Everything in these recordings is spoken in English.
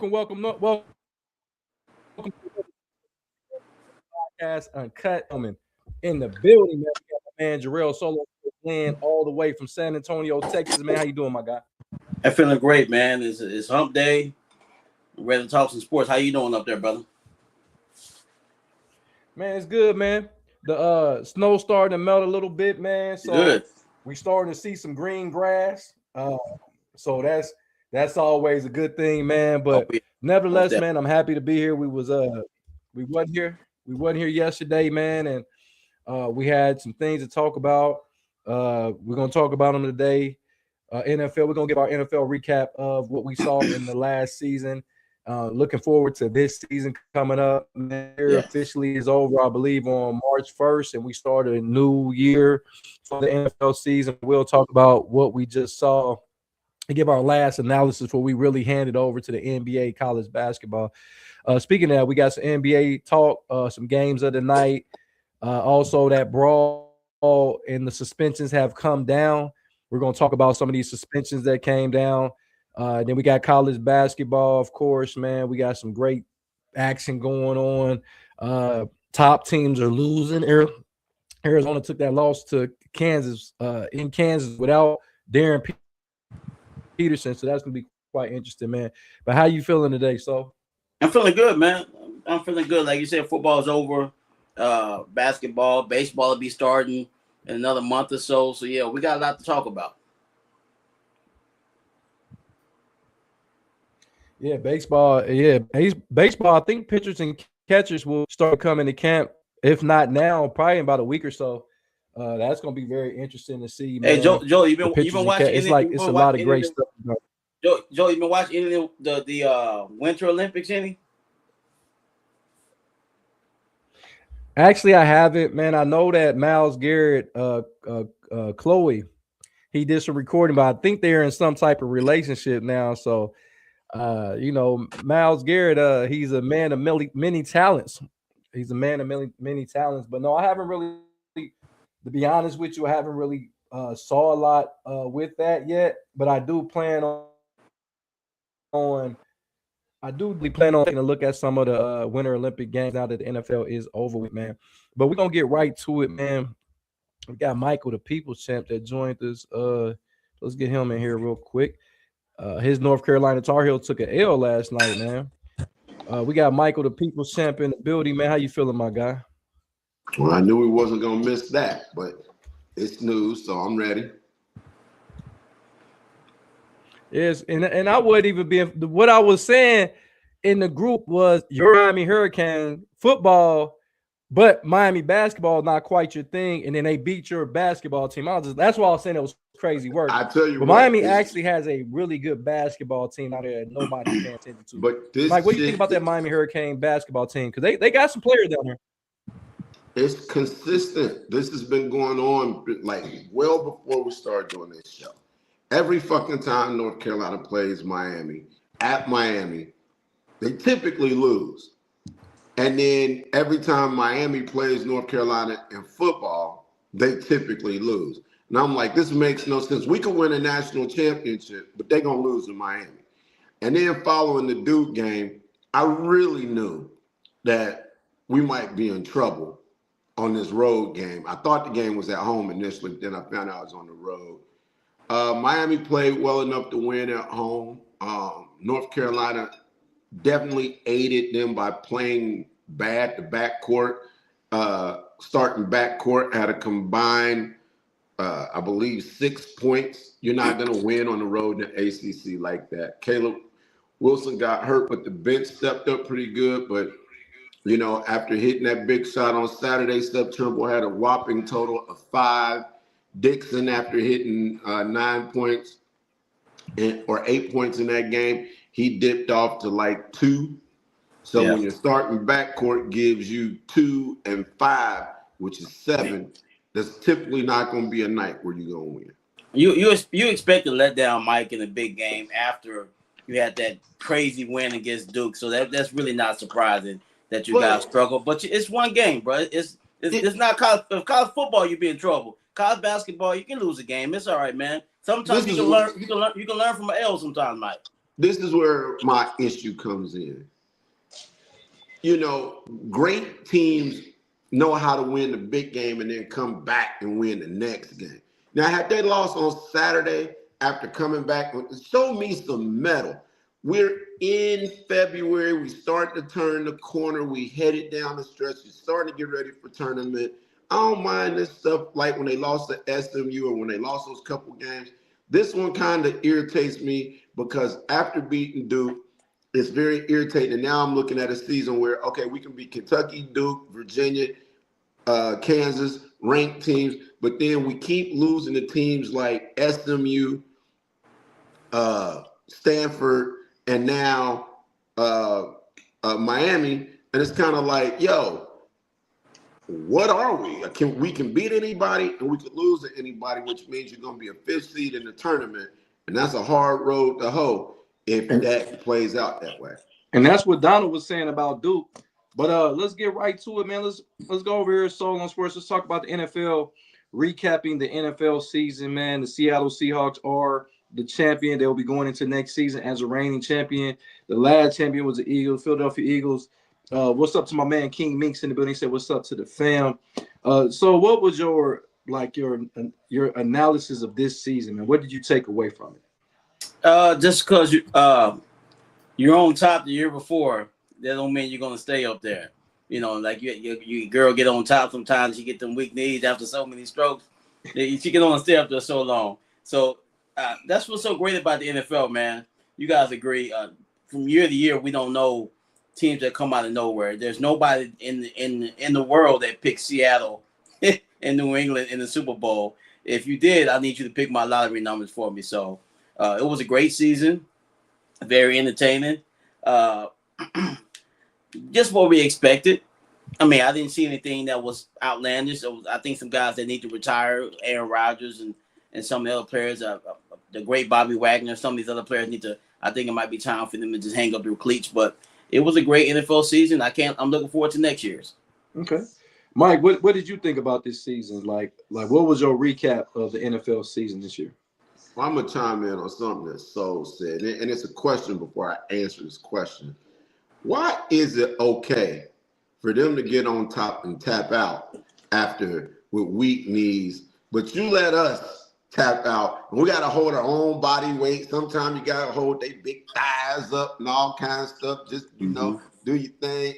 welcome to the podcast Uncut. In the building, man. We got my man Jarrell Solo in all the way from San Antonio, Texas. Man, how you doing, my guy? I'm feeling great, man. It's hump day. I'm ready to talk some sports. How you doing up there, brother? Man, it's good, man. The snow starting to melt a little bit, man. So Good. we starting to see some green grass. So that's always a good thing, man. But nevertheless, man, I'm happy to be here. We wasn't here yesterday, man, and we had some things to talk about. We're gonna talk about them today. NFL, we're gonna give our NFL recap of what we saw in the last season. Looking forward to this season coming up. Year officially is over, I believe, on March 1st, and we start a new year for the NFL season. We'll talk about what we just saw and give our last analysis before we really hand it over to the NBA college basketball. Speaking of that, we got some NBA talk, some games of the night. Also, that brawl and the suspensions have come down. We're going to talk about some of these suspensions that came down. Then we got college basketball, of course, man. We got some great action going on. Top teams are losing. Arizona took that loss to Kansas in Kansas without Darren Peterson, so that's going to be quite interesting, man. But how you feeling today, so? I'm feeling good, man. I'm feeling good. Like you said, football's over. Basketball, baseball will be starting in another month or so. So, yeah, we got a lot to talk about. Yeah, baseball. Yeah, baseball. I think pitchers and catchers will start coming to camp. If not now, probably in about a week or so. That's going to be very interesting to see. Man. Hey, Joe, you've been watching. It's a lot of great stuff. Joe, you been watching any of the Winter Olympics? Any? Actually, I haven't, man. I know that Myles Garrett, Chloe, he did some recording, but I think they're in some type of relationship now. So, Myles Garrett, he's a man of many talents. He's a man of many talents. But no, I haven't really, to be honest with you, I haven't really saw a lot with that yet. But I do plan on taking a look at some of the Winter Olympic Games now that the NFL is over with, man. But we're gonna get right to it, man. We got Michael, the People's Champ, that joined us. Let's get him in here real quick. His North Carolina Tar Heels took an L last night, man. We got Michael, the People's Champ, in the building, man. How you feeling, my guy? Well, I knew we wasn't gonna miss that, but it's news, so I'm ready. Yes, and I wouldn't even be what I was saying in the group was your Miami Hurricane football, but Miami basketball not quite your thing, and then they beat your basketball team. That's why I was saying it was crazy work. I tell you, but Miami actually has a really good basketball team out there that nobody's paying attention to. But Mike, what do you think about that Miami Hurricane basketball team? Because they got some players down there. It's consistent. This has been going on like well before we started doing this show. Every fucking time North Carolina plays Miami, at Miami, they typically lose. And then every time Miami plays North Carolina in football, they typically lose. And I'm like, this makes no sense. We could win a national championship, but they're going to lose in Miami. And then following the Duke game, I really knew that we might be in trouble on this road game. I thought the game was at home initially, then I found out I was on the road. Miami played well enough to win at home. North Carolina definitely aided them by playing bad. The backcourt, starting backcourt had a combined, I believe, 6 points. You're not going to win on the road in the ACC like that. Caleb Wilson got hurt, but the bench stepped up pretty good. But, after hitting that big shot on Saturday, Steph Trimble had a whopping total of 5. Dixon, after hitting 9 points or 8 points in that game, he dipped off to like 2. So when your starting backcourt gives you 2 and 5, which is 7, that's typically not going to be a night where you're going to win. You expect to let down Mike in a big game after you had that crazy win against Duke. So that's really not surprising that you guys struggle. But it's one game, bro. It's not college football. You be in trouble. College basketball, you can lose a game. It's all right, man. Sometimes you can learn from an L sometimes, Mike. this is where my issue comes in. You know, great teams know how to win the big game and then come back and win the next game. Now, had they lost on Saturday after coming back, show me some mettle. We're in February. We start to turn the corner. We headed down the stretch. We're starting to get ready for tournament. I don't mind this stuff like when they lost to SMU or when they lost those couple games. This one kind of irritates me because after beating Duke, it's very irritating. And now I'm looking at a season where, okay, we can beat Kentucky, Duke, Virginia, Kansas, ranked teams, but then we keep losing to teams like SMU, Stanford, and now Miami. And it's kind of like, yo, what are we? We can beat anybody and we could lose to anybody, which means you're going to be a fifth seed in the tournament. And that's a hard road to hoe if that plays out that way. And that's what Donald was saying about Duke. But let's get right to it, man. Let's go over here, Soul on Sports. Let's talk about the NFL, recapping the NFL season, man. The Seattle Seahawks are the champion. They'll be going into next season as a reigning champion. The last champion was the Eagles, Philadelphia Eagles. What's up to my man King Minks in the building? He said, "What's up to the fam?" So what was your analysis of this season, man? What did you take away from it? Just because you're on top the year before, that don't mean you're gonna stay up there. You know, like you girl get on top sometimes. She get them weak knees after so many strokes. She can only stay up there so long. So that's what's so great about the NFL, man. You guys agree? From year to year, we don't know teams that come out of nowhere. There's nobody in the world that picks Seattle and New England in the Super Bowl. If you did, I need you to pick my lottery numbers for me. So it was a great season, very entertaining. Just what we expected. I mean, I didn't see anything that was outlandish. I think some guys that need to retire, Aaron Rodgers and some of the other players, the great Bobby Wagner, some of these other players need to. I think it might be time for them to just hang up their cleats. But it was a great NFL season. I'm looking forward to next year's. Okay, Mike, what did you think about this season? Like what was your recap of the NFL season this year? Well, I'm gonna chime in on something that Soul said, and it's a question before I answer this question. Why is it okay for them to get on top and tap out after with weak knees, but you let us tap out and we got to hold our own body weight? Sometimes you got to hold their big thighs up and all kinds of stuff. Just, you know, do your thing.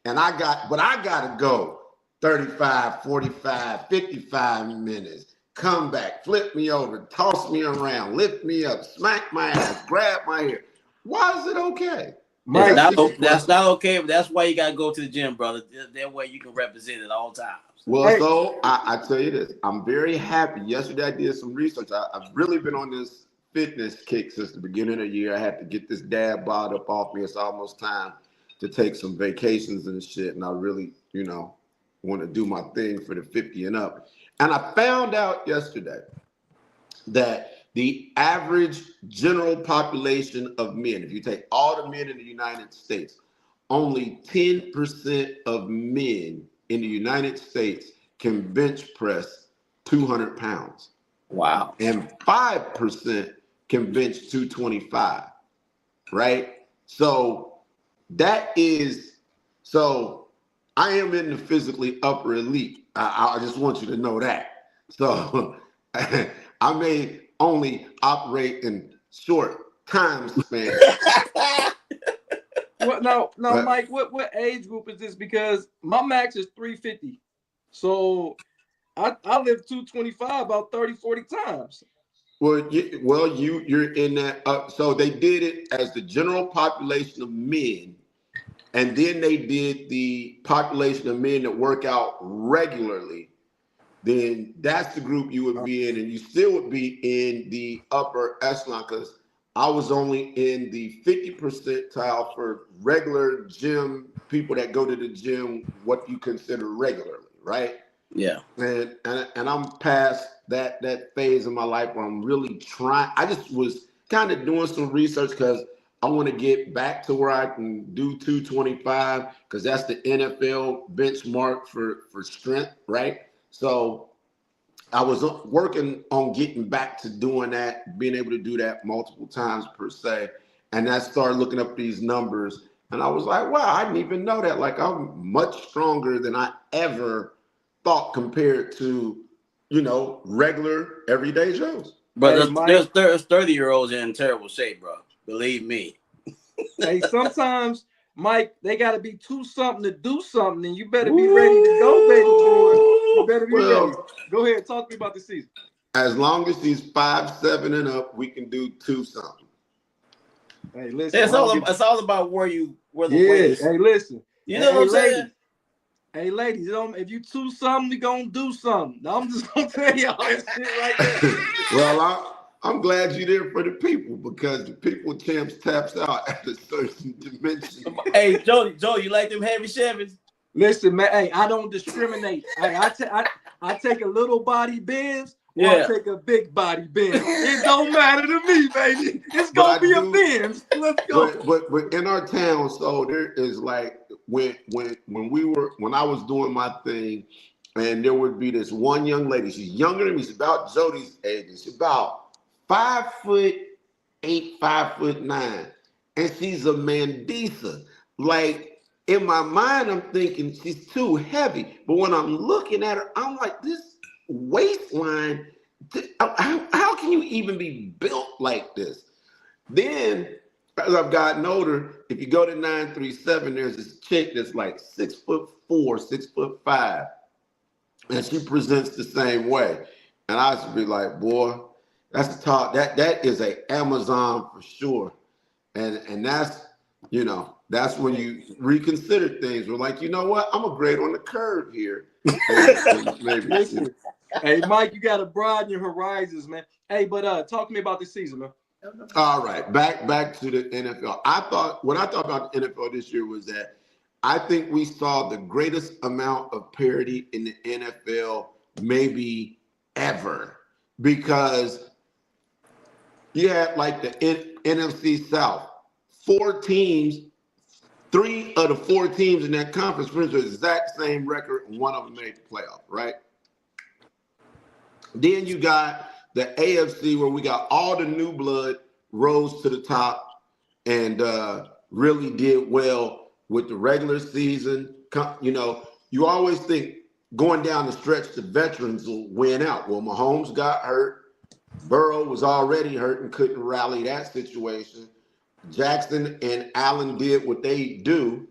And I got to go 35, 45, 55 minutes. Come back, flip me over, toss me around, lift me up, smack my ass, grab my hair. Why is it okay? Mike, that's not okay, but that's why you got to go to the gym, brother. That way you can represent at all times. Well, so I tell you this, I'm very happy. Yesterday I did some research. I've really been on this fitness kick since the beginning of the year. I had to get this dad bod up off me. It's almost time to take some vacations and shit. And I really, want to do my thing for the 50 and up. And I found out yesterday that the average general population of men, if you take all the men in the United States, only 10% of men in the United States can bench press 200 pounds. Wow. And 5% can bench 225, right? So I am in the physically upper elite. I just want you to know that. So I may only operate in short time span. Well, now, Mike, what age group is this? Because my max is 350. So I live 225 about 30, 40 times. Well, you're in that. So they did it as the general population of men, and then they did the population of men that work out regularly. Then that's the group you would be in, and you still would be in the upper echelon, because I was only in the 50 percentile for regular gym people that go to the gym, what you consider regularly, right? Yeah. And I'm past that phase of my life where I'm really trying. I just was kind of doing some research because I want to get back to where I can do 225, because that's the NFL benchmark for strength, right? So I was working on getting back to doing that, being able to do that multiple times per se. And I started looking up these numbers, and I was like, wow, I didn't even know that. Like, I'm much stronger than I ever thought compared to, regular everyday Joes. But there's 30-year-olds in terrible shape, bro. Believe me. Hey, sometimes, Mike, they got to be too something to do something, and you better be ready to go, baby boy. You better be ready. Go ahead, talk to me about the season. As long as he's 5'7" and up, we can do 2 something. Hey, listen. It's all about where the weight is. Hey, listen. You know what I'm saying? Hey, ladies, if you 2 something, we gonna do something. I'm just gonna tell y'all that shit right there. Well, I'm glad you're there for the people, because the people champs taps out at a certain dimension. Hey, Joe, you like them heavy Chevys? Listen, man. Hey, I don't discriminate. I take a little body Benz. Or I take a big body Benz. It don't matter to me, baby. It's gonna be a Benz. Let's go. But in our town, so there is like when I was doing my thing, and there would be this one young lady. She's younger than me. She's about Jody's age. She's about 5'8", 5'9", and she's a Mandisa. Like, in my mind, I'm thinking she's too heavy. But when I'm looking at her, I'm like, this waistline, how can you even be built like this? Then, as I've gotten older, if you go to 937, there's this chick that's like 6'4", 6'5", and she presents the same way. And I used to be like, boy, that's the top. That is a Amazon for sure. And that's, that's when you reconsider things. We're like, you know what? I'm a grade on the curve here. Maybe. Listen, hey, Mike, you got to broaden your horizons, man. Hey, but talk to me about this season, man. All right, back to the NFL. What I thought about the NFL this year was that I think we saw the greatest amount of parity in the NFL maybe ever, because you had like the NFC South, 4 teams. 3 of the 4 teams in that conference finished with the exact same record, and one of them made the playoff, right? Then you got the AFC, where we got all the new blood rose to the top and really did well with the regular season. You always think going down the stretch, the veterans will win out. Well, Mahomes got hurt. Burrow was already hurt and couldn't rally that situation. Jackson and Allen did what they do,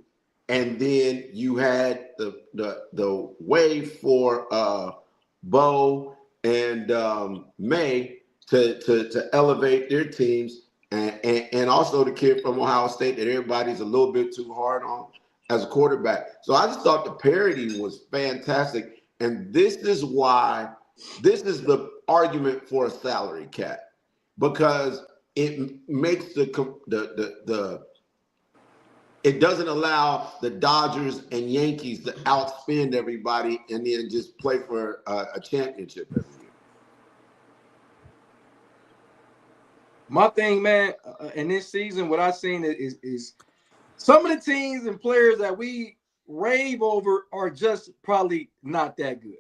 and then you had the way for Bo and May to elevate their teams, and also the kid from Ohio State that everybody's a little bit too hard on as a quarterback. So I just thought the parity was fantastic, and this is the argument for a salary cap, because it makes it doesn't allow the Dodgers and Yankees to outspend everybody and then just play for a championship every year. My thing, man, in this season, what I've seen is some of the teams and players that we rave over are just probably not that good.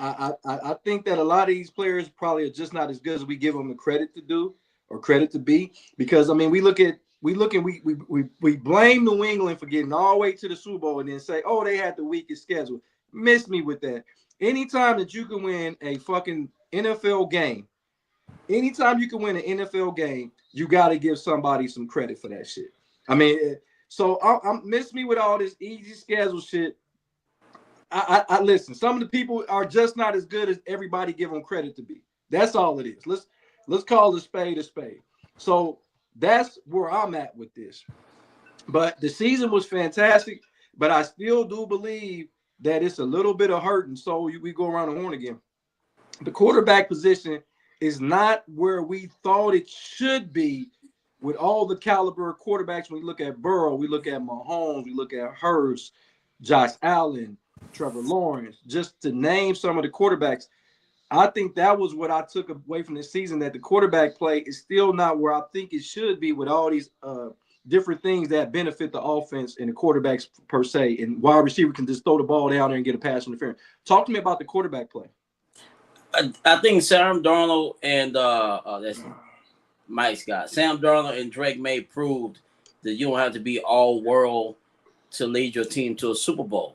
I think that a lot of these players probably are just not as good as we give them the credit to do or credit to be, because I mean we blame New England for getting all the way to the Super Bowl and then say, oh, they had the weakest schedule. Miss me with that. Anytime that you can win a fucking NFL game, anytime you can win an NFL game, you got to give somebody some credit for that shit. I mean, so I'm miss me with all this easy schedule shit. I listen. Some of the people are just not as good as everybody give them credit to be. That's all it is. Let's call a spade a spade. So that's where I'm at with this. But the season was fantastic. But I still do believe that it's a little bit of hurting. So we go around the horn again. The quarterback position is not where we thought it should be with all the caliber of quarterbacks. When we look at Burrow, we look at Mahomes, we look at Hurst, Josh Allen, Trevor Lawrence, just to name some of the quarterbacks. I think that was what I took away from this season, that the quarterback play is still not where I think it should be with all these different things that benefit the offense and the quarterbacks per se. And wide receiver can just throw the ball down there and get a pass interference. Talk to me about the quarterback play. I think Sam Darnold and that's Mike Scott, Sam Darnold and Drake May proved that you don't have to be all world to lead your team to a Super Bowl.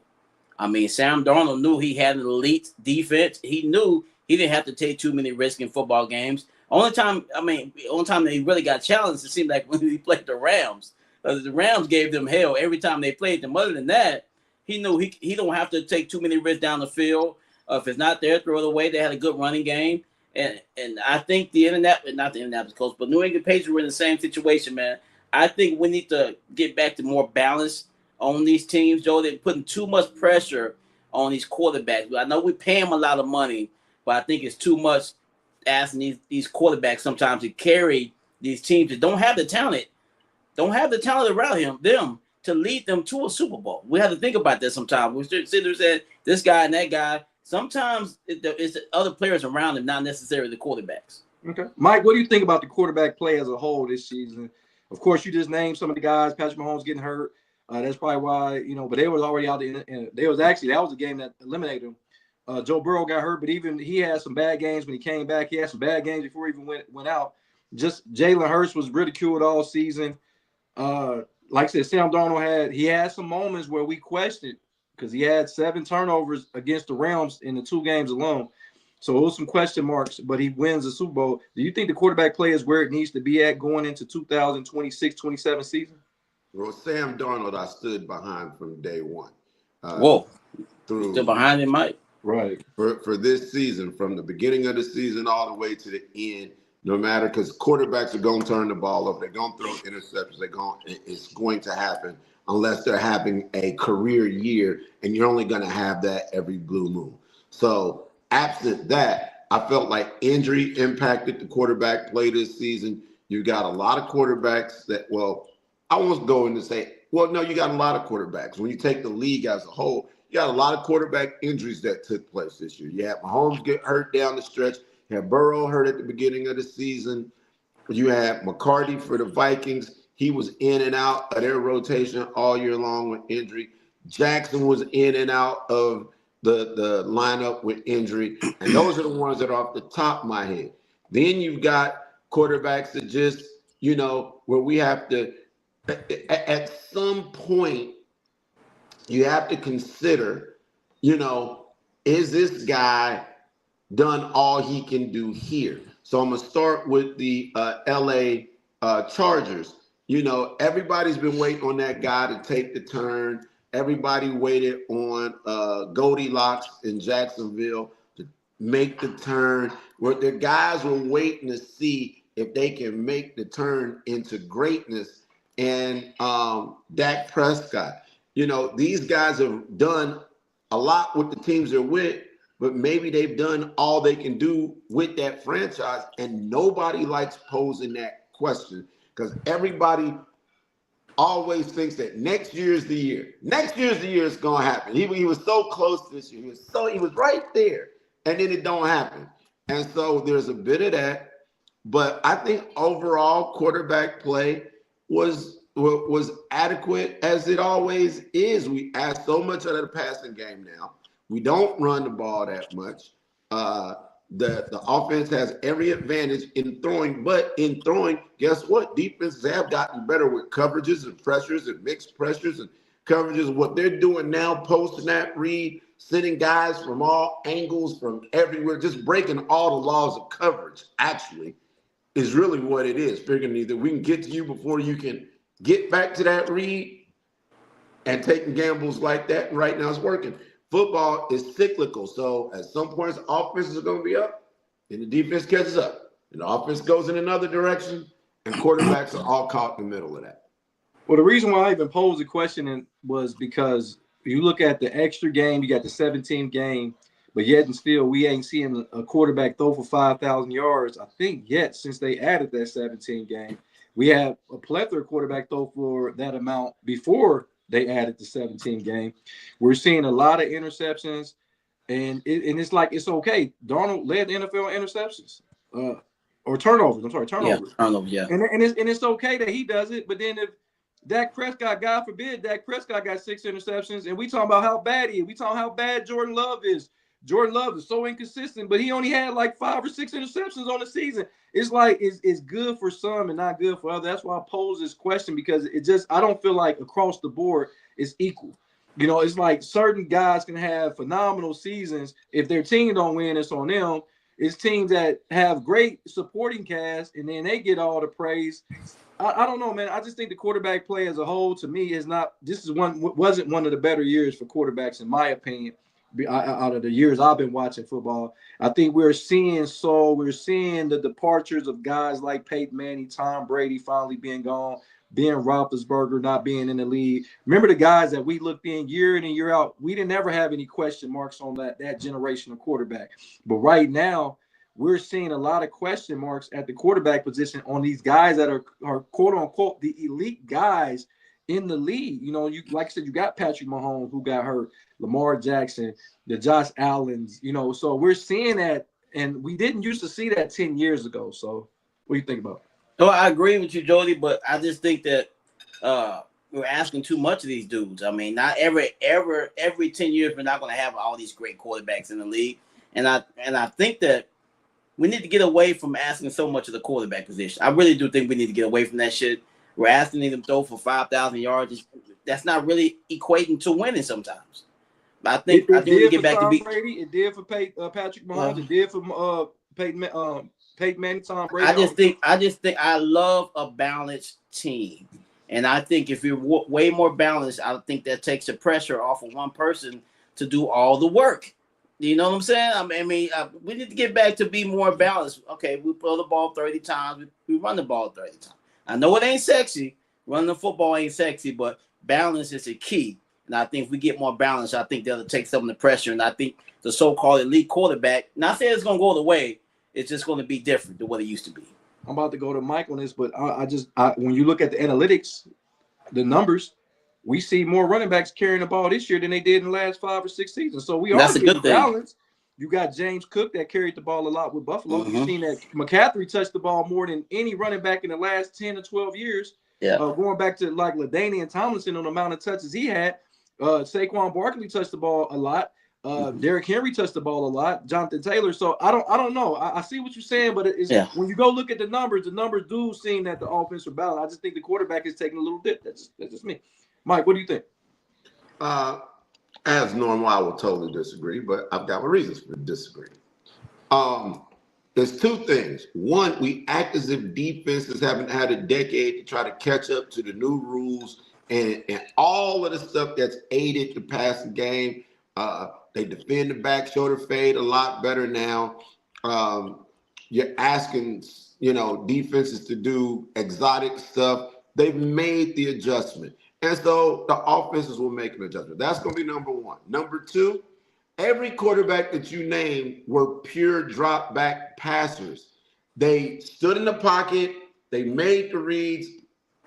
I mean, Sam Darnold knew he had an elite defense. He knew he didn't have to take too many risks in football games. Only time that he really got challenged, it seemed like when he played the Rams. The Rams gave them hell every time they played them. Other than that, he knew he don't have to take too many risks down the field. If it's not there, throw it away. They had a good running game. And I think not the Indianapolis Colts, but New England Patriots were in the same situation, man. I think we need to get back to more balance on these teams, Joe. They're putting too much pressure on these quarterbacks. I know we pay them a lot of money, but I think it's too much asking these quarterbacks sometimes to carry these teams that don't have the talent around them to lead them to a Super Bowl. We have to think about that sometimes. We sit there and say this guy and that guy. Sometimes it's the other players around them, not necessarily the quarterbacks. Okay. Mike, what do you think about the quarterback play as a whole this season? Of course, you just named some of the guys. Patrick Mahomes getting hurt. That's probably why, but they was already out there. And that was a game that eliminated them. Joe Burrow got hurt, but even he had some bad games when he came back. He had some bad games before he even went out. Just Jalen Hurts was ridiculed all season. Like I said, Sam Darnold had some moments where we questioned because he had 7 turnovers against the Rams in the 2 games alone. So it was some question marks, but he wins the Super Bowl. Do you think the quarterback play is where it needs to be at going into 2026-27 season? Well, Sam Darnold, I stood behind from day one. Still behind him, Mike? Right. For this season, from the beginning of the season all the way to the end, no matter, because quarterbacks are going to turn the ball over. They're going to throw interceptions. It's going to happen unless they're having a career year, and you're only going to have that every blue moon. So absent that, I felt like injury impacted the quarterback play this season. You got a lot of quarterbacks that, I won't go in to say, you got a lot of quarterbacks. When you take the league as a whole, you got a lot of quarterback injuries that took place this year. You had Mahomes get hurt down the stretch. You had Burrow hurt at the beginning of the season. You had McCarty for the Vikings. He was in and out of their rotation all year long with injury. Jackson was in and out of the lineup with injury. And those are the ones that are off the top of my head. Then you've got quarterbacks that just, where we have to, at some point, you have to consider, is this guy done all he can do here? So I'm going to start with the LA Chargers. Everybody's been waiting on that guy to take the turn. Everybody waited on Goldilocks in Jacksonville to make the turn. Where the guys were waiting to see if they can make the turn into greatness. And Dak Prescott, these guys have done a lot with the teams they're with, but maybe they've done all they can do with that franchise. And nobody likes posing that question because everybody always thinks that next year's the year. Next year's the year it's going to happen. He was so close this year. He was right there, and then it don't happen. And so there's a bit of that. But I think overall quarterback play was adequate as it always is. We ask so much out of the passing game now. We don't run the ball that much. The offense has every advantage in throwing, but in throwing, guess what? Defenses have gotten better with coverages and pressures and mixed pressures and coverages. What they're doing now, post-snap read, sending guys from all angles, from everywhere, just breaking all the laws of coverage, actually, is really what it is. Figuring either we can get to you before you can get back to that read and taking gambles like that. And right now it's working. Football is cyclical. So at some points, offenses are going to be up and the defense catches up. And the offense goes in another direction and quarterbacks are all caught in the middle of that. Well, the reason why I even posed the question was because you look at the extra game, you got the 17th game, but yet and still we ain't seeing a quarterback throw for 5,000 yards, I think, yet since they added that 17th game. We have a plethora of quarterback throw for that amount before they added the 17th game. We're seeing a lot of interceptions, and it's like it's okay. Darnold led the NFL in interceptions or turnovers. I'm sorry, turnovers. Yeah, turnovers, yeah. And it's okay that he does it, but then if Dak Prescott, God forbid, Dak Prescott got 6 interceptions, and we talking about how bad he is. We talking how bad Jordan Love is. Jordan Love is so inconsistent, but he only had like 5 or 6 interceptions on the season. it's like it's good for some and not good for others. That's why I pose this question, because I don't feel like across the board it's equal. It's like certain guys can have phenomenal seasons. If their team don't win, it's on them. It's teams that have great supporting cast and then they get all the praise. I don't know, man. I just think the quarterback play as a whole, to me, wasn't one of the better years for quarterbacks, in my opinion, out of the years I've been watching football. I think we're seeing the departures of guys like Peyton Manning, Tom Brady finally being gone, Ben Roethlisberger not being in the league. Remember the guys that we looked in year in and year out? We didn't ever have any question marks on that generation of quarterback. But right now, we're seeing a lot of question marks at the quarterback position on these guys that are quote unquote the elite guys in the league. You like I said, you got Patrick Mahomes who got hurt, Lamar Jackson, the Josh Allens. So we're seeing that, and we didn't used to see that 10 years ago. So what do you think about it? No, I agree with you, Jody, but I just think that we're asking too much of these dudes. I mean, not every 10 years we're not going to have all these great quarterbacks in the league, and I think that we need to get away from asking so much of the quarterback position. I really do think we need to get away from that shit. We're asking them to throw for 5,000 yards. That's not really equating to winning sometimes. But I think we need to get back to Brady. It did for Patrick Mahomes. It did for Peyton Manning, Tom Brady. I just think I love a balanced team, and I think if you're way more balanced, I think that takes the pressure off of one person to do all the work. You know what I'm saying? I mean, we need to get back to be more balanced. Okay, we throw the ball 30 times. We run the ball 30 times. I know it ain't sexy. Running the football ain't sexy, but balance is a key. And I think if we get more balance, I think that'll take some of the pressure. And I think the so-called elite quarterback, not saying it's going to go away, it's just going to be different than what it used to be. I'm about to go to Mike on this, but when you look at the analytics, the numbers, we see more running backs carrying the ball this year than they did in the last 5 or 6 seasons. So That's a good balance. You got James Cook that carried the ball a lot with Buffalo. Mm-hmm. You've seen that McCaffrey touched the ball more than any running back in the last 10 or 12 years. Yeah. Going back to like LaDainian Tomlinson on the amount of touches he had. Saquon Barkley touched the ball a lot. Derrick Henry touched the ball a lot. Jonathan Taylor. So I don't know. I see what you're saying, but when you go look at the numbers do seem that the offense are balanced. I just think the quarterback is taking a little dip. That's just me. Mike, what do you think? As normal, I will totally disagree, but I've got my reasons for disagreeing. There's two things. One, we act as if defenses haven't had a decade to try to catch up to the new rules and all of the stuff that's aided the passing game. They defend the back shoulder fade a lot better now. You're asking, defenses to do exotic stuff. They've made the adjustment. And so the offenses will make an adjustment. That's going to be number one. Number two, every quarterback that you named were pure drop back passers. They stood in the pocket, they made the reads,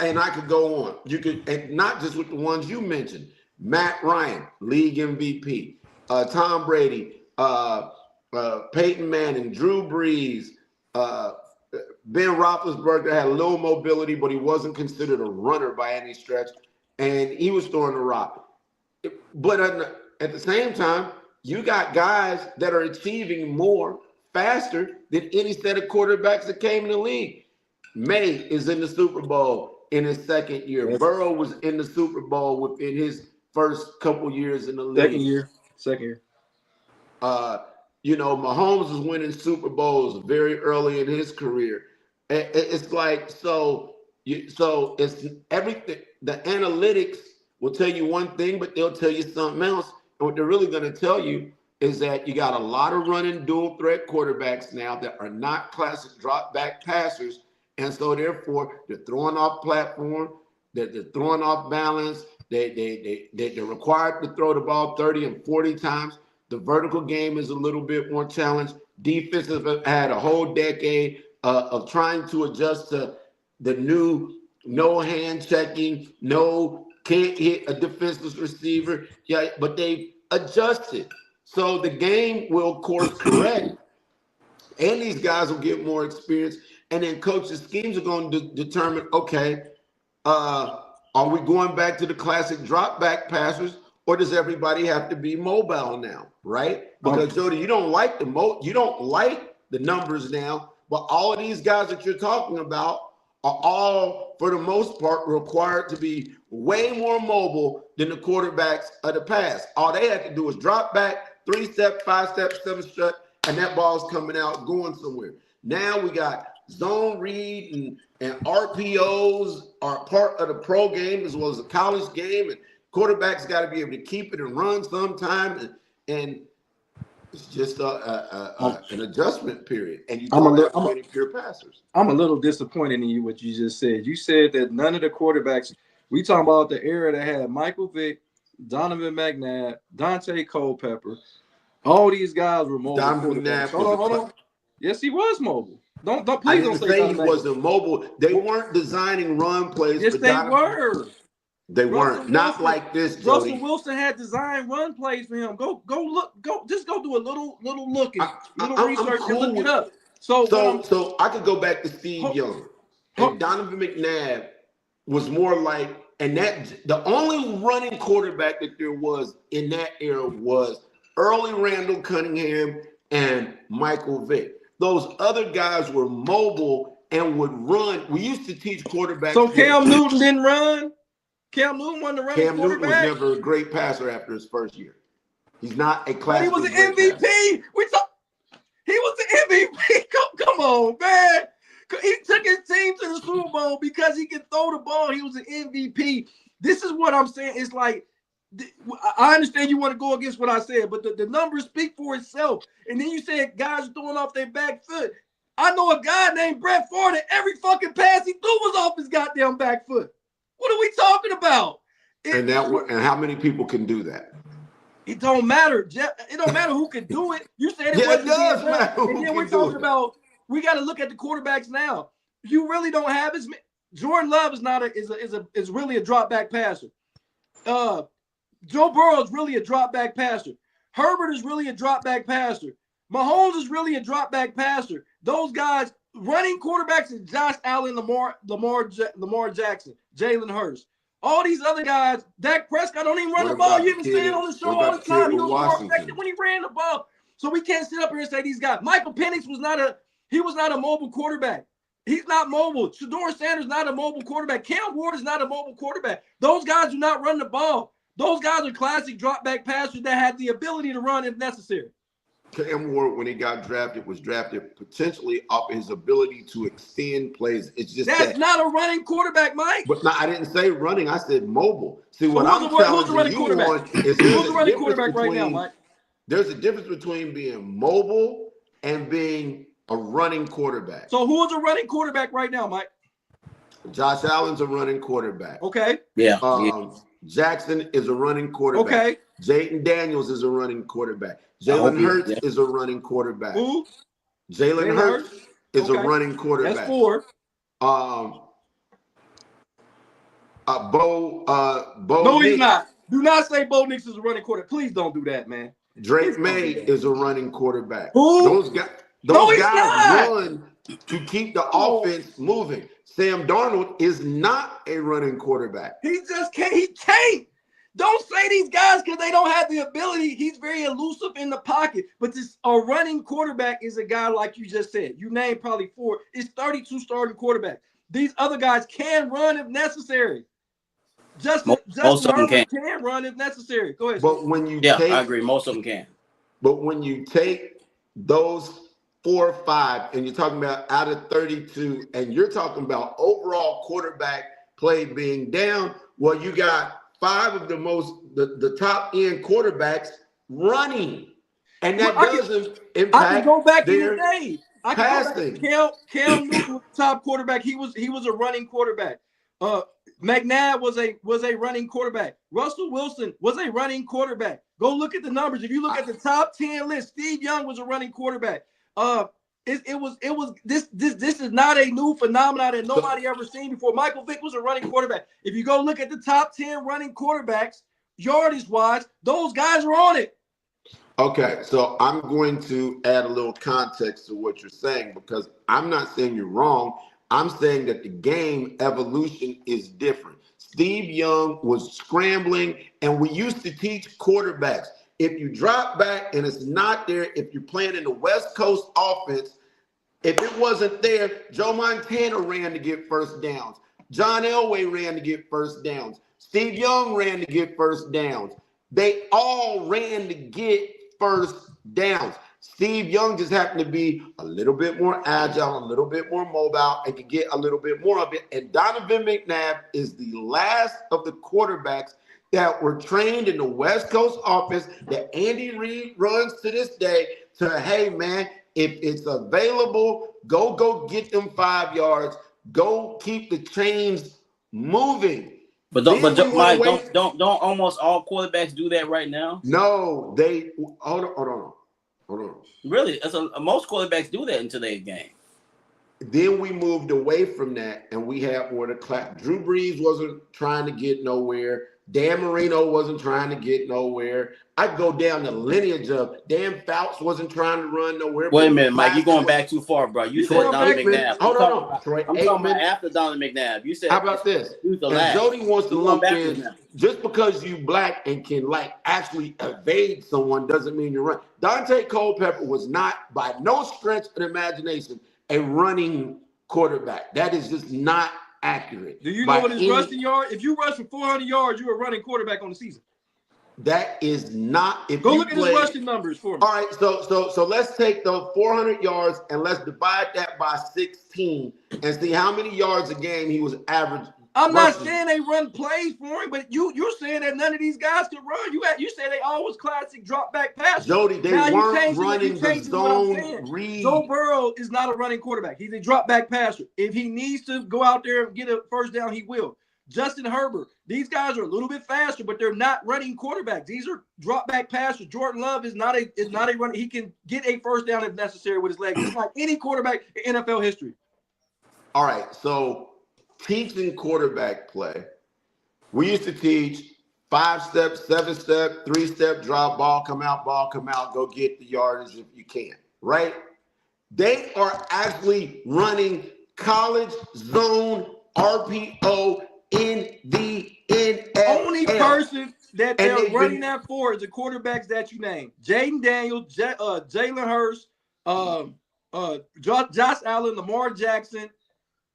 and I could go on. You could, and not just with the ones you mentioned. Matt Ryan, league MVP. Tom Brady, Peyton Manning, Drew Brees, Ben Roethlisberger had low mobility, but he wasn't considered a runner by any stretch. And he was throwing the rock. But at the same time, you got guys that are achieving more faster than any set of quarterbacks that came in the league. May is in the Super Bowl in his second year. Burrow was in the Super Bowl within his first couple years in the league. Second year. Mahomes is winning Super Bowls very early in his career. It's like, so it's everything. The analytics will tell you one thing, but they'll tell you something else. And what they're really going to tell you is that you got a lot of running dual threat quarterbacks now that are not classic drop back passers. And so therefore they're throwing off platform, they're throwing off balance. They're required to throw the ball 30 and 40 times. The vertical game is a little bit more challenged. Defenses have had a whole decade of trying to adjust to the new no hand checking, no can't hit a defenseless receiver. Yeah, but they've adjusted. So the game will course correct. And these guys will get more experience. And then coaches' schemes are going to determine, okay, are we going back to the classic drop back passers, or does everybody have to be mobile now, right? Because Jody, you don't like the numbers now But all of these guys that you're talking about are all, for the most part, required to be way more mobile than the quarterbacks of the past. All they had to do was drop back, 3-step, 5-step, 7-step, and that ball's coming out, going somewhere. Now we got zone read and RPOs are part of the pro game as well as the college game, and quarterbacks got to be able to keep it and run sometimes, and it's just an adjustment period. And you don't have many pure passers. I'm a little disappointed in you what you just said. You said that none of the quarterbacks, we talking about the era that had Michael Vick, Donovan McNabb, Dante Culpepper, all these guys were mobile. Donovan McNabb. Hold on. Yes, he was mobile. Don't please don't say he wasn't mobile. They weren't designing run plays. Yes, they were. They weren't. Not like this, Jody. Russell Wilson had designed run plays for him. Go look. Just go do a little looking, research and look it up. So I could go back to Steve Young. And Donovan McNabb was more like, and that the only running quarterback that there was in that era was Early Randall Cunningham and Michael Vick. Those other guys were mobile and would run. We used to teach quarterbacks. So Cam Newton didn't run? Cam Newton wasn't a running quarterback? Cam Newton was never a great passer after his first year. He's not a classic. But he was an MVP. He was the MVP. Come on, man. He took his team to the Super Bowl because he could throw the ball. He was an MVP. This is what I'm saying. It's like, I understand you want to go against what I said, but the numbers speak for itself. And then you said guys throwing off their back foot. I know a guy named Brett Favre that every fucking pass he threw was off his goddamn back foot. What are we talking about? And how many people can do that? It don't matter, Jeff. It don't matter who can do it. You said it wasn't does matter. And then we're talking about we got to look at the quarterbacks now. You really don't have as many. Jordan Love is really a drop back passer. Joe Burrow is really a drop back passer. Herbert is really a drop back passer. Mahomes is really a drop back passer. Those guys, running quarterbacks is Josh Allen, Lamar Jackson, Jalen Hurts. All these other guys, Dak Prescott don't even run the ball. You even say it on the show all the time. He was more effective when he ran the ball. So we can't sit up here and say these guys. Michael Penix was not a mobile quarterback. He's not mobile. Shedeur Sanders not a mobile quarterback. Cam Ward is not a mobile quarterback. Those guys do not run the ball. Those guys are classic drop back passers that had the ability to run if necessary. Cam Ward, when he got drafted, was drafted potentially off his ability to extend plays. It's just that's not a running quarterback, Mike. But no, I didn't say running. I said mobile. See, so what I'm challenging you on is who's the running quarterback right now, Mike? There's a difference between being mobile and being a running quarterback. So who is a running quarterback right now, Mike? Josh Allen's a running quarterback. Okay. Yeah. Jackson is a running quarterback. Okay. Jayden Daniels is a running quarterback. Jalen Hurts is a running quarterback. Who? Jalen Hurts is a running quarterback. That's 4. No, he's not. Do not say Bo Nix is a running quarterback. Please don't do that, man. Drake May is a running quarterback. Who? Those guys run to keep the offense moving. Sam Darnold is not a running quarterback. He just can't. He can't. Don't say these guys because they don't have the ability. He's very elusive in the pocket. But a running quarterback is a guy like you just said. You named probably 4. It's 32 starting quarterbacks. These other guys can run if necessary. Justin Herbert can run if necessary. Go ahead. But when you I agree. Most of them can. But when you take those 4 or 5 and you're talking about out of 32 and you're talking about overall quarterback play being down, well, you got 5 of the top end quarterbacks running, and that doesn't impact. I can go back in the day. Passing. Cam Newton was the top quarterback. He was a running quarterback. McNabb was a running quarterback. Russell Wilson was a running quarterback. Go look at the numbers. If you look at the top 10 list, Steve Young was a running quarterback. This is not a new phenomenon that nobody ever seen before. Michael Vick was a running quarterback. If you go look at the top 10 running quarterbacks, yardage wise, those guys are on it. Okay, so I'm going to add a little context to what you're saying because I'm not saying you're wrong. I'm saying that the game evolution is different. Steve Young was scrambling, and we used to teach quarterbacks. If you drop back and it's not there, if you're playing in the West Coast offense, If it wasn't there, Joe Montana ran to get first downs. John Elway ran to get first downs. Steve Young ran to get first downs. They all ran to get first downs. Steve Young just happened to be a little bit more agile, a little bit more mobile, and could get a little bit more of it. And Donovan McNabb is the last of the quarterbacks that were trained in the West Coast offense that Andy Reid runs to this day to, hey, man, if it's available, go get them 5 yards. Go keep the chains moving. But Mike, don't almost all quarterbacks do that right now? No, they hold on. Really, most quarterbacks do that in today's game. Then we moved away from that, and we had more the clap. Drew Brees wasn't trying to get nowhere. Dan Marino wasn't trying to get nowhere. I'd go down the lineage of Dan Fouts wasn't trying to run nowhere. Wait a minute, Mike, you're going back too far, bro. You said Donovan McNabb. Hold on. I'm talking about after Donovan McNabb. You said, how about this? And Jody wants to lump in, just because you black and can actually evade someone doesn't mean you're running. Dante Culpepper was not, by no stretch of the imagination, a running quarterback. That is just not accurate. Do you know what his rushing yard? If you rush for 400 yards, you're a running quarterback on the season. That is not. If go you look at his rushing numbers for me. All right, so let's take the 400 yards and let's divide that by 16 and see how many yards a game he was averaging. I'm not saying they run plays for him, but you're saying that none of these guys can run. You say they always classic drop back passes. Jody, they weren't running the zone read. Joe Burrow is not a running quarterback. He's a drop back passer. If he needs to go out there and get a first down, he will. Justin Herbert, these guys are a little bit faster, but they're not running quarterbacks. These are drop back passers. Jordan Love is not a runner. He can get a first down if necessary with his legs. It's like any quarterback in NFL history. All right, so teaching quarterback play, we used to teach 5-step, 7-step, 3-step, drop, ball come out, go get the yardage if you can, right? They are actually running college zone RPO in the NFL. Only person that they're running that for is the quarterbacks that you named. Jaden Daniels, Jalen Hurts, Josh Allen, Lamar Jackson,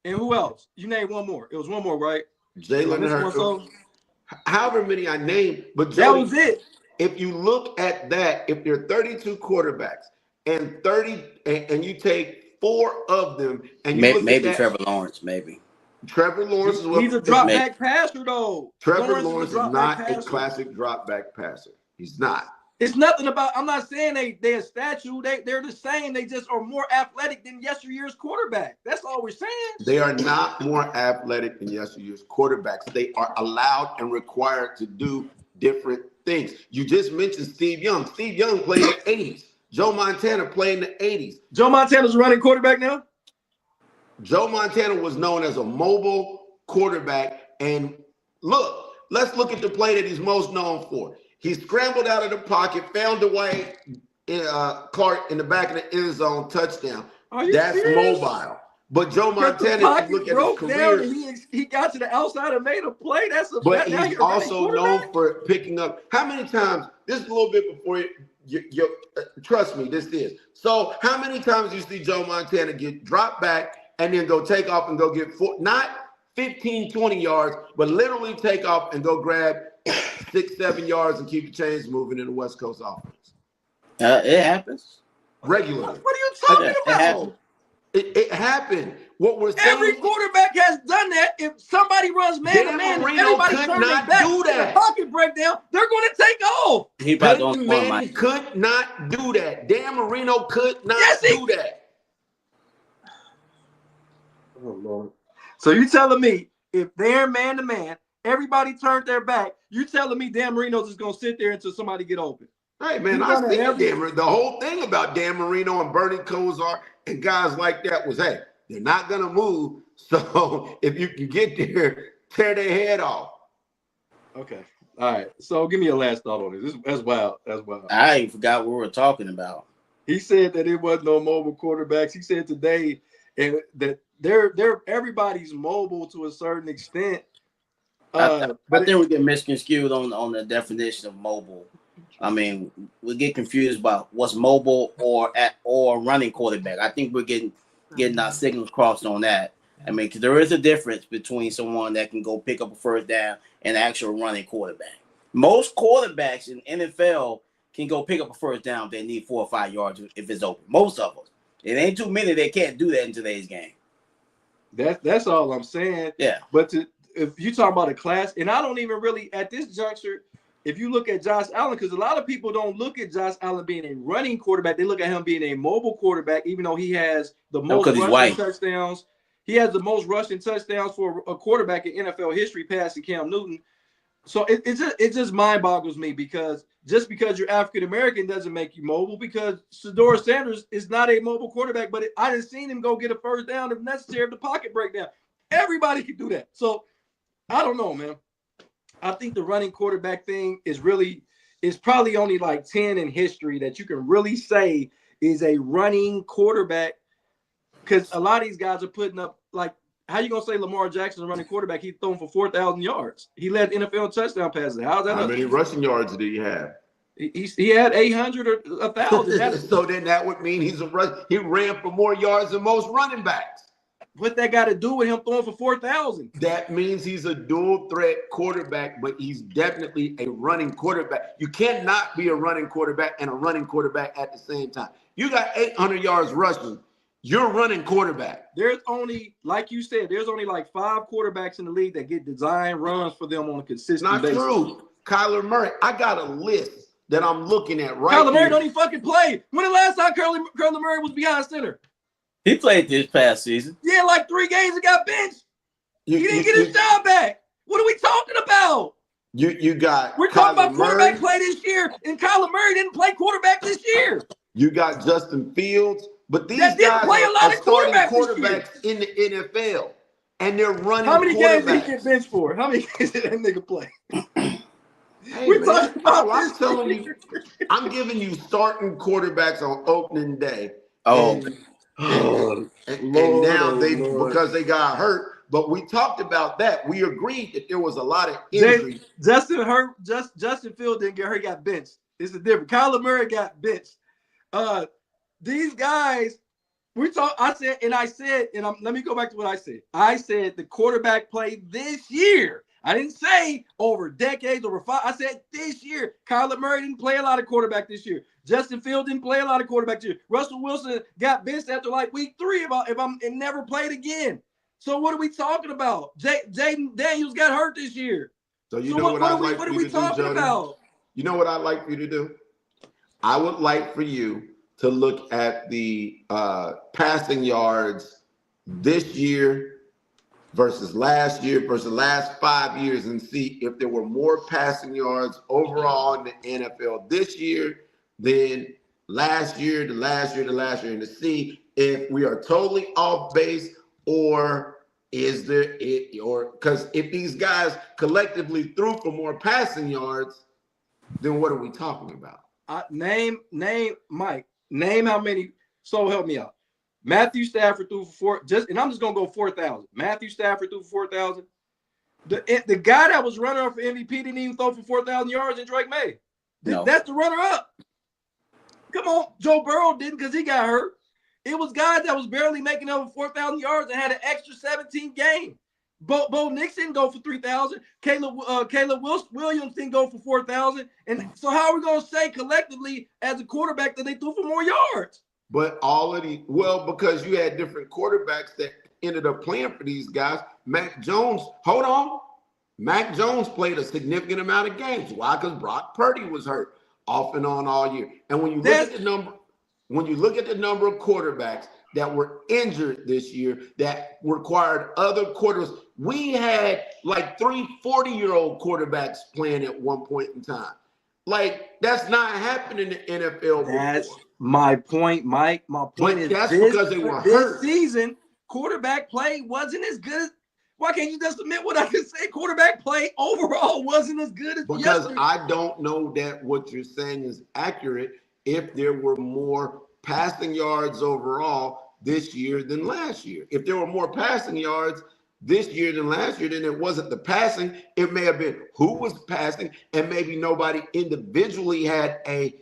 and who else? You named one more. It was one more, right? Jalen Hurts. However many I named, but Jody, that was it. If you look at that, if there are 32 quarterbacks and and you take 4 of them, and you maybe Trevor Lawrence, maybe. Trevor Lawrence is he's a drop back passer, though. Trevor Lawrence is not a classic drop back passer. He's not. It's nothing about. I'm not saying they're a statue. They're the same. They just are more athletic than yesteryear's quarterback. That's all we're saying. They are not more athletic than yesteryear's quarterbacks. They are allowed and required to do different things. You just mentioned Steve Young. Steve Young played in the 80s. Joe Montana played in the 80s. Joe Montana's a running quarterback now? Joe Montana was known as a mobile quarterback. And let's look at the play that he's most known for. He scrambled out of the pocket, found Dwight Clark in the back of the end zone, touchdown. That's serious? Mobile. But Joe Montana, if you look at his career, he got to the outside and made a play. But he's also known for picking up. How many times? This is a little bit before you trust me. This is. So how many times do you see Joe Montana get dropped back and then go take off and go get not 15, 20 yards, but literally take off and go grab 6, 7 yards and keep the chains moving in the West Coast offense? It happens regularly. What are you talking about? It happened. What we're saying, every quarterback has done that. If somebody runs man to man, everybody turns their back to the pocket breakdown, they're going to take off. Peyton Manning could not do that. Dan Marino could not do that. Oh Lord! So you telling me if they're man to man, everybody turned their back? You telling me Dan Marino's just going to sit there until somebody get open? Hey man, I think the whole thing about Dan Marino and Bernie Kosar and guys like that was, hey, they're not gonna move. So if you can get there, tear their head off. Okay. All right. So give me a last thought on this. That's wild. That's wild. I ain't forgot what we were talking about. He said that it was no mobile quarterbacks. He said today that they're everybody's mobile to a certain extent. I think we get misconstrued on the definition of mobile. I mean, we get confused about what's mobile or running quarterback. I think we're getting getting our signals crossed on that. I mean, because there is a difference between someone that can go pick up a first down and an actual running quarterback. Most quarterbacks in NFL can go pick up a first down if they need 4 or 5 yards if it's open. Most of them. It ain't too many that can't do that in today's game. That's all I'm saying. Yeah. But if you talk about a class, and I don't even really at this juncture, if you look at Josh Allen, because a lot of people don't look at Josh Allen being a running quarterback, they look at him being a mobile quarterback, even though he has the most rushing touchdowns. He has the most rushing touchdowns for a quarterback in NFL history, passing Cam Newton. So it just mind boggles me because just because you're African American doesn't make you mobile. Because Shedeur Sanders is not a mobile quarterback, but I didn't seen him go get a first down if necessary if the pocket breakdown. Everybody can do that. So I don't know, man. I think the running quarterback thing is probably only like 10 in history that you can really say is a running quarterback. Because a lot of these guys are putting up, like, how you going to say Lamar Jackson is a running quarterback? He's thrown for 4,000 yards. He led NFL touchdown passes. How's that? How many rushing yards did he have? He had 800 or 1,000. So then that would mean he ran for more yards than most running backs. What that got to do with him throwing for 4,000? That means he's a dual threat quarterback, but he's definitely a running quarterback. You cannot be a running quarterback and a running quarterback at the same time. You got 800 yards rushing. You're running quarterback. There's only, like you said, there's only like 5 quarterbacks in the league that get design runs for them on a consistent basis. Not true. Kyler Murray. I got a list that I'm looking at right Kyler Murray here. don't even fucking play. When the last time Kyler Murray was behind center? He played this past season. Yeah, like 3 games and got benched. He didn't get his job back. What are we talking about? You got We're talking about quarterback play this year, and Kyler Murray didn't play quarterback this year. You got Justin Fields, but these guys play a lot of quarterbacks in the NFL, and they're running. How many games did he get benched for? How many games did that nigga play? Hey, we're talking about I'm telling you, I'm giving you starting quarterbacks on opening day. And now because they got hurt. But we talked about that. We agreed that there was a lot of injury. Justin Fields didn't get hurt, he got benched. It's the difference. Kyler Murray got benched. These guys, let me go back to what I said. I said the quarterback play this year. I didn't say over decades, over 5. I said this year. Kyler Murray didn't play a lot of quarterback this year. Justin Fields didn't play a lot of quarterback this year. Russell Wilson got benched after like week 3 and never played again. So what are we talking about? Jaden Daniels got hurt this year. So what are we talking about? You know what I'd like for you to do? I would like for you to look at the passing yards this year versus last year versus the last 5 years and see if there were more passing yards overall in the NFL this year than last year, and to see if we are totally off base or because if these guys collectively threw for more passing yards, then what are we talking about? Mike, name how many. So help me out. Matthew Stafford threw for 4, and I'm just gonna go 4,000. Matthew Stafford threw for 4,000. The guy that was runner up for MVP didn't even throw for 4,000 yards in Drake May. No. That's the runner up. Come on, Joe Burrow didn't because he got hurt. It was guys that was barely making over 4,000 yards and had an extra 17 game. Bo Nix didn't go for 3,000. Caleb Williams didn't go for 4,000. And so how are we going to say collectively as a quarterback that they threw for more yards? But because you had different quarterbacks that ended up playing for these guys. Mac Jones played a significant amount of games. Why? Because Brock Purdy was hurt off and on all year. And when you look at the number of quarterbacks that were injured this year that required other quarterbacks, we had like 3 40-year-old quarterbacks playing at one point in time. Like, that's not happening in the NFL. That's my point, Mike. My point is because they were hurt. This season, quarterback play wasn't as good. Why can't you just admit what I can say? Quarterback play overall wasn't as good as yesterday. I don't know that what you're saying is accurate if there were more passing yards overall this year than last year. If there were more passing yards this year than last year, then it wasn't the passing. It may have been who was passing, and maybe nobody individually had a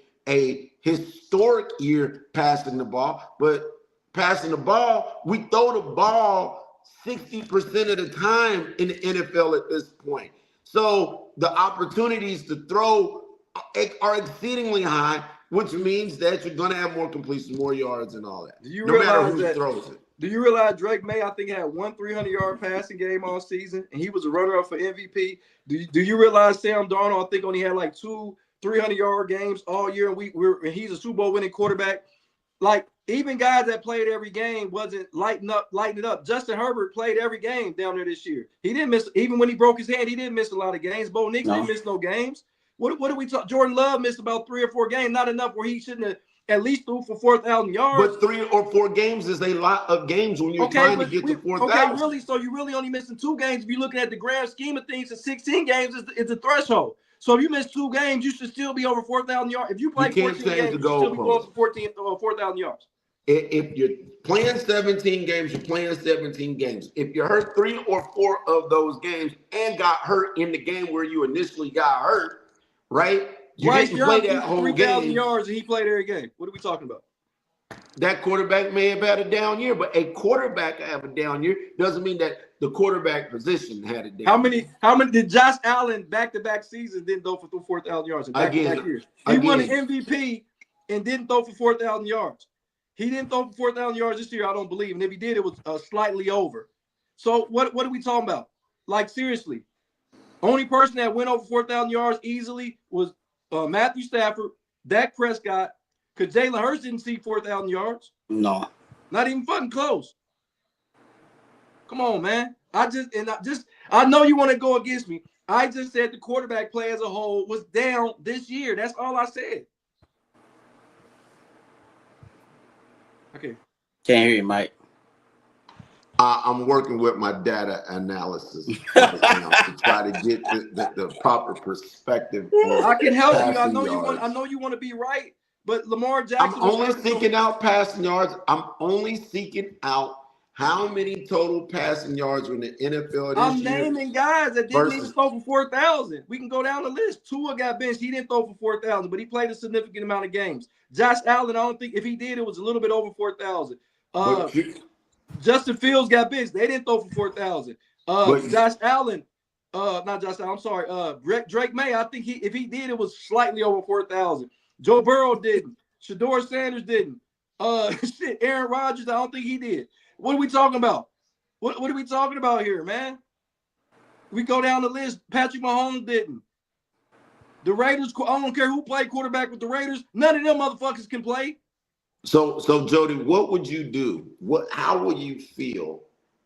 historic year passing the ball. But passing the ball. We throw the ball 60% of the time in the NFL at this point. So the opportunities to throw are exceedingly high, which means that you're going to have more completions, more yards, and all that. No matter who throws it. Do you realize Drake May, I think, had one 300-yard passing game all season, and he was a runner-up for MVP? Do you realize Sam Darnold, I think, only had like 2 300-yard games all year, and he's a Super Bowl winning quarterback? Like, even guys that played every game wasn't lighting it up. Justin Herbert played every game down there this year. He didn't miss, even when he broke his hand, he didn't miss a lot of games. Bo Nix didn't miss no games. What do we talk? Jordan Love missed about 3 or 4 games, not enough where he shouldn't have at least threw for 4,000 yards. But 3 or 4 games is a lot of games when you're trying to get to 4,000. Okay, really? So you're really only missing 2 games. If you're looking at the grand scheme of things, 16 games is the threshold. So if you miss 2 games, you should still be over 4,000 yards. If you play 14 games, you should still be going for 4,000 yards. If you're playing 17 games, you're playing 17 games. If you hurt 3 or 4 of those games and got hurt in the game where you initially got hurt, right? You didn't play that whole game. 3,000 yards and he played every game. What are we talking about? That quarterback may have had a down year, but a quarterback have a down year doesn't mean that the quarterback position had a down year. How many did Josh Allen back-to-back seasons didn't throw for 4,000 yards in back-to-back years? He won an MVP and didn't throw for 4,000 yards. He didn't throw for 4,000 yards this year, I don't believe. And if he did, it was slightly over. So what are we talking about? Like, seriously, only person that went over 4,000 yards easily was Matthew Stafford, Dak Prescott, because Jalen Hurts didn't see 4,000 yards. No. Not even fucking close. Come on, man. I know you want to go against me. I just said the quarterback play as a whole was down this year. That's all I said. Okay. Can't hear you, Mike. I'm working with my data analysis right now to try to get the proper perspective. I can help you. I know you want to be right, but Lamar Jackson. I'm only seeking out passing yards. I'm only seeking out how many total passing yards were in the NFL this year. I'm naming guys that didn't even throw for 4,000. We can go down the list. Tua got benched. He didn't throw for 4,000, but he played a significant amount of games. Josh Allen, I don't think if he did, it was a little bit over 4,000. Justin Fields got benched. They didn't throw for 4,000. Josh Allen, not Josh Allen, I'm sorry. Drake May, I think if he did, it was slightly over 4,000. Joe Burrow didn't. Shador Sanders didn't. Aaron Rodgers, I don't think he did. What are we talking about? What are we talking about here, man? We go down the list. Patrick Mahomes didn't. The Raiders, I don't care who played quarterback with the Raiders. None of them motherfuckers can play. So Jody, what would you do? How would you feel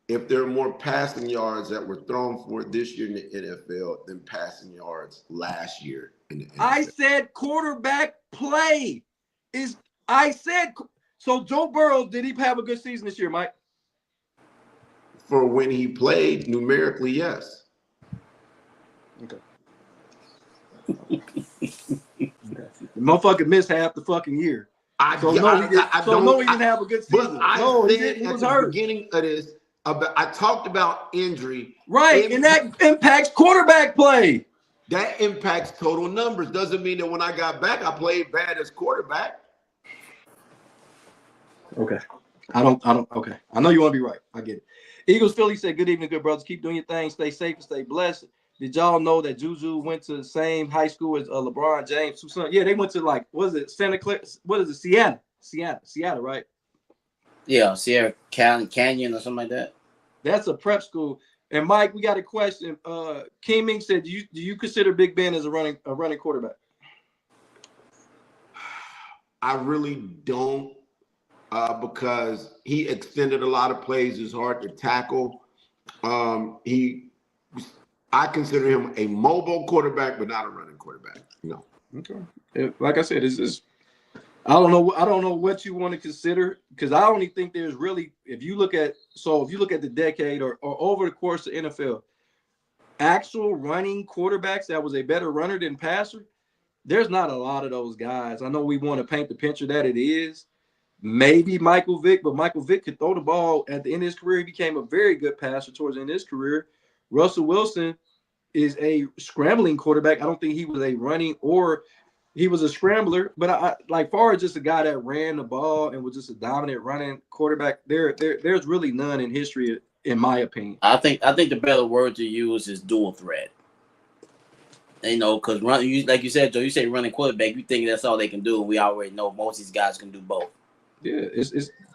if there are more passing yards that were thrown for this year in the NFL than passing yards last year in the NFL? I said quarterback play so Joe Burrow, did he have a good season this year, Mike? For when he played, numerically, yes. Okay. The motherfucker missed half the fucking year. He didn't have a good season. But he didn't. He was hurt. Beginning of this, I talked about injury. Right, and that impacts quarterback play. That impacts total numbers. Doesn't mean that when I got back, I played bad as quarterback. Okay. Okay. I know you want to be right. I get it. Eagles Philly said, good evening, good brothers. Keep doing your thing. Stay safe and stay blessed. Did y'all know that Juju went to the same high school as LeBron James' two sons? Yeah, they went to Santa Clara? What is it? Seattle, right? Yeah, Sierra Canyon or something like that. That's a prep school. And Mike, we got a question. King Ming said, do you consider Big Ben as a running quarterback? I really don't, because he extended a lot of plays. It's hard to tackle. I consider him a mobile quarterback, but not a running quarterback. No. Okay. Like I said, I don't know what you want to consider, because I only think there's really, if you look at the decade or over the course of NFL, actual running quarterbacks that was a better runner than passer, there's not a lot of those guys. I know we want to paint the picture that it is. Maybe Michael Vick, but Michael Vick could throw the ball at the end of his career. He became a very good passer towards the end of his career. Russell Wilson is a scrambling quarterback. I don't think he was a running or he was a scrambler, but I like far as just a guy that ran the ball and was just a dominant running quarterback. There's really none in history, in my opinion. I think the better word to use is dual threat. You know, because like you said, Joe, you say running quarterback, you think that's all they can do, and we already know most of these guys can do both. Yeah,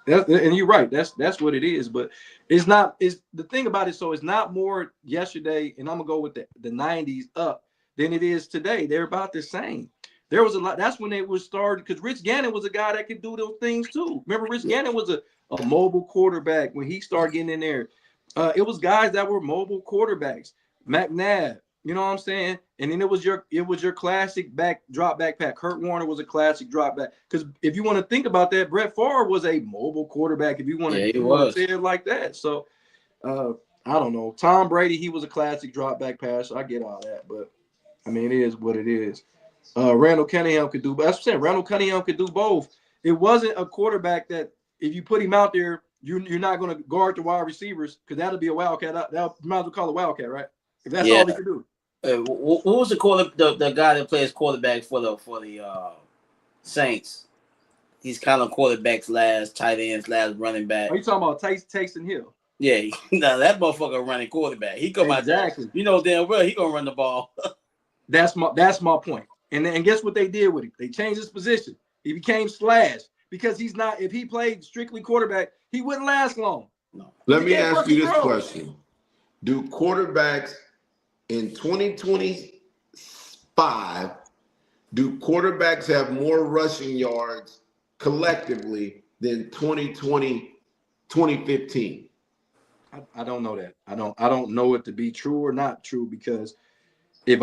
and you're right. That's what it is. But it's not. It's the thing about it. So it's not more yesterday, and I'm gonna go with the 90s up than it is today. They're about the same. There was a lot. That's when they was started because Rich Gannon was a guy that could do those things too. Remember, Rich Gannon was a mobile quarterback when he started getting in there. It was guys that were mobile quarterbacks. McNabb, you know what I'm saying? And then it was your classic drop backpack. Kurt Warner was a classic drop back. Because if you want to think about that, Brett Favre was a mobile quarterback. If you want to say it like that. So I don't know. Tom Brady, he was a classic drop back passer. I get all that, but I mean, it is what it is. Randall Cunningham could do, but that's what I'm saying. Randall Cunningham could do both. It wasn't a quarterback that if you put him out there, you're not going to guard the wide receivers because that'll be a wildcat. You might as well call it wildcat, right? If that's all he could do. Who was the guy that plays quarterback for the Saints? He's kind of quarterbacks last, tight ends last, running back. Are you talking about Taysom Hill? Yeah, now that motherfucker running quarterback. He come out there. You know damn well he gonna run the ball. That's my point. And guess what they did with him? They changed his position. He became slash because he's not. If he played strictly quarterback, he wouldn't last long. No. Let me ask you this question: do quarterbacks in 2025 do quarterbacks have more rushing yards collectively than 2015? I don't know that. I don't know it to be true or not true because if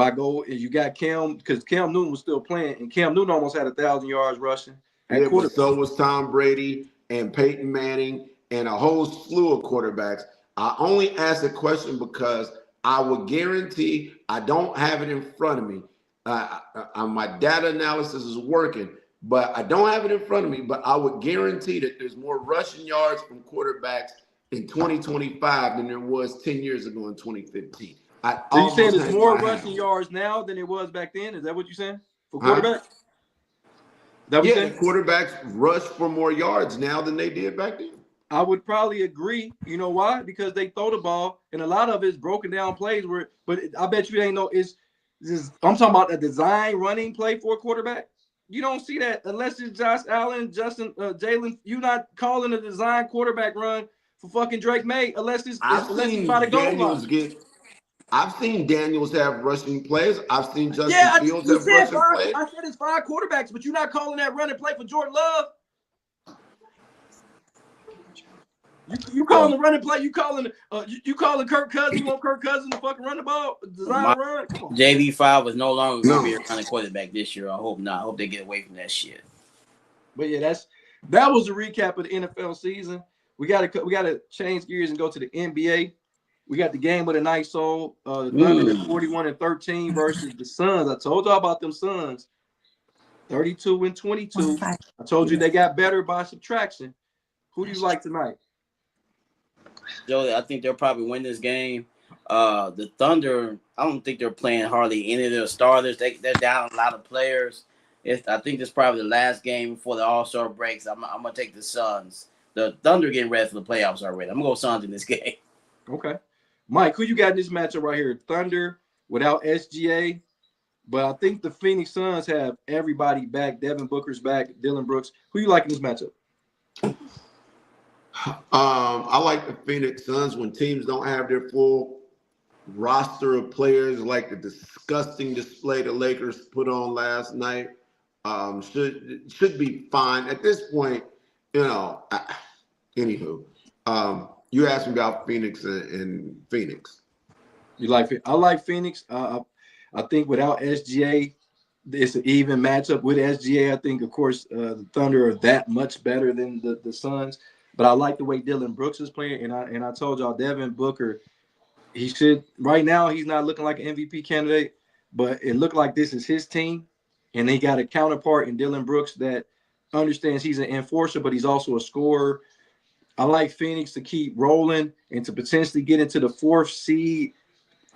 you got Cam, because Cam Newton was still playing, and Cam Newton almost had 1,000 yards rushing. Yeah, but so was Tom Brady and Peyton Manning and a whole slew of quarterbacks. I only asked the question because I would guarantee, I don't have it in front of me. My data analysis is working, but I don't have it in front of me. But I would guarantee that there's more rushing yards from quarterbacks in 2025 than there was 10 years ago in 2015. So you saying there's more rushing yards now than it was back then? Is that what you're saying for quarterbacks? Quarterbacks rush for more yards now than they did back then. I would probably agree. You know why? Because they throw the ball, and a lot of it's broken down plays. But I bet you ain't know. I'm talking about a design running play for a quarterback. You don't see that unless it's Josh Allen, Justin, Jalen. You're not calling a design quarterback run for fucking Drake May unless it's by the goal line. I've seen Daniels have rushing plays. I've seen Justin Fields have rushing plays. I said it's 5 quarterbacks, but you're not calling that running play for Jordan Love. You calling the running play? You calling Kirk Cousins? You want Kirk Cousins to fucking run the ball? Design run? Come on. JV5 was no longer going to be a running quarterback this year. I hope not. I hope they get away from that shit. But yeah, that was a recap of the NFL season. We gotta change gears and go to the NBA. We got the game of the night, so the Thunder 41-13 versus the Suns. I told y'all about them Suns, 32-22. I told you they got better by subtraction. Who do you like tonight? Joe, I think they'll probably win this game. The Thunder, I don't think they're playing hardly any of their starters. They're down a lot of players. I think this is probably the last game before the All-Star breaks. I'm going to take the Suns. The Thunder getting ready for the playoffs already. I'm going to go Suns in this game. Okay. Mike, who you got in this matchup right here? Thunder without SGA, but I think the Phoenix Suns have everybody back. Devin Booker's back. Dylan Brooks. Who you like in this matchup? I like the Phoenix Suns when teams don't have their full roster of players, like the disgusting display the Lakers put on last night. Should be fine at this point. You know. Anywho. You asked me about Phoenix and Phoenix. You like it? I like Phoenix. I think without SGA, it's an even matchup. With SGA, I think, of course, the Thunder are that much better than the Suns. But I like the way Dylan Brooks is playing. And I told y'all, Devin Booker, he should – right now he's not looking like an MVP candidate, but it looked like this is his team. And they got a counterpart in Dylan Brooks that understands he's an enforcer, but he's also a scorer. I like Phoenix to keep rolling and to potentially get into the 4th seed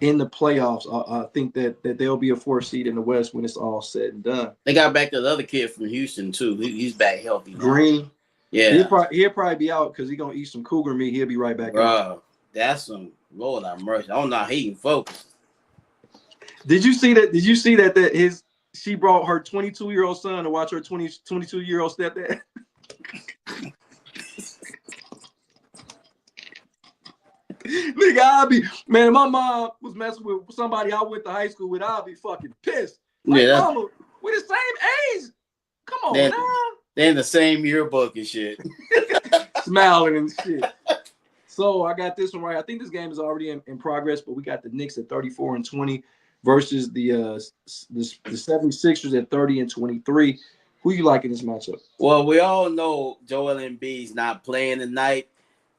in the playoffs. I think that they'll be a 4th seed in the West when it's all said and done. They got back the other kid from Houston too. He's back healthy now. Green. Yeah. He'll probably be out because he's gonna eat some cougar meat. He'll be right back out. That's some Lord have mercy. I don't know how he can focus. Did you see that she brought her 22-year-old son to watch her 22-year-old stepdad? Nigga, my mom was messing with somebody I went to high school with. I'll be fucking pissed. Like, mama, we're the same age. Come on, now. They're in the same yearbook and shit. Smiling and shit. So I got this one right. I think this game is already in progress, but we got the Knicks at 34-20 versus the 76ers at 30-23. Who you like in this matchup? Well, we all know Joel Embiid's not playing tonight.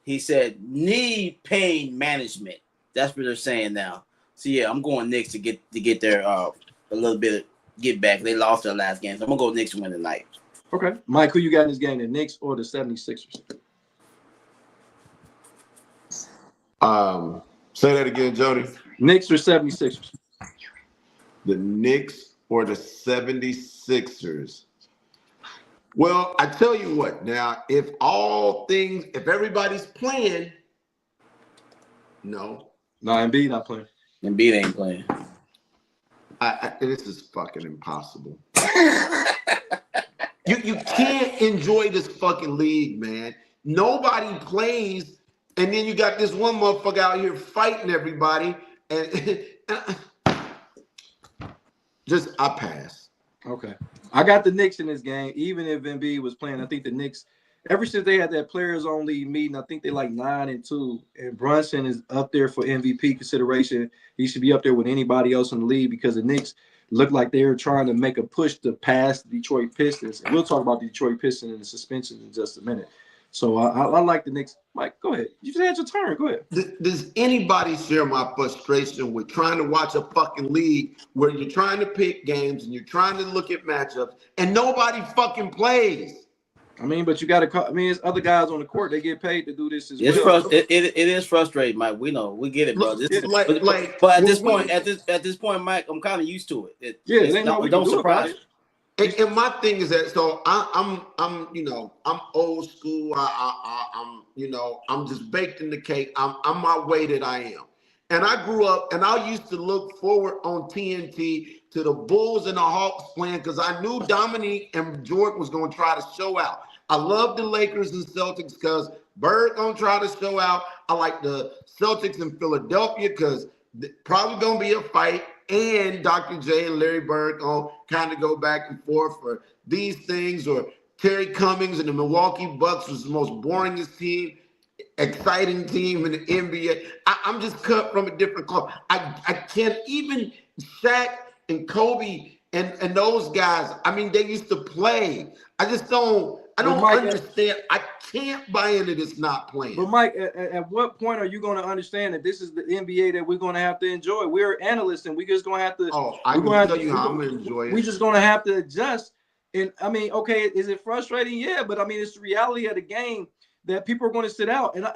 He said knee pain management. That's what they're saying now. So yeah, I'm going Knicks to get their a little bit of get back. They lost their last game, so I'm gonna go Knicks and win tonight. Okay, Mike, who you got in this game? The Knicks or the 76ers? Say that again, Jody. Knicks or 76ers? The Knicks or the 76ers? Well, I tell you what, now, if everybody's playing, no. No, Embiid not playing. Embiid ain't playing. This is fucking impossible. You can't enjoy this fucking league, man. Nobody plays, and then you got this one motherfucker out here fighting everybody, and I pass. Okay. I got the Knicks in this game, even if Embiid was playing. I think the Knicks, ever since they had that players only meeting, I think they're like 9-2, and Brunson is up there for MVP consideration. He should be up there with anybody else in the league because the Knicks looked like they were trying to make a push to pass the Detroit Pistons. And we'll talk about the Detroit Pistons and the suspensions in just a minute. So I like the Knicks. Mike, go ahead. You just had your turn. Go ahead. Does anybody share my frustration with trying to watch a fucking league where you're trying to pick games and you're trying to look at matchups and nobody fucking plays? I mean, but you got to. I mean, it's other guys on the court. They get paid to do this as well. It is frustrating, Mike. We know. We get it, bro. But at this point, Mike, I'm kind of used to it. Don't surprise me. And my thing is that I'm old school. I'm just baked in the cake. I'm my way that I am. And I grew up and I used to look forward on TNT to the Bulls and the Hawks playing because I knew Dominique and Jordan was going to try to show out. I love the Lakers and Celtics because Bird going to try to show out. I like the Celtics in Philadelphia because probably going to be a fight. And Dr. J and Larry Bird going to kind of go back and forth for these things. Or Terry Cummings and the Milwaukee Bucks was the most boringest team, exciting team in the NBA. I'm just cut from a different club. I can't even Shaq and Kobe and those guys. I mean, they used to play. I don't understand. I can't buy into this not playing. But Mike, at what point are you going to understand that this is the NBA that we're going to have to enjoy? We're analysts, and we're just going to have to. Oh, I can tell you how I'm going to enjoy it. We're just going to have to adjust. And I mean, okay, is it frustrating? Yeah, but I mean, it's the reality of the game that people are going to sit out. And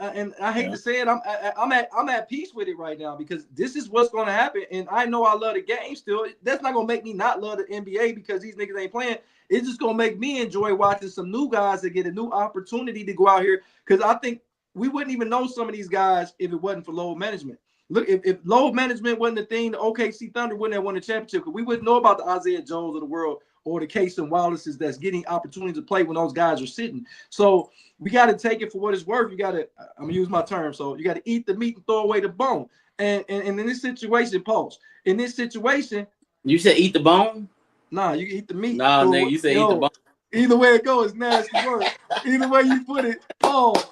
I hate to say it, I'm at peace with it right now because this is what's going to happen. And I know I love the game still. That's not going to make me not love the NBA because these niggas ain't playing. It's just going to make me enjoy watching some new guys that get a new opportunity to go out here because I think we wouldn't even know some of these guys if it wasn't for load management. Look, if load management wasn't the thing, the OKC Thunder wouldn't have won the championship because we wouldn't know about the Isaiah Jones of the world or the Casey Wallaces that's getting opportunity to play when those guys are sitting. So we got to take it for what it's worth. You got to, I'm going to use my term, so you got to eat the meat and throw away the bone. And in this situation, Pulse, in this situation. You said eat the bone? Nah, you eat the meat. Nah, nigga, you said eat the bone. Either way it goes, it's nasty work. Either way you put it, pause,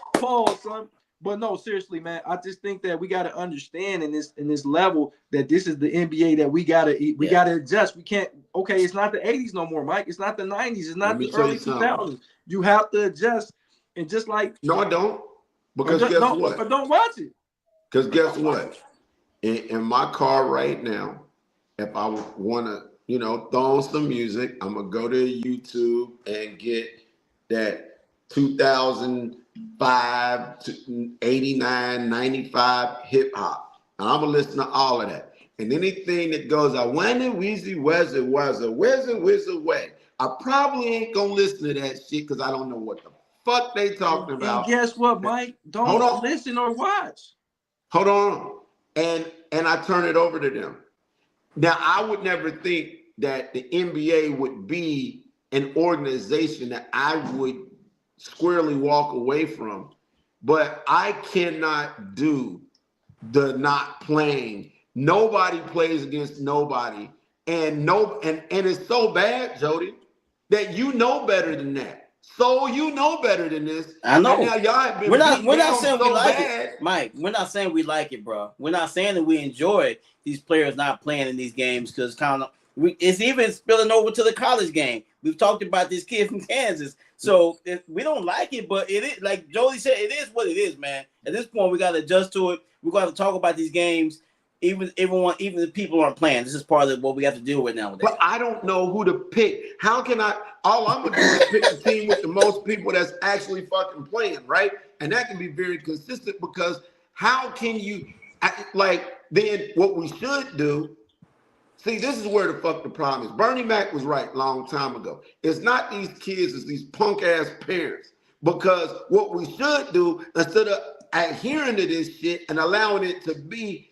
son. But no, seriously, man, I just think that we got to understand in this level that this is the NBA that we got to eat. We got to adjust. We can't, okay, it's not the 80s no more, Mike. It's not the 90s. It's not the early 2000s. You have to adjust. And just like. No, I don't. Because guess what? But don't watch it. Because guess what? In my car right now, if I want to, throw on some music, I'm going to go to YouTube and get that 2005 to 89, 95 hip hop. And I'm gonna listen to all of that. And anything that goes, I wonder, Weezy, where's it, way? I probably ain't gonna listen to that shit because I don't know what the fuck they talking about. And guess what, Mike? Don't listen or watch. Hold on. And I turn it over to them. Now, I would never think that the NBA would be an organization that I would squarely walk away from, but I cannot do the not playing. Nobody plays against nobody, and it's so bad, Jody, that you know better than that. So you know better than this. I know. And now y'all have been we're not saying so we like bad. it, Mike. We're not saying we like it, bro. We're not saying that we enjoy these players not playing in these games because it's even spilling over to the college game. We've talked about this kid from Kansas, so we don't like it, but it is like Jolie said, it is what it is, man. At this point, we got to adjust to it. We're going to talk about these games, even if people aren't playing. This is part of what we have to deal with nowadays. But I don't know who to pick. How can I? All I'm gonna do is pick the team with the most people that's actually fucking playing, right? And that can be very consistent because how can you then what we should do? See, this is where the fuck the problem is. Bernie Mac was right a long time ago. It's not these kids, it's these punk ass parents. Because what we should do, instead of adhering to this shit and allowing it to be,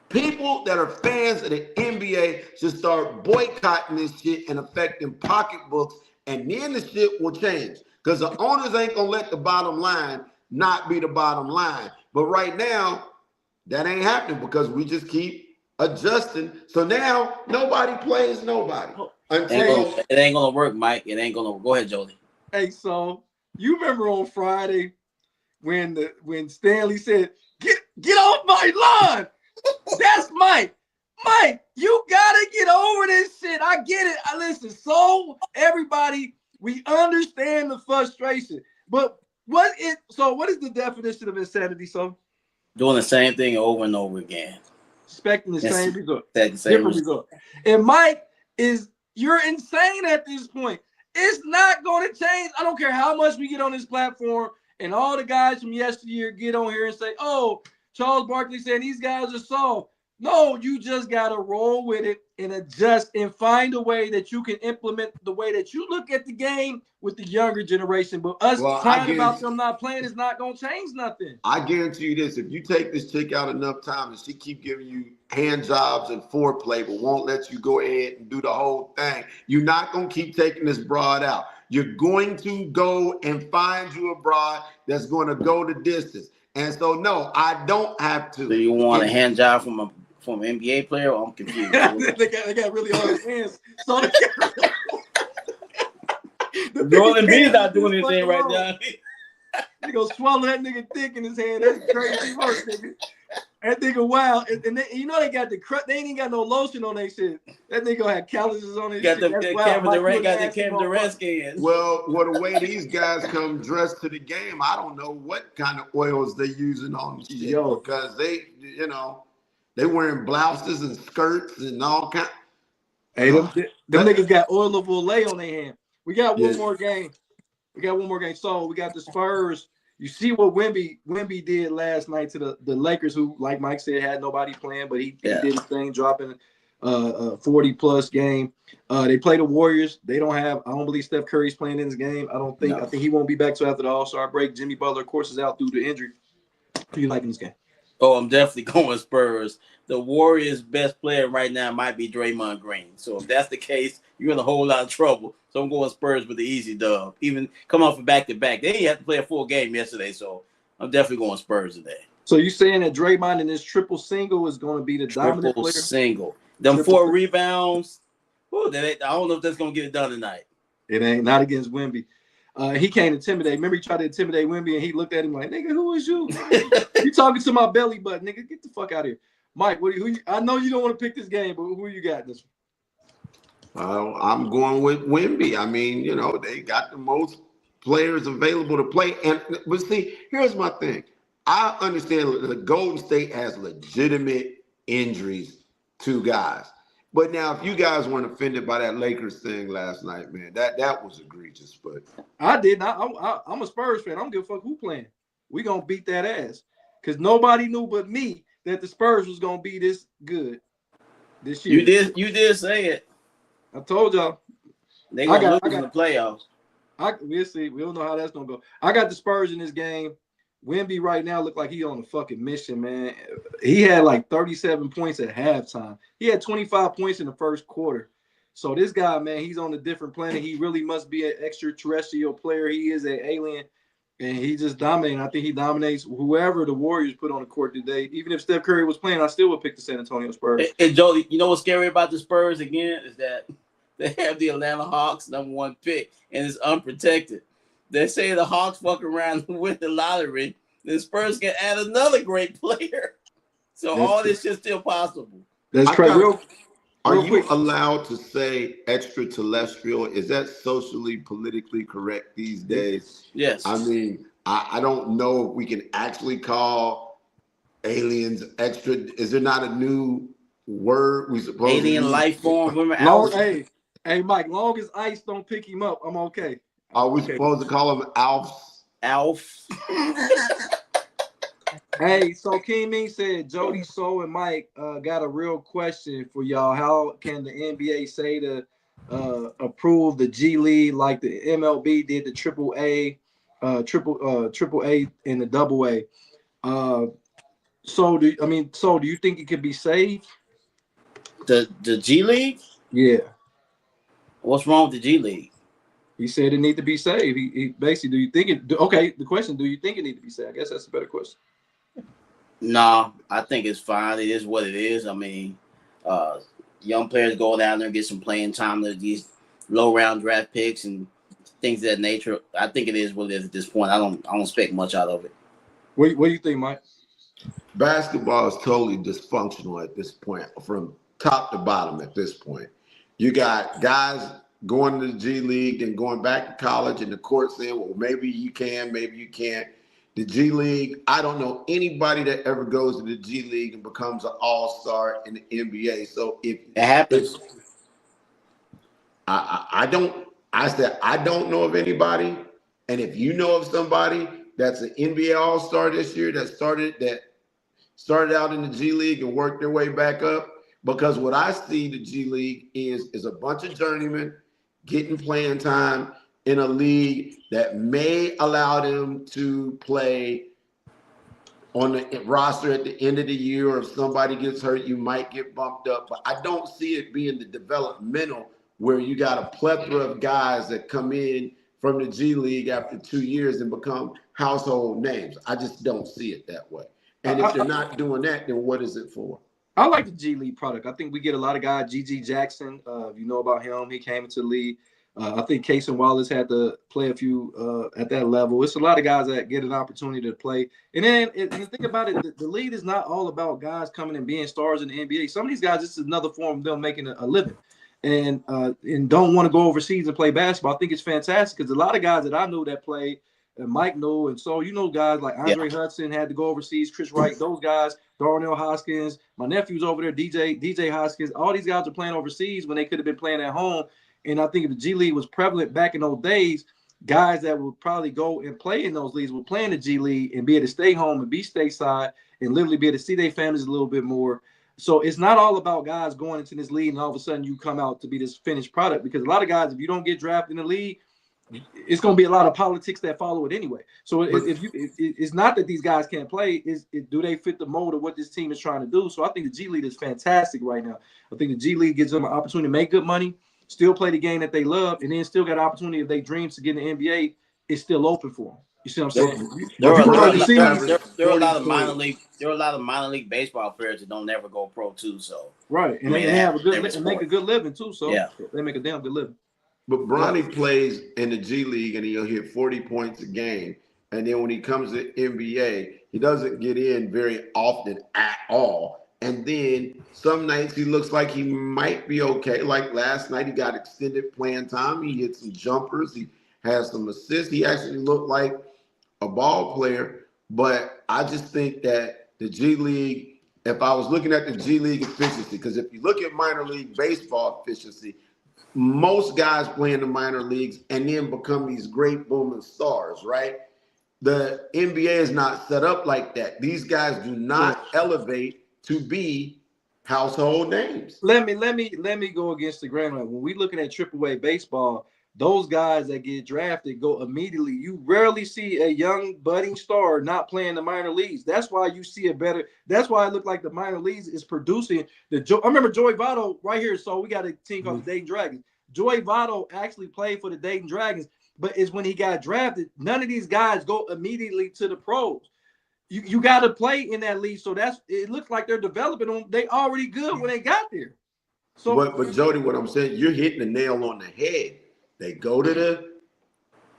people that are fans of the NBA should start boycotting this shit and affecting pocketbooks, and then the shit will change. Because the owners ain't gonna let the bottom line not be the bottom line. But right now, that ain't happening because we just keep adjusting. So now nobody plays nobody. It ain't gonna work, Mike. It ain't gonna go ahead, Jolie. Hey, so you remember on Friday when Stanley said, get off my lawn. That's Mike. Mike, you gotta get over this shit. I get it. Listen, so everybody, we understand the frustration. But what is the definition of insanity, so? Doing the same thing over and over again. Expecting the same result. Different result. And Mike, you're insane at this point. It's not going to change. I don't care how much we get on this platform and all the guys from yesteryear get on here and say, oh, Charles Barkley said these guys are soft. No, you just got to roll with it and adjust and find a way that you can implement the way that you look at the game with the younger generation. But us talking about them not playing is not going to change nothing. I guarantee you this. If you take this chick out enough time and she keep giving you hand jobs and foreplay but won't let you go ahead and do the whole thing, you're not going to keep taking this broad out. You're going to go and find you a broad that's going to go the distance. And so, no, I don't have to. So you want a hand job from an NBA player? Or I'm confused. they got really hard hands. So Rolling B's not doing anything right now. They gonna swallow that nigga thick in his hand. That's crazy work, nigga. That nigga wild. And they, you know they got they ain't even got no lotion on their shit. That nigga had calluses on his shit. Got the Kevin Durant skin. Well, the way these guys come dressed to the game, I don't know what kind of oils they using on the shit because they, they wearing blouses and skirts and all kind. Hey, them niggas got oil of Olay on their hand. We got one more game. So we got the Spurs. You see what Wemby did last night to the Lakers, who, like Mike said, had nobody playing, but he did his thing, dropping a 40-plus game. They play the Warriors. I don't believe Steph Curry's playing in this game. I think he won't be back till after the All-Star break. Jimmy Butler, of course, is out due to injury. Who you like in this game? Oh, I'm definitely going Spurs. The Warriors' best player right now might be Draymond Green. So if that's the case, you're in a whole lot of trouble. So I'm going Spurs with the easy dub. Even come off a back-to-back. They didn't have to play a full game yesterday, so I'm definitely going Spurs today. So you saying that Draymond in this triple single is going to be the dominant player? Triple single. Them 4 rebounds. I don't know if that's going to get it done tonight. It ain't. Not against Wemby. He can't intimidate. Remember, he tried to intimidate Wemby, and he looked at him like, nigga, who is you? You talking to my belly button, nigga. Get the fuck out of here. Mike, I know you don't want to pick this game, but who you got in this one? I'm going with Wemby. I mean, they got the most players available to play. But see, here's my thing. I understand that the Golden State has legitimate injuries to guys. But now, if you guys weren't offended by that Lakers thing last night, man, that was egregious. But I didn't. I'm a Spurs fan. I don't give a fuck who playing. We gonna beat that ass because nobody knew but me that the Spurs was gonna be this good this year. You did say it. I told y'all. They gonna lose in the playoffs. We'll see. We don't know how that's gonna go. I got the Spurs in this game. Wemby right now look like he on a fucking mission, man. He had like 37 points at halftime. He had 25 points in the first quarter. So this guy, man, he's on a different planet. He really must be an extraterrestrial player. He is an alien, and he just dominating. I think he dominates whoever the Warriors put on the court today. Even if Steph Curry was playing, I still would pick the San Antonio Spurs. And Joe, you know what's scary about the Spurs again is that they have the Atlanta Hawks #1 pick, and it's unprotected. They say the Hawks fuck around and win the lottery. The Spurs can add another great player. So all this is still possible. That's crazy. Are you allowed to say extraterrestrial? Is that socially, politically correct these days? Yes. I mean, I don't know if we can actually call aliens extra. Is there not a new word we supposed to use? Alien life form? Hey, Mike, long as ICE don't pick him up, I'm okay. Are we supposed to call him Alf? Alf. Hey, so King Ming said Jody, So, and Mike got a real question for y'all. How can the NBA say to approve the G League like the MLB did the triple A and the double A? So do you think it could be saved? The G League? Yeah. What's wrong with the G League? He said it need to be saved. He basically, do you think it? Okay, the question: do you think it need to be saved? I guess that's a better question. No, I think it's fine. It is what it is. I mean, young players go down there and get some playing time to these low round draft picks and things of that nature. I think it is what it is at this point. I don't expect much out of it. What do you think, Mike? Basketball is totally dysfunctional at this point, from top to bottom at this point. You got guys going to the G League and going back to college, and the court saying, well, maybe you can, maybe you can't. The G League, I don't know anybody that ever goes to the G League and becomes an all-star in the NBA. So if it happens, I don't know of anybody. And if you know of somebody that's an NBA all-star this year that started out in the G League and worked their way back up, because what I see the G League is a bunch of journeymen getting playing time in a league that may allow them to play on the roster at the end of the year, or if somebody gets hurt, you might get bumped up. But I don't see it being the developmental where you got a plethora of guys that come in from the G League after 2 years and become household names. I just don't see it that way. And if they're not doing that, then what is it for? I like the G League product. I think we get a lot of guys. G.G. Jackson, if you know about him, he came into the league. I think Casey Wallace had to play a few at that level. It's a lot of guys that get an opportunity to play. And then you think about it, the league is not all about guys coming and being stars in the NBA. Some of these guys, this is another form of them making a living and don't want to go overseas and play basketball. I think it's fantastic because a lot of guys that I knew that played, and Mike knew, and so guys like Andre Hudson had to go overseas, Chris Wright, those guys, Darnell Hoskins, my nephew's over there, DJ Hoskins. All these guys are playing overseas when they could have been playing at home. And I think if the G League was prevalent back in those days, guys that would probably go and play in those leagues would play in the G League and be able to stay home and be stateside and literally be able to see their families a little bit more. So it's not all about guys going into this league and all of a sudden you come out to be this finished product, because a lot of guys, if you don't get drafted in the league, it's going to be a lot of politics that follow it anyway. So it's not that these guys can't play. Do they fit the mold of what this team is trying to do? So I think the G League is fantastic right now. I think the G League gives them an opportunity to make good money, still play the game that they love, and then still got an opportunity if they dreams to get in the NBA, it's still open for them. You see what I'm saying? There are a lot of minor league baseball players that don't never go pro too. So right, and they have a good and make a good living too. So they make a damn good living. But Bronny plays in the G League and he'll hit 40 points a game, and then when he comes to NBA, he doesn't get in very often at all. And then some nights he looks like he might be okay. Like last night, he got extended playing time. He hit some jumpers. He has some assists. He actually looked like a ball player. But I just think that the G League, if I was looking at the G League efficiency, because if you look at minor league baseball efficiency, most guys play in the minor leagues and then become these great booming stars, right? the NBA is not set up like that. These guys do not elevate to be household names. Let me go against the grain. When we looking at AAA baseball, those guys that get drafted go immediately. You rarely see a young budding star not playing the minor leagues. That's why you see a better. That's why it looked like the minor leagues is producing the. I remember Joey Votto right here. So we got a team called the Dayton Dragons. Joey Votto actually played for the Dayton Dragons, but it's when he got drafted. None of these guys go immediately to the pros. You got to play in that league. So it looks like they're developing them. They already good when they got there. So, but Jody, what I'm saying, you're hitting the nail on the head. They go to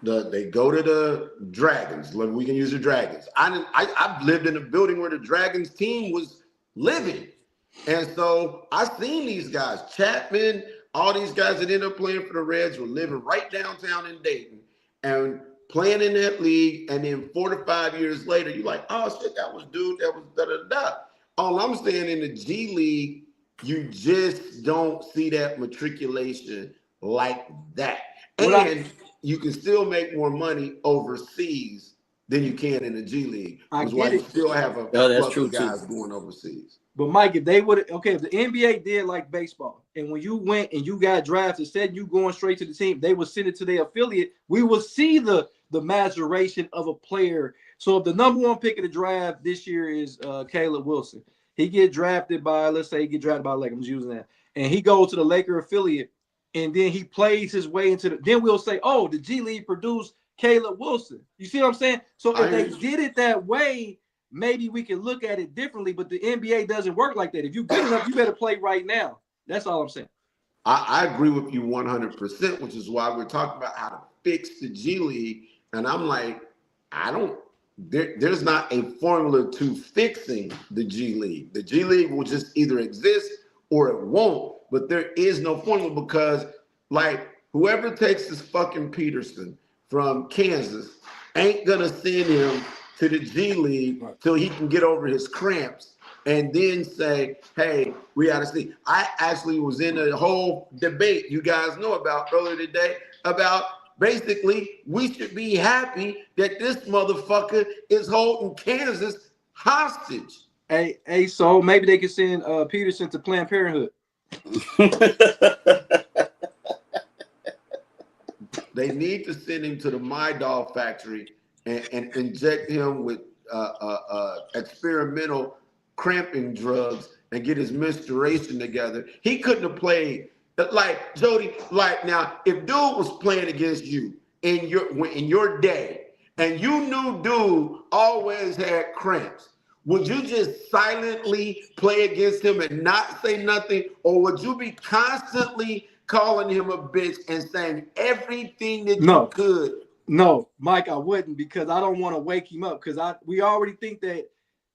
the Dragons. We can use the Dragons. I've lived in a building where the Dragons team was living, and so I've seen these guys, Chapman, all these guys that ended up playing for the Reds were living right downtown in Dayton and playing in that league. And then 4 to 5 years later, you're like, oh shit, that was dude, that was da da da. All I'm saying, in the G League, you just don't see that matriculation like that. And you can still make more money overseas than you can in the G League. That's why you still have a plus of guys going overseas. But Mike, if they would, if the NBA did like baseball, and when you went and you got drafted, instead of you going straight to the team, they would send it to their affiliate. We will see the maturation of a player. So if the number one pick of the draft this year is Caleb Wilson, he get drafted by, let's say he get drafted by Lakers, I'm using that, and he goes to the Laker affiliate, and then he plays his way into then we'll say, oh, the G League produced Caleb Wilson. You see what I'm saying? So if they did it that way, maybe we can look at it differently, but the NBA doesn't work like that. If you're good enough, you better play right now. That's all I'm saying. I agree with you 100%, which is why we're talking about how to fix the G League. And I'm like, there's not a formula to fixing the G League. The G League will just either exist or it won't. But there is no formula because, like, whoever takes this fucking Peterson from Kansas ain't going to send him to the G League till he can get over his cramps and then say, hey, we got to see. I actually was in a whole debate you guys know about earlier today about basically we should be happy that this motherfucker is holding Kansas hostage. Hey, so maybe they could send Peterson to Planned Parenthood. They need to send him to the My Dog factory and inject him with experimental cramping drugs and get his menstruation together. He couldn't have played like Jody. Like now, if dude was playing against you in your day, and you knew dude always had cramps, would you just silently play against him and not say nothing, or would you be constantly calling him a bitch and saying everything that you could? No, Mike, I wouldn't, because I don't want to wake him up, because we already think that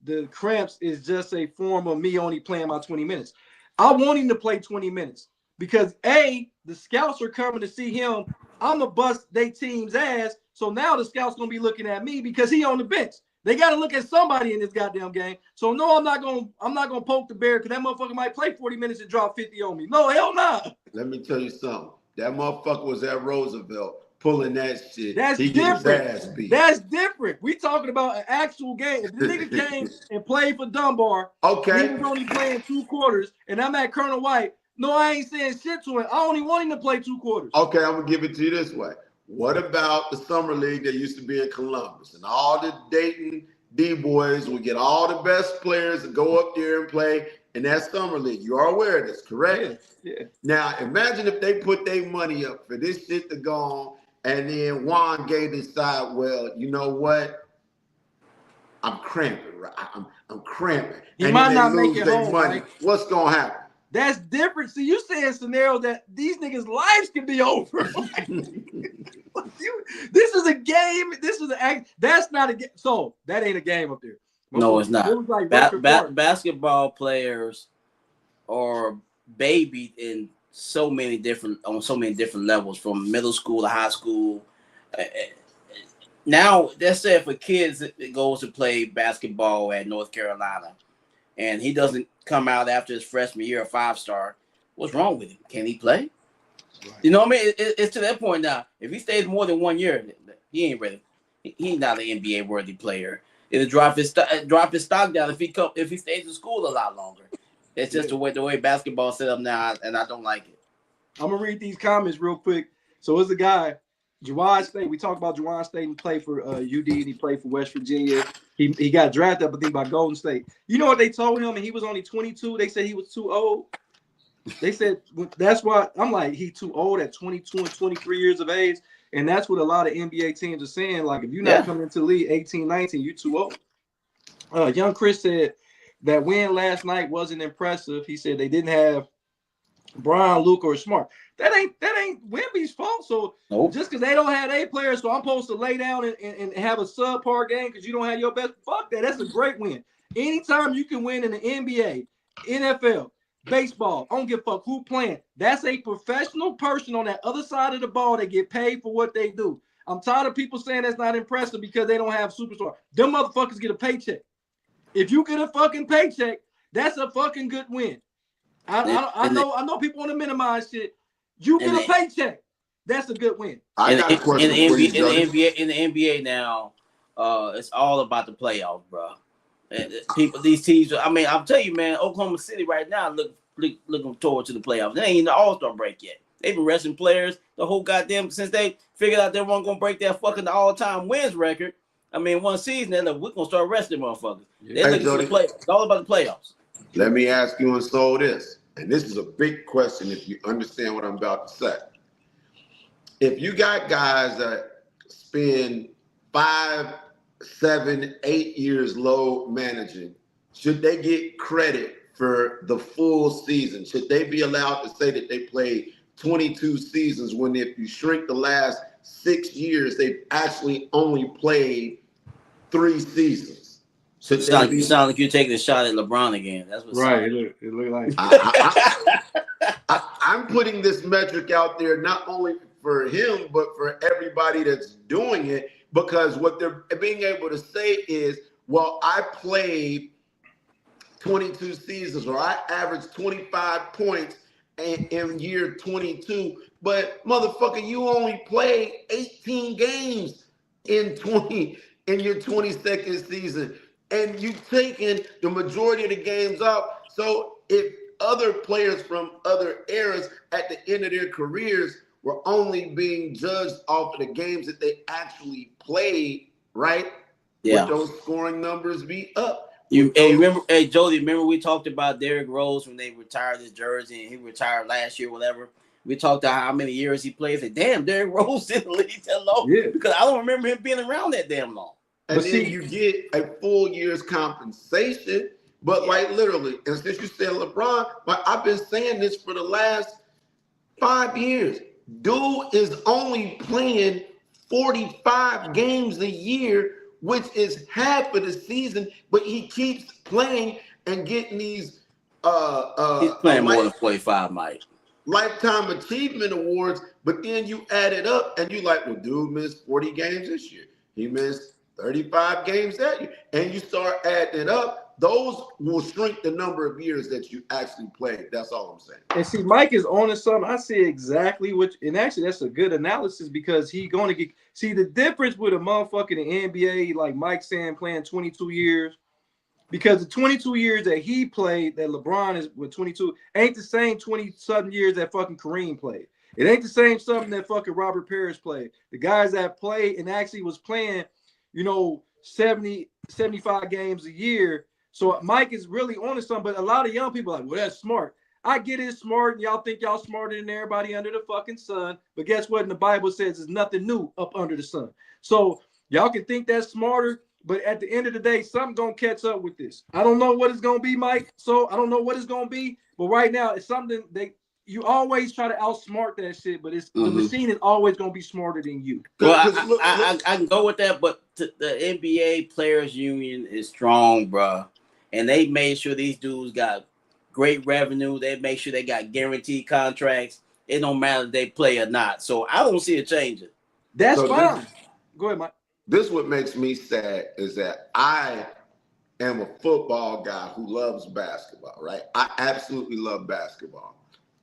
the cramps is just a form of me only playing my 20 minutes. I want him to play 20 minutes because the scouts are coming to see him. I'm gonna bust their team's ass. So now the scouts gonna be looking at me because he on the bench. They got to look at somebody in this goddamn game. So no, I'm not gonna poke the bear because that motherfucker might play 40 minutes and drop 50 on me. No, hell no. Let me tell you something. That motherfucker was at Roosevelt pulling that shit. That's different. That's different. We talking about an actual game. If the nigga came and played for Dunbar, okay, he was only playing 2 quarters, and I'm at Colonel White. No, I ain't saying shit to him. I only want him to play 2 quarters. Okay, I'm gonna give it to you this way. What about the summer league that used to be in Columbus, and all the Dayton D-boys would get all the best players to go up there and play in that summer league? You are aware of this, correct? Yeah. Now, imagine if they put their money up for this shit to go on, and then Juan Gay decide, well, you know what? I'm cramping. Right? I'm cramping. He and might then not they make lose it their home, money. right? What's gonna happen? That's different. See, you saying a scenario that these niggas' lives can be over. This is a game. This is that's not a game. So that ain't a game up there. No, it's not. It was like basketball players are babied in so many different levels, from middle school to high school. Now, let's say if a kid that goes to play basketball at North Carolina, and he doesn't come out after his freshman year a 5-star, what's wrong with him? Can he play? Right. You know what I mean? It's to that point now. If he stays more than 1 year, he ain't ready. He's not an NBA worthy player. It'll drop his stock down if he stays in school a lot longer. It's just the way basketball's set up now, and I don't like it. I'm gonna read these comments real quick. So it's a guy, Juwan State. We talked about Juwan State and played for UD, and he played for West Virginia. He got drafted up, I think, by Golden State. You know what they told him? And he was only 22. They said he was too old. They said that's why I'm like, he too old at 22 and 23 years of age. And that's what a lot of NBA teams are saying. Like, if you're not coming into the league 18, 19, you're too old. Young Chris said that win last night wasn't impressive. He said they didn't have Brian, Luka, or Smart. That ain't Wemby's fault. So just because they don't have A players, so I'm supposed to lay down and have a subpar game because you don't have your best. Fuck that. That's a great win. Anytime you can win in the NBA, NFL, baseball, I don't give a fuck who playing. That's a professional person on that other side of the ball that get paid for what they do. I'm tired of people saying that's not impressive because they don't have superstar. Them motherfuckers get a paycheck. If you get a fucking paycheck, that's a fucking good win. I know people want to minimize shit. You get a paycheck. That's a good win. In the NBA now, it's all about the playoffs, bro. And these teams. I mean, I'm telling you, man, Oklahoma City right now looking forward to the playoffs. They ain't in the All-Star break yet. They've been resting players the whole goddamn since they figured out they weren't gonna break that fucking all-time wins record. I mean, one season, they're like, we're gonna start resting motherfuckers. They're looking for the playoffs. It's all about the playoffs. Let me ask you and so this. And this is a big question if you understand what I'm about to say. If you got guys that spend 5, 7, 8 years load managing, should they get credit for the full season? Should they be allowed to say that they played 22 seasons when if you shrink the last 6 years, they've actually only played 3 seasons? You sound like you're taking a shot at LeBron again. That's what. Right. It look like. I'm putting this metric out there not only for him, but for everybody that's doing it, because what they're being able to say is, well, I played 22 seasons, or I averaged 25 points in year 22, but motherfucker, you only played 18 games in your 22nd season. And you've taken the majority of the games out. So if other players from other eras at the end of their careers were only being judged off of the games that they actually played, right? Yeah. Would those scoring numbers be up? Jody, remember we talked about Derrick Rose when they retired his jersey and he retired last year, whatever. We talked about how many years he played. Said, damn, Derrick Rose didn't leave that long. Yeah. Because I don't remember him being around that damn long. And then you get a full year's compensation. But like literally, and since you said LeBron, like I've been saying this for the last 5 years. Dude is only playing 45 games a year, which is half of the season, but he keeps playing and getting these he's playing more than 45, Mike. Lifetime achievement awards, but then you add it up and you like, well, dude missed 40 games this year. He missed 35 games that year. And you start adding it up, those will shrink the number of years that you actually played. That's all I'm saying. And see, Mike is on to something. I see exactly what, and actually that's a good analysis because he's going to get, see the difference with a motherfucker in the NBA, like Mike saying playing 22 years, because the 22 years that he played, that LeBron is with 22, ain't the same 20-something years that fucking Kareem played. It ain't the same something that fucking Robert Parrish played. The guys that played and actually was playing, 70, 75 games a year. So Mike is really on to something, but a lot of young people are like, well, that's smart. I get it, smart, and y'all think y'all smarter than everybody under the fucking sun. But guess what? In the Bible says there's nothing new up under the sun. So y'all can think that's smarter, but at the end of the day, something gonna catch up with this. I don't know what it's gonna be, Mike. So I don't know what it's gonna be, but right now it's something that you always try to outsmart that shit, but it's the machine is always gonna be smarter than you. Well, I can go with that, but the NBA Players Union is strong, bro, and they made sure these dudes got great revenue. They make sure they got guaranteed contracts. It don't matter if they play or not. So I don't see it changing. That's fine. Go ahead, Mike. This what makes me sad is that I am a football guy who loves basketball, right? I absolutely love basketball.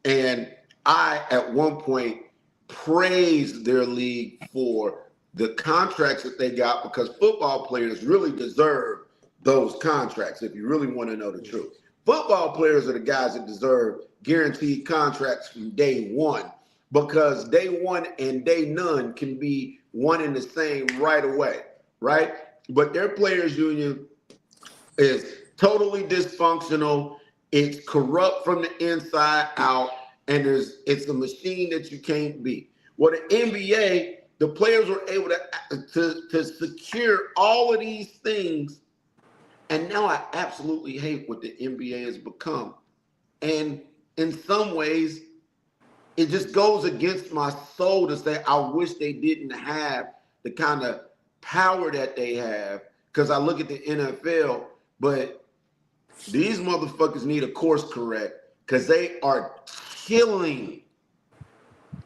And I, at one point, praised their league for the contracts that they got, because football players really deserve those contracts. If you really want to know the truth, football players are the guys that deserve guaranteed contracts from day one, because day one and day none can be one and the same right away, right? But their players union is totally dysfunctional. It's corrupt from the inside out, and it's a machine that you can't beat. Well, the NBA, the players were able to secure all of these things, and now I absolutely hate what the NBA has become. And in some ways, it just goes against my soul to say I wish they didn't have the kind of power that they have, because I look at the NFL, but these motherfuckers need a course correct, because they are killing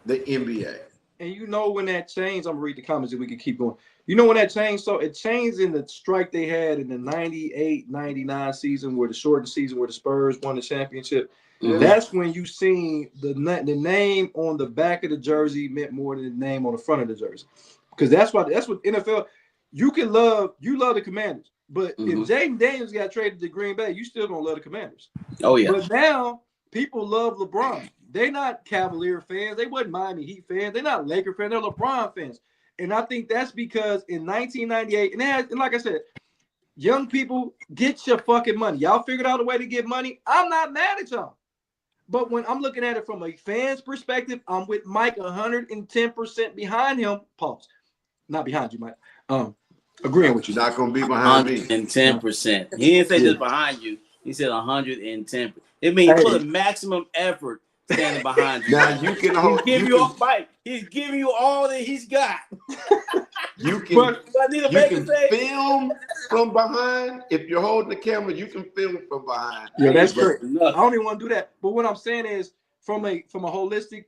the NBA. And you know when that changed, I'm gonna read the comments and we can keep going. You know when that changed? So it changed in the strike they had in the 98-99 season, where the shortened season where the Spurs won the championship. Mm-hmm. That's when you seen the name on the back of the jersey meant more than the name on the front of the jersey. Because that's what NFL, you love the Commanders. But if Jaden Daniels got traded to Green Bay, you still gonna love the Commanders. Oh yeah. But now people love LeBron. They're not Cavalier fans. They wasn't Miami Heat fans. They're not Laker fans. They're LeBron fans. And I think that's because in 1998, and like I said, young people, get your fucking money. Y'all figured out a way to get money. I'm not mad at y'all. But when I'm looking at it from a fan's perspective, I'm with Mike 110% behind him. Pause. Not behind you, Mike. Agreeing with you. Not going to be behind me. 110%. He didn't say just behind you. He said 110%. It means for the maximum effort standing behind you. Now you can hold. He's giving you all that he's got. You can film from behind. If you're holding the camera, you can film from behind. Yeah, that's great. I don't even want to do that. But what I'm saying is, from a holistic,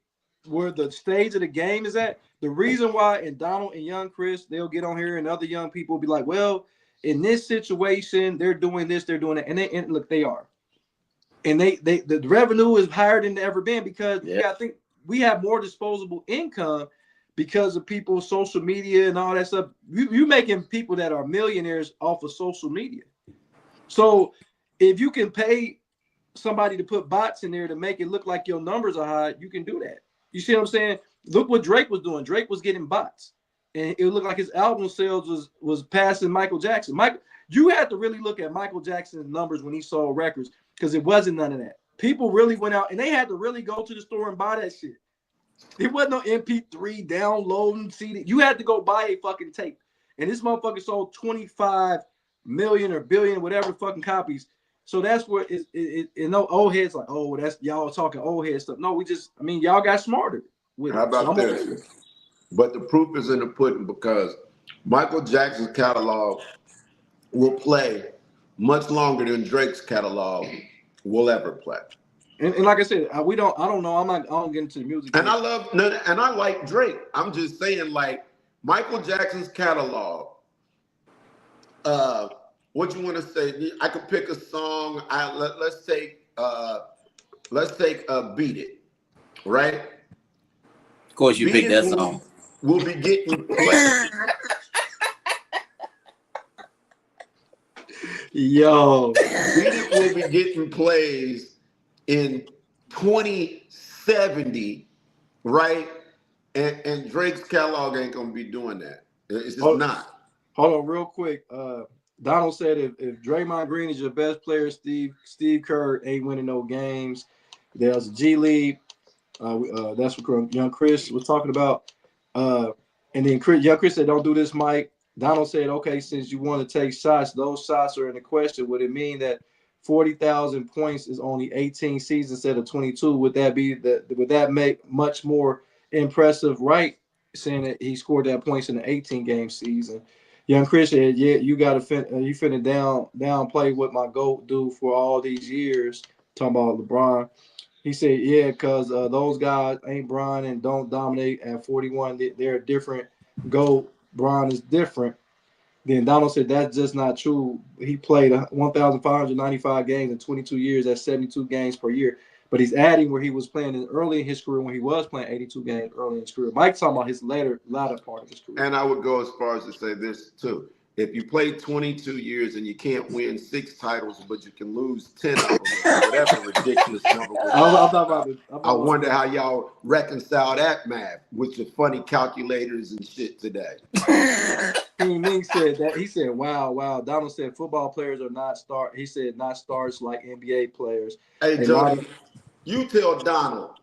where the stage of the game is at, the reason why, and Donald and young Chris, they'll get on here and other young people will be like, well, in this situation, they're doing this, they're doing that. And look, they are. And the revenue is higher than it's ever been, because I think we have more disposable income because of people's social media and all that stuff. You making people that are millionaires off of social media. So if you can pay somebody to put bots in there to make it look like your numbers are high, you can do that. You see what I'm saying? Look what Drake was doing. Drake was getting bots, and it looked like his album sales was passing Michael Jackson. You had to really look at Michael Jackson's numbers when he sold records, because it wasn't none of that. People really went out and they had to really go to the store and buy that shit. It wasn't no MP3 downloading CD. You had to go buy a fucking tape. And this motherfucker sold 25 million or billion, whatever fucking copies. So that's where no old heads like, oh, that's y'all talking old head stuff. No, y'all got smarter with How about this? But the proof is in the pudding, because Michael Jackson's catalog will play much longer than Drake's catalog will ever play. And like I said, I don't know. I don't get into the music. And I like Drake. I'm just saying, like, Michael Jackson's catalog. What you want to say? I could pick a song. Let's take Beat It, right? Of course, you picked that song. We'll be getting played. Yo, Beat It will be getting plays in 2070, right? And Drake's catalog ain't gonna be doing that. It's just not. Hold on, real quick. Donald said if Draymond Green is your best player, Steve Kerr ain't winning no games. There's G League. That's what young Chris was talking about. And then young Chris said, "Don't do this, Mike." Donald said, "Okay, since you want to take shots, those shots are in the question. Would it mean that 40,000 points is only 18 seasons instead of 22? Would that make much more impressive, right? Saying that he scored that points in the 18 game season." Young Chris said, "Yeah, you got to you finna downplay what my GOAT do for all these years." Talking about LeBron. He said, "Yeah, because those guys ain't Bron and don't dominate at 41. They're a different GOAT. Bron is different." Then Donald said, "That's just not true. He played 1,595 games in 22 years. That's 72 games per year." but he's adding where he was playing early in his career when he was playing 82 games early in his career. Mike's talking about his latter part of his career. And I would go as far as to say this too. If you play 22 years and you can't win 6 titles, but you can lose 10 of them, whatever ridiculous number. I wonder how y'all reconcile that math with your funny calculators and shit today. King Ming said that. He said, wow. Donald said football players are not stars. He said not stars like NBA players. Hey, Jody, you tell Donald,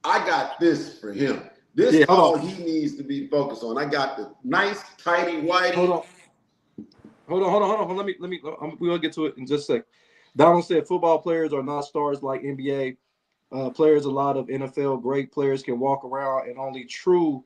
I got this for him. This is all he needs to be focused on. I got the nice, tidy, whitey. Hold on. Let me. We'll get to it in just a sec. Donald said football players are not stars like NBA players. A lot of NFL great players can walk around, and only true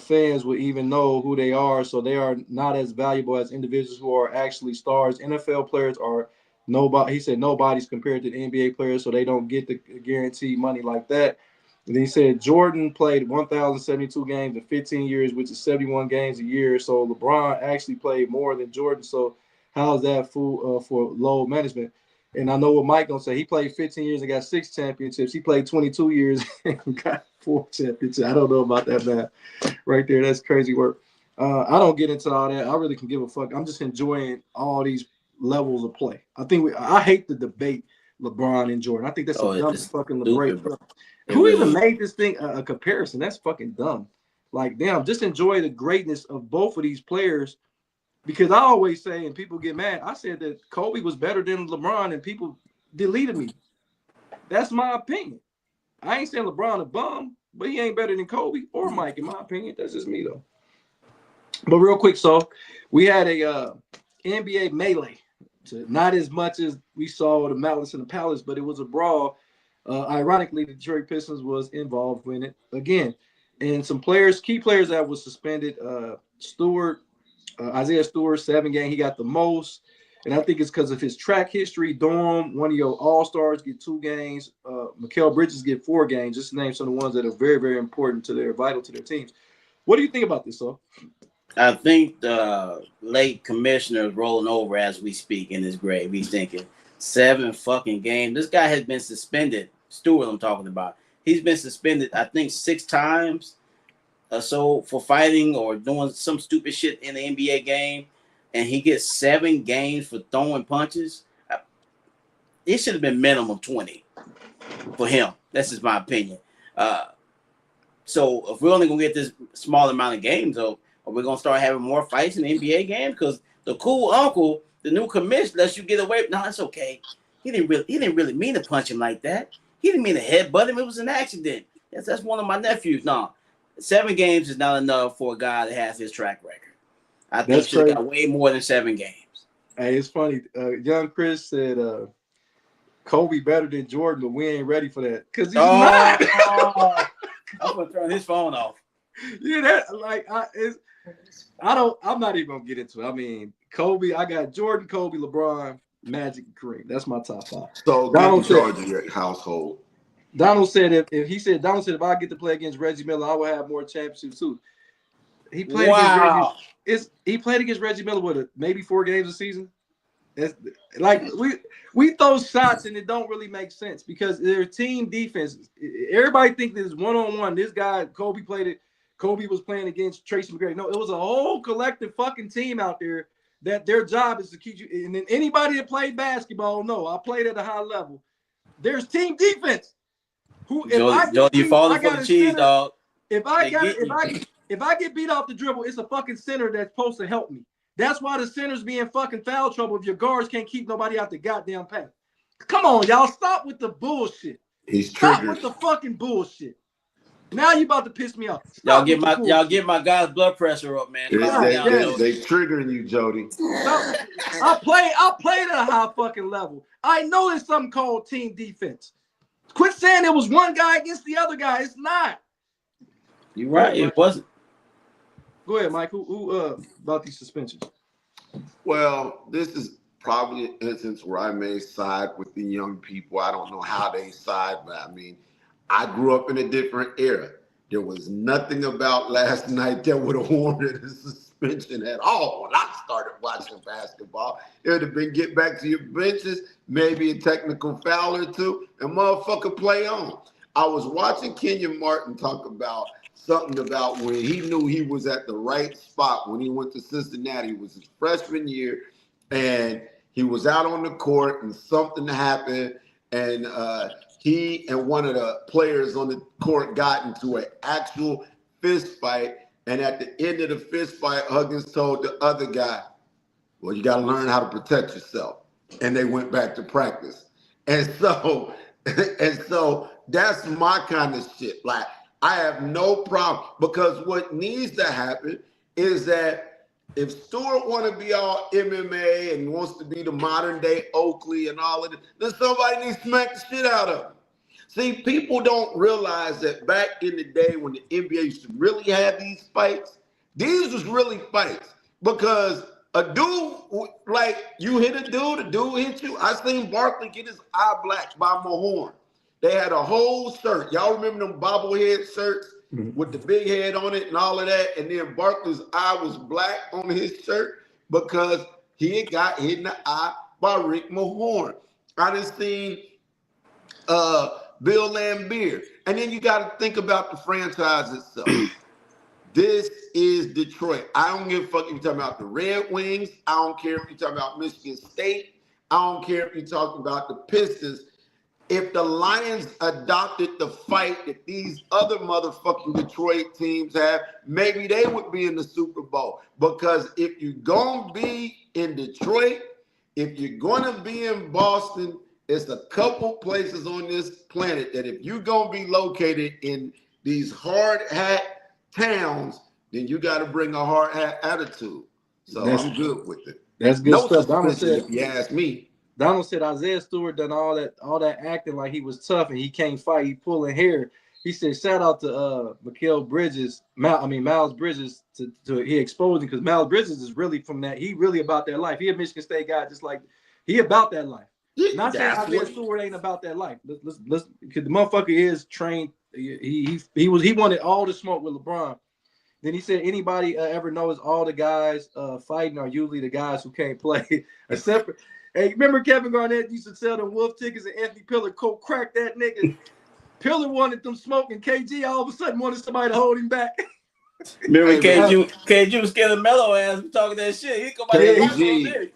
fans will even know who they are. So they are not as valuable as individuals who are actually stars. NFL players are nobody. He said nobody's compared to the NBA players, so they don't get the guaranteed money like that. And then he said Jordan played 1,072 games in 15 years, which is 71 games a year. So LeBron actually played more than Jordan. So how's that for load management? And I know what Mike gonna say. He played 15 years and got 6 championships. He played 22 years and got 4 championships. I don't know about that math right there. That's crazy work. I don't get into all that. I really can give a fuck. I'm just enjoying all these levels of play. I hate the debate LeBron and Jordan. I think that's a dumb fucking debate. Who even made this thing a comparison? That's fucking dumb. Like, damn, just enjoy the greatness of both of these players. Because I always say, and people get mad, I said that Kobe was better than LeBron, and people deleted me. That's my opinion. I ain't saying LeBron a bum, but he ain't better than Kobe or Mike, in my opinion. That's just me, though. But real quick, so we had a NBA melee. So not as much as we saw the Malice in the Palace, but it was a brawl. Ironically, the Detroit Pistons was involved in it again. And some players, key players that was suspended, Isaiah Stewart, 7 games. He got the most. And I think it's because of his track history. Dorm, one of your all-stars, get 2 games. Mikal Bridges get 4 games. Just to name some of the ones that are very, very important vital to their teams. What do you think about this, though? I think the late commissioner is rolling over as we speak in his grave. He's thinking 7 fucking games. This guy has been suspended. Stewart, I'm talking about. He's been suspended, I think, 6 times or so for fighting or doing some stupid shit in the NBA game, and he gets 7 games for throwing punches. It should have been minimum 20 for him. That's just my opinion. So if we're only gonna get this small amount of games, though, are we gonna start having more fights in the NBA game? Because the cool uncle, the new commissioner, lets you get away. No, it's okay. He didn't really mean to punch him like that. He didn't mean to headbutt him. It was an accident. Yes, that's one of my nephews. No, 7 games is not enough for a guy that has his track record. I think he should have got way more than 7 games. Hey, it's funny. Young Chris said Kobe better than Jordan, but we ain't ready for that because he's not. I'm gonna turn his phone off. Yeah, I'm not even gonna get into it. I mean, Kobe. I got Jordan, Kobe, LeBron, Magic, and Kareem. That's my top 5. So Donald charge of your household. Donald said if I get to play against Reggie Miller, I will have more championships too. He played against Reggie Miller with maybe 4 games a season. It's like we throw shots and it don't really make sense because their team defense. Everybody think this is 1-on-1. This guy Kobe played it. Kobe was playing against Tracy McGrady. No, it was a whole collective fucking team out there that their job is to keep you. And then anybody that played basketball, no, I played at a high level. There's team defense. Jody, you falling for the cheese, dog. If I get beat off the dribble, it's a fucking center that's supposed to help me. That's why the centers be in fucking foul trouble if your guards can't keep nobody out the goddamn paint. Come on, y'all, stop with the bullshit. Stop with the fucking bullshit. Now you about to piss me off. Y'all get my guy's blood pressure up, man. They triggering you, Jody. I played at a high fucking level. I know there's something called team defense. Quit saying it was one guy against the other guy. It's not. You're right. It wasn't. Go ahead, Mike. Who about these suspensions? Well, this is probably an instance where I may side with the young people. I don't know how they side, but I mean, I grew up in a different era. There was nothing about last night that would have warranted a suspension. suspension at all when I started watching basketball. It would have been get back to your benches, maybe a technical foul or two, and motherfucker play on. I was watching Kenyon Martin talk about something about when he knew he was at the right spot when he went to Cincinnati. It was his freshman year, and he was out on the court, and something happened, and he and one of the players on the court got into an actual fist fight. And at the end of the fist fight, Huggins told the other guy, well, you got to learn how to protect yourself. And they went back to practice. And so that's my kind of shit. Like, I have no problem, because what needs to happen is that if Stewart want to be all MMA and wants to be the modern day Oakley and all of it, then somebody needs to smack the shit out of him. See, people don't realize that back in the day when the NBA used to really have these fights, these was really fights, because a dude, like, you hit a dude hit you. I seen Barkley get his eye blacked by Mahorn. They had a whole shirt. Y'all remember them bobblehead shirts with the big head on it and all of that? And then Barkley's eye was black on his shirt because he had got hit in the eye by Rick Mahorn. I done seen Bill Laimbeer. And then you got to think about the franchise itself. This is Detroit. I don't give a fuck if you're talking about the Red Wings. I don't care if you're talking about Michigan State. I don't care if you're talking about the Pistons. If the Lions adopted the fight that these other motherfucking Detroit teams have, maybe they would be in the Super Bowl. Because if you're going to be in Detroit, if you're going to be in Boston, it's a couple places on this planet that if you're going to be located in these hard hat towns, then you got to bring a hard hat attitude. So I'm good with it. That's good stuff. Donald said, if you ask me. Donald said Isaiah Stewart done all that acting like he was tough and he can't fight. He pulling hair. He said, shout out to Miles Bridges to he exposed him, because Miles Bridges is really from that. He really about that life. He a Michigan State guy, just like he about that life. Not saying Isaiah Stewart ain't about that life. Let's because the motherfucker is trained. He wanted all the smoke with LeBron. Then he said anybody ever knows all the guys fighting are usually the guys who can't play. Except for, hey, remember Kevin Garnett used to sell them wolf tickets and Anthony Pillar cracked that nigga. Pillar wanted them smoking. KG all of a sudden wanted somebody to hold him back. Remember KG was scared of Mellow ass talking that shit. He come KG,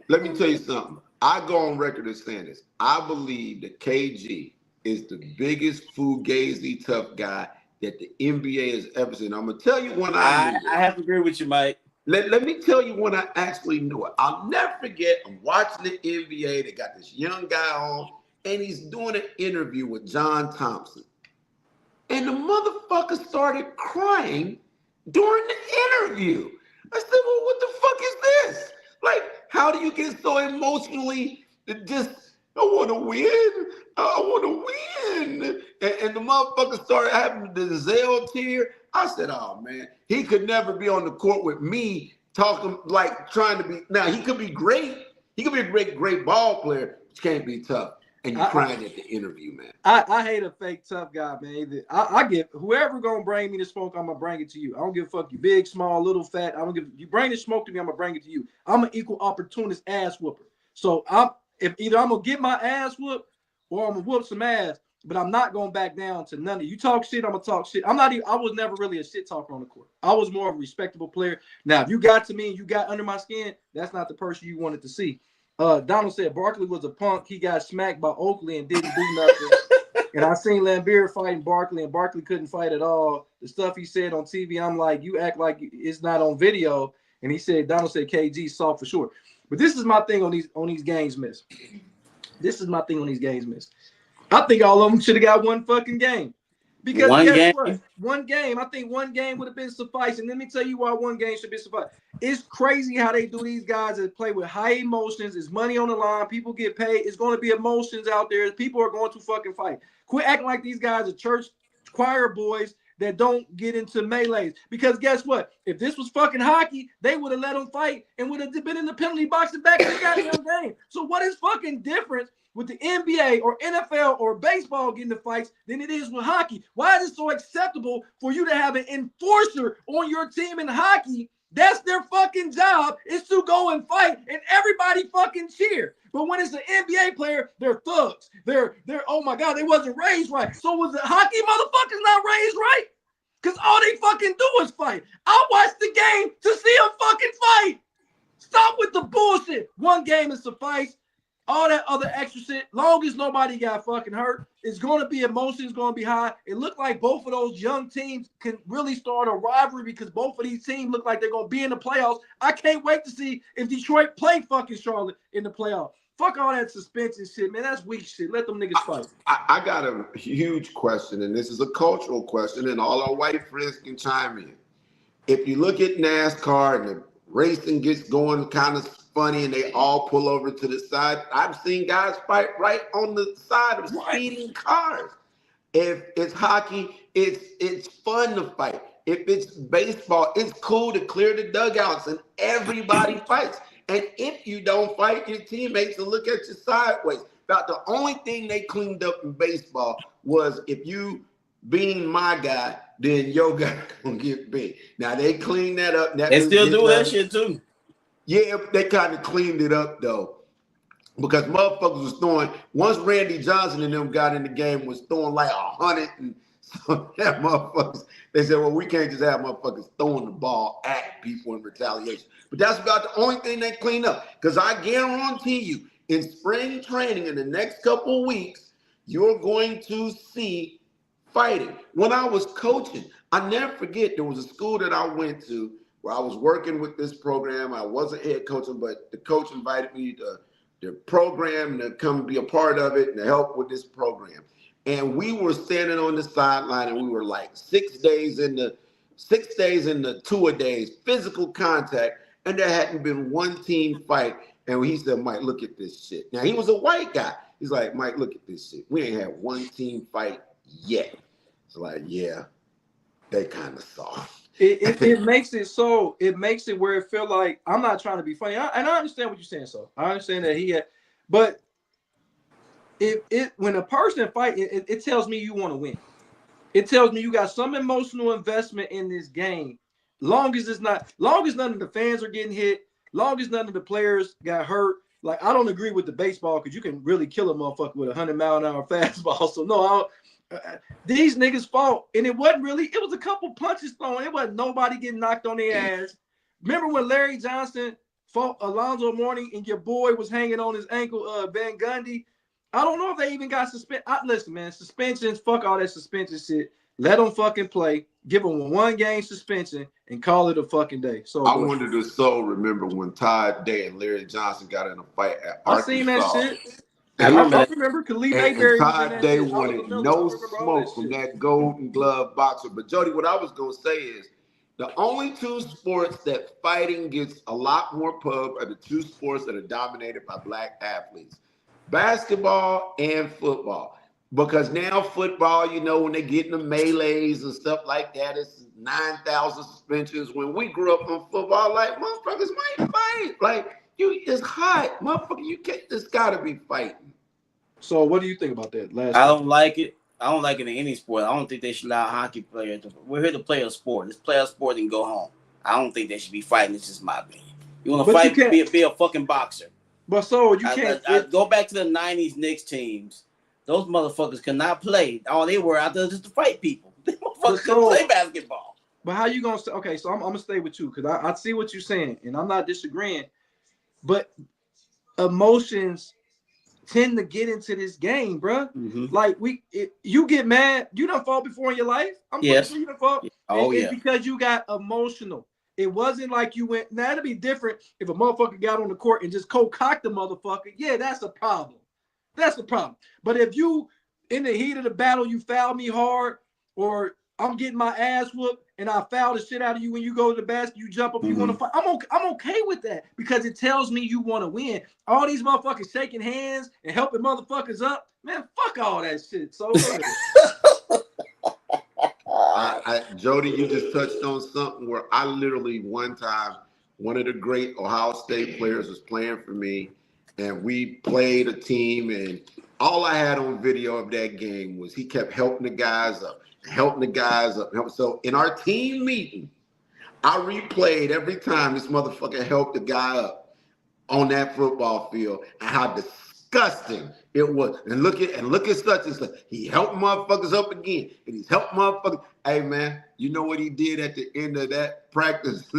let me tell you something. I go on record as saying this. I believe that KG is the biggest fugazi tough guy that the NBA has ever seen. I'm gonna tell you when I have to agree with you, Mike. Let me tell you when I actually knew it. I'll never forget. I'm watching the NBA. They got this young guy on, and he's doing an interview with John Thompson, and the motherfucker started crying during the interview. I said, "Well, what the fuck is this? Like, how do you get so emotionally just, I want to win. I want to win." And the motherfucker started having the Zell tear. I said, oh, man, he could never be on the court with me talking, like trying to be. Now, he could be great. He could be a great ball player, but you can't be tough. And you're crying at the interview, man. I hate a fake tough guy, man. I get whoever gonna bring me the smoke, I'm gonna bring it to you. I don't give a fuck you big, small, little, fat. I don't give. You bring the smoke to me, I'm gonna bring it to you. I'm an equal opportunist ass whooper. So if either I'm gonna get my ass whooped or I'm gonna whoop some ass, but I'm not gonna back down to none of you. Talk shit, I'm gonna talk shit. I was never really a shit talker on the court. I was more of a respectable player. Now, if you got to me and you got under my skin, that's not the person you wanted to see. Donald said Barkley was a punk. He got smacked by Oakley and didn't do nothing. And I seen Laimbeer fighting Barkley, and Barkley couldn't fight at all. The stuff he said on TV, I'm like, you act like it's not on video. And he said, Donald said KG soft for sure. But this is my thing on these games, miss. This is my thing on these games, miss. I think all of them should have got one fucking game. Because guess what? One game. I think one game would have been suffice. And let me tell you why one game should be suffice. It's crazy how they do these guys that play with high emotions. It's money on the line. People get paid. It's going to be emotions out there. People are going to fucking fight. Quit acting like these guys are church choir boys that don't get into melees. Because guess what? If this was fucking hockey, they would have let them fight and would have been in the penalty box and back in the goddamn game. So what is fucking different with the NBA or NFL or baseball getting the fights than it is with hockey? Why is it so acceptable for you to have an enforcer on your team in hockey That's their fucking job, is to go and fight, and everybody fucking cheer. But when it's an NBA player, they're thugs. They're oh my God, they wasn't raised right. So was the hockey motherfuckers not raised right? Because all they fucking do is fight. I watched the game to see them fucking fight. Stop with the bullshit. One game is suffice. All that other extra shit, long as nobody got fucking hurt, it's going to be emotions going to be high. It looked like both of those young teams can really start a rivalry because both of these teams look like they're going to be in the playoffs. I can't wait to see if Detroit play fucking Charlotte in the playoffs. Fuck all that suspension shit, man. That's weak shit. Let them niggas fight. I got a huge question, and this is a cultural question, and all our white friends can chime in. If you look at NASCAR and the racing gets going kind of funny and they all pull over to the side, I've seen guys fight right on the side of speeding cars. If it's hockey, it's fun to fight. If it's baseball, it's cool to clear the dugouts and everybody fights. And if you don't fight, your teammates will look at you sideways. About the only thing they cleaned up in baseball was if you being my guy, then your guy gonna get beat. Now they cleaned that up. They still do that shit too. Yeah, they kind of cleaned it up though, because motherfuckers was throwing. Once Randy Johnson and them got in the game, was throwing like 100, and so that motherfuckers. They said, well, we can't just have motherfuckers throwing the ball at people in retaliation. But that's about the only thing they clean up. Because I guarantee you, in spring training in the next couple of weeks, you're going to see fighting. When I was coaching, I never forget, there was a school that I went to where I was working with this program. I wasn't head coaching, but the coach invited me to the program to come be a part of it and to help with this program. And we were standing on the sideline, and we were like 6 days in the 2-a-days, physical contact, and there hadn't been one team fight. And he said, Mike, look at this shit. Now, he was a white guy. He's like, Mike, look at this shit. We ain't had one team fight yet. It's like, yeah, they kind of soft. It makes it so, it makes it where it feel like, I'm not trying to be funny. And I understand what you're saying, so. I understand that he had, but when a person fight, it tells me you want to win. It tells me you got some emotional investment in this game. Long as none of the fans are getting hit, long as none of the players got hurt. Like, I don't agree with the baseball because you can really kill a motherfucker with a 100-mile-an-hour fastball. So no, these niggas fought, and it was a couple punches thrown. It wasn't nobody getting knocked on their ass. Remember when Larry Johnson fought Alonzo Mourning and your boy was hanging on his ankle, Van Gundy? I don't know if they even got suspended. Listen, man, suspensions, fuck all that suspension shit. Let them fucking play. Give them a 1-game suspension and call it a fucking day. So I wanted to remember when Todd Day and Larry Johnson got in a fight at Arkansas. I seen that shit. I remember Khalid and Todd Day wanted no smoke from that Golden Glove boxer. But Jody, what I was gonna say is the only two sports that fighting gets a lot more pub are the two sports that are dominated by black athletes: basketball and football. Because now football, you know, when they get in the melees and stuff like that, it's 9,000 suspensions. When we grew up on football, like, motherfuckers might fight. Like, it's hot. Motherfucker, you can't, this gotta be fighting. So what do you think about that? I don't like it. I don't like it in any sport. I don't think they should allow hockey players to. We're here to play a sport. Let's play a sport and go home. I don't think they should be fighting. It's just my opinion. You want to fight, be a fucking boxer. But so you can't. I go back to the 90s Knicks teams. Those motherfuckers could not play. All they were out there just to fight people. They motherfuckers couldn't play basketball. But how you gonna say? Okay, so I'm gonna stay with you because I see what you're saying, and I'm not disagreeing. But emotions tend to get into this game, bro. Mm-hmm. Like you get mad. You done fought before in your life. Yes. Sure you done fought. Oh yeah. Because you got emotional. It wasn't like you went. Now it'd be different if a motherfucker got on the court and just cocked the motherfucker. Yeah, that's a problem. That's the problem. But if you, in the heat of the battle, you foul me hard, or I'm getting my ass whooped and I foul the shit out of you when you go to the basket, you jump up, you want to fight. I'm okay with that because it tells me you want to win. All these motherfuckers shaking hands and helping motherfuckers up, man, fuck all that shit. So Jody, you just touched on something where I literally one time, one of the great Ohio State players was playing for me. And we played a team, and all I had on video of that game was he kept helping the guys up. So in our team meeting, I replayed every time this motherfucker helped the guy up on that football field and how disgusting it was. And look at such and such. He helped motherfuckers up again. And he's helped motherfuckers. Hey man, you know what he did at the end of that practice?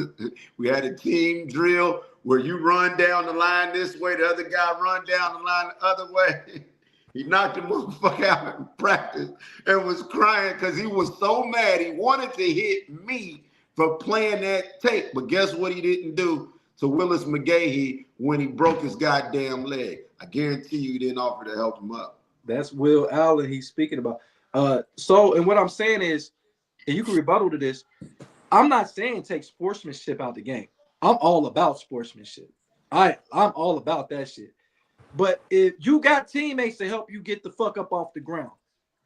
We had a team drill where you run down the line this way, the other guy run down the line the other way. He knocked the motherfucker out in practice and was crying because he was so mad. He wanted to hit me for playing that tape. But guess what he didn't do to Willis McGahee when he broke his goddamn leg? I guarantee you he didn't offer to help him up. That's Will Allen he's speaking about. And what I'm saying is, and you can rebuttal to this, I'm not saying take sportsmanship out the game. I'm all about sportsmanship. I'm all about that shit. But if you got teammates to help you get the fuck up off the ground,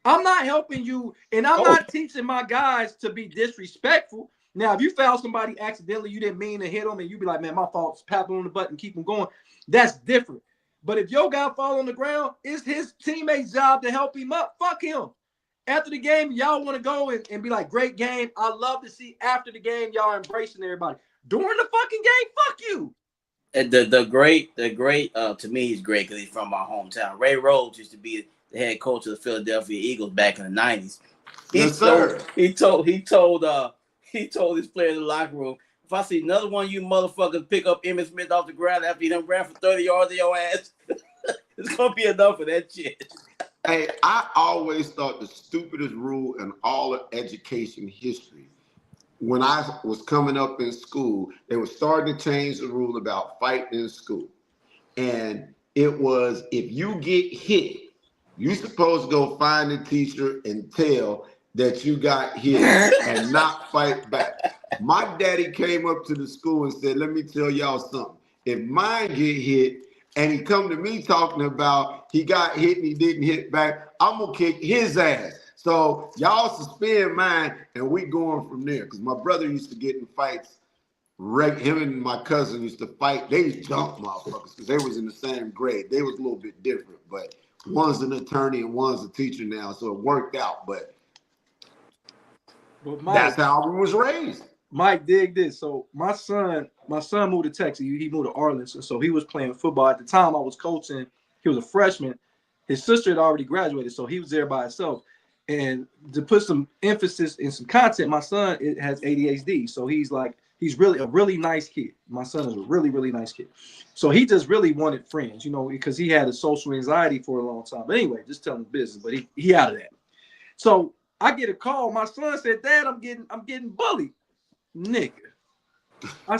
I'm not helping you, and I'm not teaching my guys to be disrespectful. Now, if you foul somebody accidentally, you didn't mean to hit them, and you be like, man, my fault, pat them on the butt and keep them going, that's different. But if your guy fall on the ground, it's his teammate's job to help him up. Fuck him. After the game, y'all want to go and be like, great game. I love to see after the game, y'all embracing everybody. During the fucking game, fuck you. And the great to me, he's great because he's from my hometown. Ray Rhodes used to be the head coach of the Philadelphia Eagles back in the 90s. He told his players in the locker room, if I see another one of you motherfuckers pick up Emmitt Smith off the ground after he done ran for 30 yards of your ass, it's gonna be enough of that shit. Hey, I always thought the stupidest rule in all of education history, when I was coming up in school, they were starting to change the rule about fighting in school. And it was, if you get hit, you're supposed to go find the teacher and tell that you got hit and not fight back. My daddy came up to the school and said, let me tell y'all something. If mine get hit and he come to me talking about he got hit and he didn't hit back, I'm going to kick his ass. So y'all suspend mine and we going from there. Because my brother used to get in fights. Him and my cousin used to fight. They used to jump motherfuckers because they was in the same grade. They was a little bit different. But one's an attorney and one's a teacher now. So it worked out. But Mike, that's how I was raised. Mike, dig this. So my son moved to Texas. He moved to Arlington. So he was playing football. At the time I was coaching, he was a freshman. His sister had already graduated, so he was there by himself. And to put some emphasis in some content, my son has ADHD. So he's really a really nice kid. My son is a really, really nice kid. So he just really wanted friends, because he had a social anxiety for a long time. But anyway, just telling the business, but he out of that. So I get a call. My son said, Dad, I'm getting bullied. Nigga. I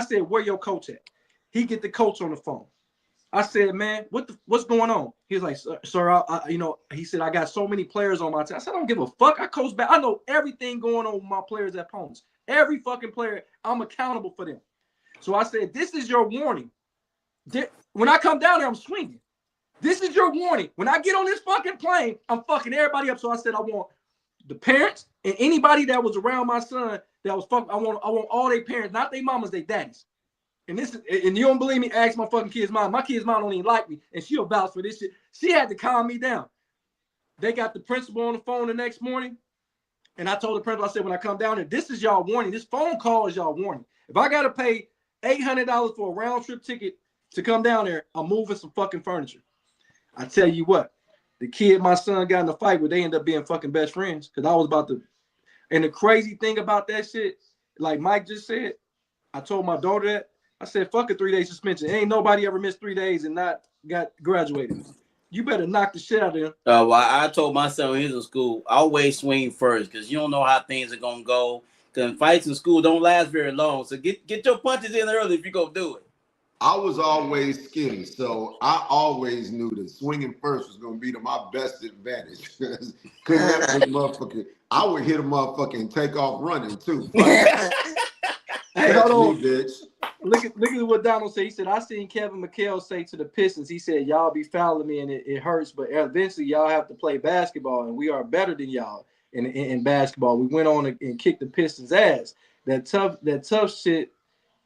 said, where your coach at? He get the coach on the phone. I said, man, what's going on? He was like, sir, he said, I got so many players on my team. I said, I don't give a fuck. I coach back. I know everything going on with my players at opponents. Every fucking player, I'm accountable for them. So I said, this is your warning. When I come down there, I'm swinging. This is your warning. When I get on this fucking plane, I'm fucking everybody up. So I said, I want the parents and anybody that was around my son that was fucking. I want all their parents, not their mamas, their daddies. And you don't believe me? Ask my fucking kid's mom. My kid's mom don't even like me, and she'll vouch for this shit. She had to calm me down. They got the principal on the phone the next morning, and I told the principal, I said, when I come down there, this is y'all warning. This phone call is y'all warning. If I gotta pay $800 for a round trip ticket to come down there, I'm moving some fucking furniture. I tell you what, the kid my son got in a fight with, they end up being fucking best friends because I was about to. And the crazy thing about that shit, like Mike just said, I told my daughter that. I said, fuck a 3-day suspension. Ain't nobody ever missed 3 days and not got graduated. You better knock the shit out of him. Well, I told my son when he was in school, always swing first because you don't know how things are going to go. Because fights in school don't last very long. So get your punches in early if you're going to do it. I was always skinny, so I always knew that swinging first was going to be to my best advantage. Because I would hit a motherfucker and take off running, too. Hey, hold on. Bitch. Look at what Donald said. He said, I seen Kevin McHale say to the Pistons, he said, y'all be fouling me and it hurts, but eventually y'all have to play basketball, and we are better than y'all in basketball. We went on and kicked the Pistons' ass. That tough shit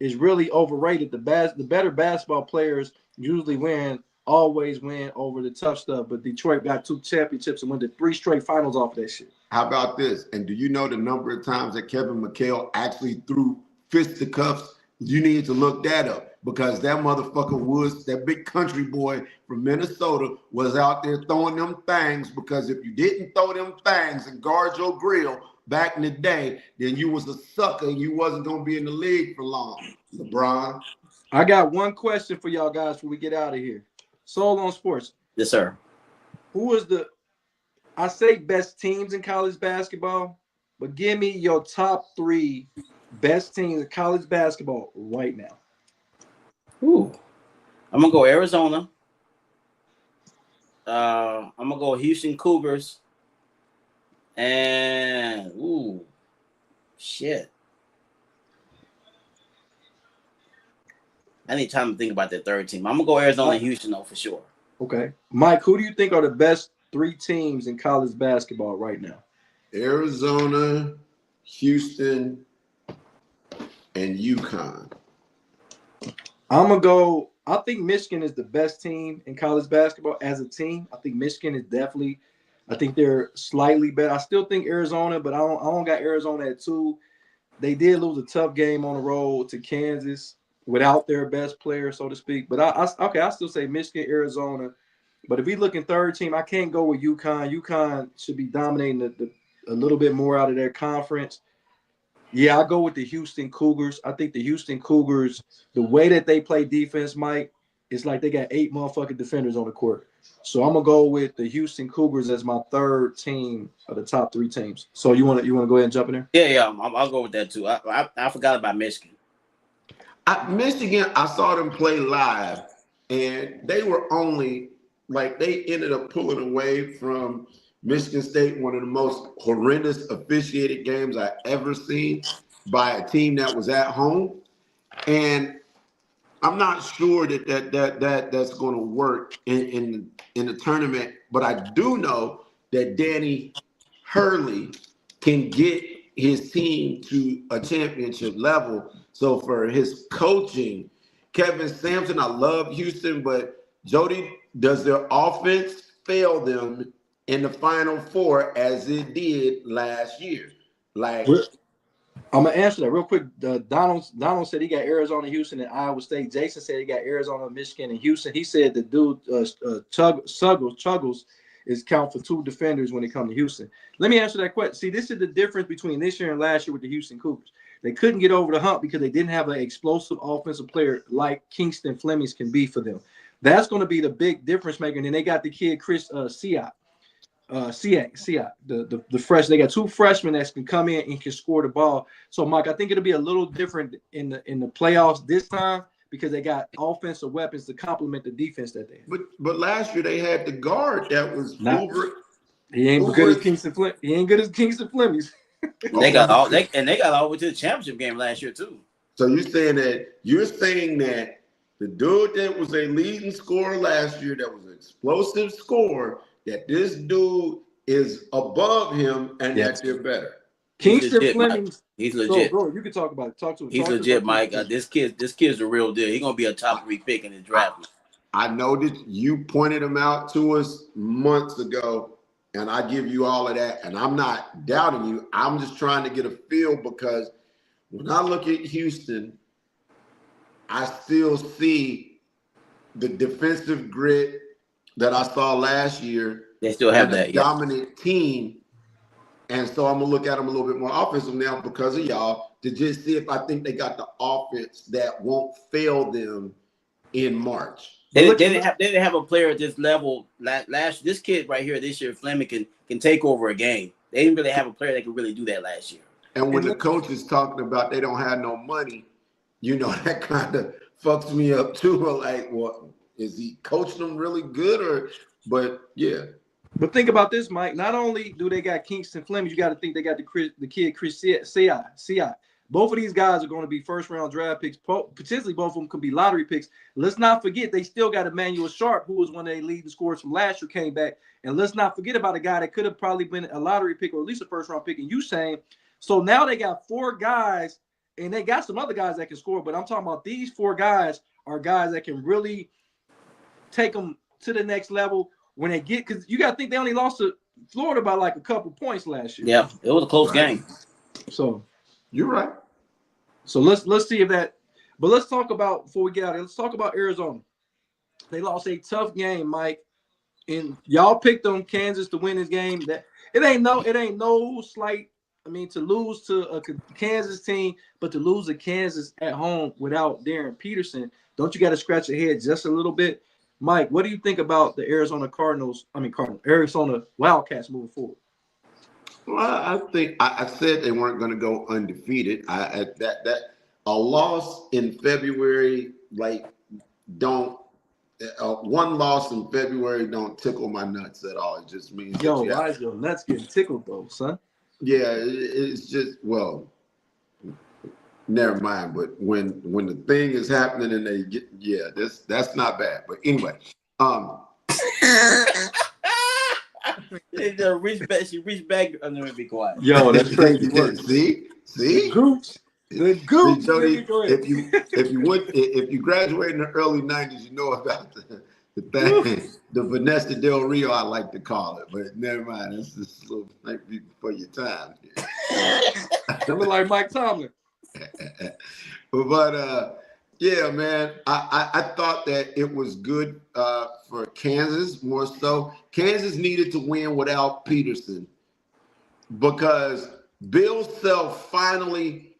is really overrated. The better basketball players usually win always win over the tough stuff. But Detroit got 2 championships and went to 3 straight finals off of that shit. How about this? And do you know the number of times that Kevin McHale actually threw fisticuffs? You need to look that up because that motherfucker was, that big country boy from Minnesota was out there throwing them things, because if you didn't throw them things and guard your grill back in the day, then you was a sucker and you wasn't going to be in the league for long. LeBron. I got one question for y'all guys before we get out of here. Soul on Sports. Yes, sir. Who is the, I say best teams in college basketball, but give me your top 3 best teams in college basketball right now. Ooh. I'm going to go Arizona. I'm going to go Houston Cougars. And, shit. I need time to think about that third team. I'm going to go Arizona and Houston, though, for sure. Okay. Mike, who do you think are the best 3 teams in college basketball right now? Arizona, Houston, and UConn. I'm going to go, I think Michigan is the best team in college basketball as a team. I think Michigan is definitely, I think they're slightly better. I still think Arizona, but I don't got Arizona at 2. They did lose a tough game on the road to Kansas without their best player, so to speak. But I still say Michigan, Arizona. But if we look in third team, I can't go with UConn. UConn should be dominating a little bit more out of their conference. Yeah, I go with the Houston Cougars. I think the Houston Cougars, the way that they play defense, Mike, it's like they got 8 motherfucking defenders on the court. So I'm gonna go with the Houston Cougars as my third team of the top 3 teams. So you wanna go ahead and jump in there? Yeah, I'll go with that too. I forgot about Michigan. Michigan, I saw them play live, and they were only like, they ended up pulling away from Michigan State, one of the most horrendous officiated games I ever seen by a team that was at home. And I'm not sure that's going to work in the tournament, but I do know that Danny Hurley can get his team to a championship level. So for his coaching, Kevin Sampson, I love Houston, but Jody, does their offense fail them in the Final Four as it did last year? Like, I'm gonna answer that real quick. Donald said he got Arizona, Houston, and Iowa State. Jason said he got Arizona, Michigan, and Houston. He said the dude Chuggles is count for 2 defenders when it comes to Houston. Let me answer that question. See, this is the difference between this year and last year with the Houston Cougars. They couldn't get over the hump because they didn't have an explosive offensive player like Kingston Flemings can be for them. That's going to be the big difference maker. And then they got the kid Chris Siak, the fresh. They got 2 freshmen that can come in and can score the ball. So, Mike, I think it'll be a little different in the playoffs this time because they got offensive weapons to complement the defense that they have. But last year they had the guard that was He ain't good as Kingston Flemings. He ain't good as Kingston Flemings. They got all the way to the championship game last year too. So you're saying that the dude that was a leading scorer last year, that was an explosive scorer, that this dude is above him and that they're better. Kingston Flemings. He's legit. Bro, you can talk about it. Talk to him. He's legit, Mike. This kid's a real deal. He's gonna be a top 3 pick in the draft. I know that you pointed him out to us months ago, and I give you all of that. And I'm not doubting you. I'm just trying to get a feel, because when I look at Houston, I still see the defensive grit that I saw last year. They still have that dominant team. And so I'm going to look at them a little bit more offensive now because of y'all, to just see if I think they got the offense that won't fail them in March. They didn't have a player at this level this kid right here this year, Fleming, can take over a game. They didn't really have a player that could really do that last year. And when the coach is talking about they don't have no money, that kind of fucks me up too. Like, well, is he coaching them really good? But yeah. But think about this, Mike. Not only do they got Kingston Flemings, you got to think they got the kid Chris Siak. Both of these guys are going to be first-round draft picks. Potentially, both of them could be lottery picks. Let's not forget they still got Emmanuel Sharp, who was one of their leading scorers from last year, came back. And let's not forget about a guy that could have probably been a lottery pick or at least a first-round pick. And Usain. So now they got 4 guys, and they got some other guys that can score. But I'm talking about these 4 guys are guys that can really take them to the next level when they get, because you got to think they only lost to Florida by like a couple points last year. Yeah, it was a close game. So you're right. So let's see if that. But let's talk about before we get out of here. Let's talk about Arizona. They lost a tough game, Mike, and y'all picked them Kansas to win this game. That it ain't no slight. I mean, to lose to a Kansas team, but to lose to Kansas at home without Darren Peterson, don't you got to scratch your head just a little bit, Mike? What do you think about the Arizona Arizona Wildcats moving forward? Well, I think I said they weren't going to go undefeated. That a loss in February, like, don't one loss in February don't tickle my nuts at all. It just means why is your nuts getting tickled though, son? Yeah, it's just, well, never mind. But when the thing is happening and they get, that's not bad. But anyway, She reached back and then be quiet. Yo, that's crazy work. See, the gooch. See, Jody, if you graduate in the early '90s, you know about the thing, the Vanessa Del Rio, I like to call it. But never mind, this is a little like before your time. That look like Mike Tomlin. But yeah, man, I thought that it was good for Kansas more so. Kansas needed to win without Peterson because Bill Self finally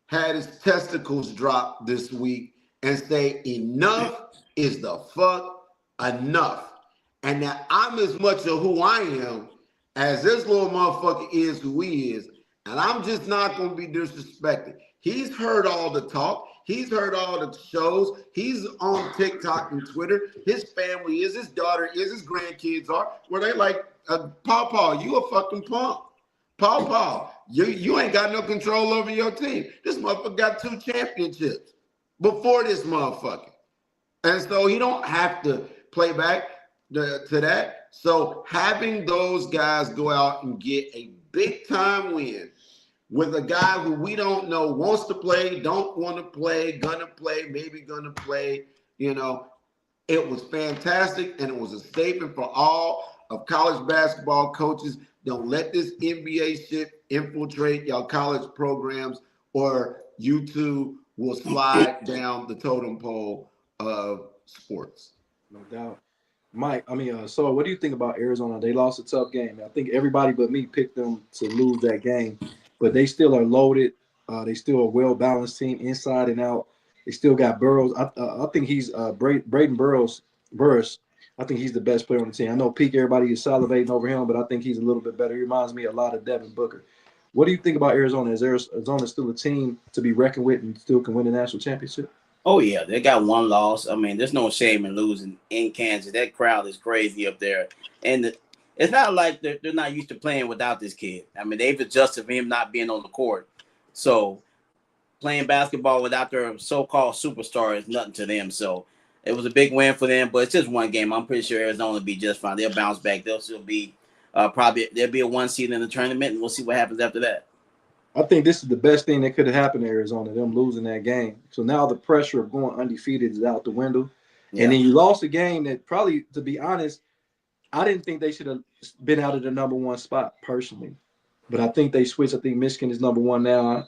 had his testicles dropped this week and say enough is the fuck enough. And that I'm as much of who I am as this little motherfucker is who he is. And I'm just not going to be disrespected. He's heard all the talk. He's heard all the shows. He's on TikTok and Twitter. His family is, his daughter is, his grandkids are, where they like, Paw, you a fucking punk. Paw, you ain't got no control over your team. This motherfucker got 2 championships before this motherfucker. And so he don't have to play back to that. So having those guys go out and get a big time win with a guy who we don't know wants to play, don't want to play, gonna play, maybe gonna play, it was fantastic. And it was a statement for all of college basketball coaches. Don't let this NBA shit infiltrate your college programs, or you two will slide down the totem pole of sports. No doubt. Mike, so what do you think about Arizona? They lost a tough game. I think everybody but me picked them to lose that game, but they still are loaded. They still a well-balanced team inside and out. They still got Burrows. I think he's Braden Burrows. I think he's the best player on the team. I know Peak, everybody is salivating over him, but I think he's a little bit better. He reminds me a lot of Devin Booker. What do you think about Arizona? Is Arizona still a team to be reckoned with and still can win the national championship? Oh, yeah. They got one loss. I mean, there's no shame in losing in Kansas. That crowd is crazy up there. And it's not like they're not used to playing without this kid. I mean, they've adjusted for him not being on the court. So playing basketball without their so-called superstar is nothing to them. So it was a big win for them, but it's just one game. I'm pretty sure Arizona will be just fine. They'll bounce back. They'll still be there'll be a 1 seed in the tournament, and we'll see what happens after that. I think this is the best thing that could have happened to Arizona, them losing that game. So now the pressure of going undefeated is out the window. Yeah. And then you lost a game that probably, to be honest, I didn't think they should have been out of the number 1 spot personally. But I think they switched. I think Michigan is number 1 now.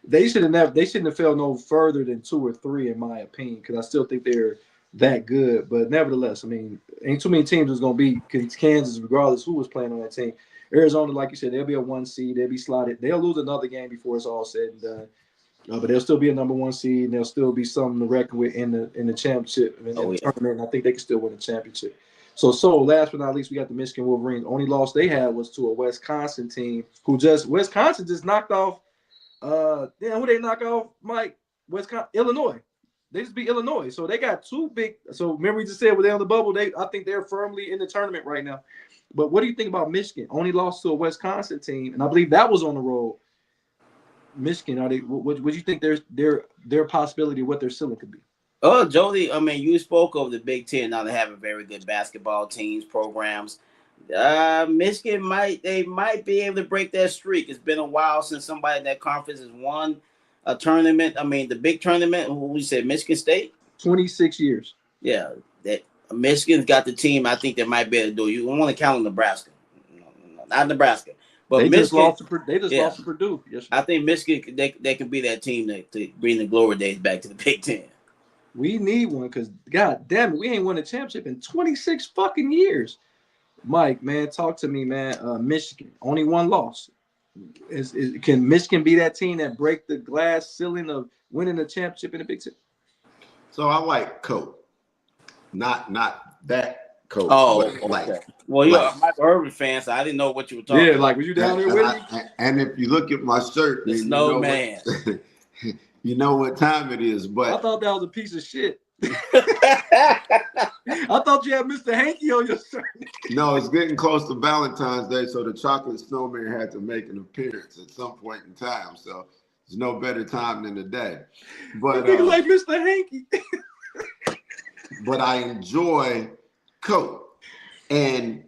They shouldn't have fell no further than 2 or 3, in my opinion, because I still think they're that good. But nevertheless, I mean, ain't too many teams that's going to be Kansas, regardless who was playing on that team. Arizona, like you said, they'll be a 1 seed. They'll be slotted. They'll lose another game before it's all said and done. But they'll still be a number 1 seed, and they'll still be something to reckon with in the championship, in the tournament. And I think they can still win the championship. So last but not least, we got the Michigan Wolverines. The only loss they had was to a Wisconsin team Wisconsin just knocked off. Who they knock off, Mike? Illinois. They just beat Illinois. So they got 2 big. So remember we just said when they're on the bubble, I think they're firmly in the tournament right now. But what do you think about Michigan? Only lost to a Wisconsin team, and I believe that was on the road. Michigan, what do you think their possibility of what their ceiling could be? Oh, Jody, I mean, you spoke of the Big Ten. Now they have a very good basketball teams, programs. Michigan might be able to break that streak. It's been a while since somebody in that conference has won a tournament. I mean, the big tournament. Who we said, Michigan State. 26 years. Yeah, that Michigan's got the team. I think they might be able to do it. You don't want to count on Nebraska, not Nebraska, but they Michigan. Just lost to Purdue. Yes, I think Michigan they can be that team to bring the glory days back to the Big Ten. We need one because God damn it, we ain't won a championship in 26 fucking years. Mike, man, talk to me, man. Michigan only one loss. Can Michigan be that team that break the glass ceiling of winning the championship in the Big Ten? So I like Coach, not that Coach. Oh, but like, okay. Well, you're a Michael Irvin fan, so I didn't know what you were talking. Yeah, like was you down there with me? And if you look at my shirt, the snowman. You know what time it is. But I thought that was a piece of shit. I thought you had Mr. Hanky on your shirt. No, it's getting close to Valentine's Day, so the chocolate snowman had to make an appearance at some point in time. So there's no better time than today. But like Mr. Hanky. But I enjoy Coke. And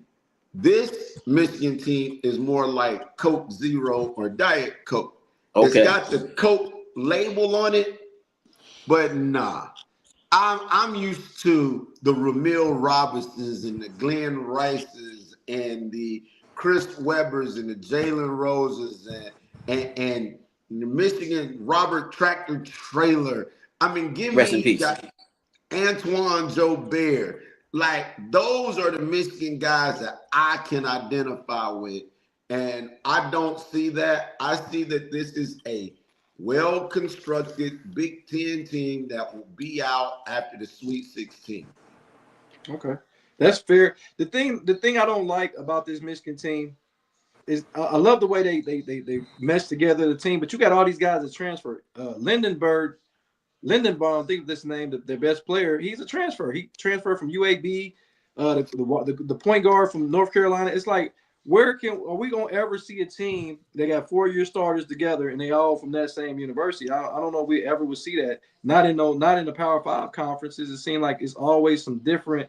this Michigan team is more like Coke Zero or Diet Coke. Okay. It's got the Coke label on it, but nah. I'm used to the Ramil Robinsons and the Glenn Rices and the Chris Webbers and the Jalen Roses and the Michigan Robert Tractor Trailer. I mean, give Rest in me peace. Antoine Joe Bear. Like, those are the Michigan guys that I can identify with. And I don't see that. I see that this is a well-constructed Big Ten team that will be out after the Sweet 16. Okay, that's fair. The thing I don't like about this Michigan team is I love the way they mesh together the team, but you got all these guys that transfer. Lindenbaum, I think this name, their best player, he's a transfer. He transferred from UAB. The point guard from North Carolina. It's like, are we gonna ever see a team that got 4-year starters together and they all from that same university? I don't know if we ever would see that. Not in the Power 5 conferences. It seems like it's always some different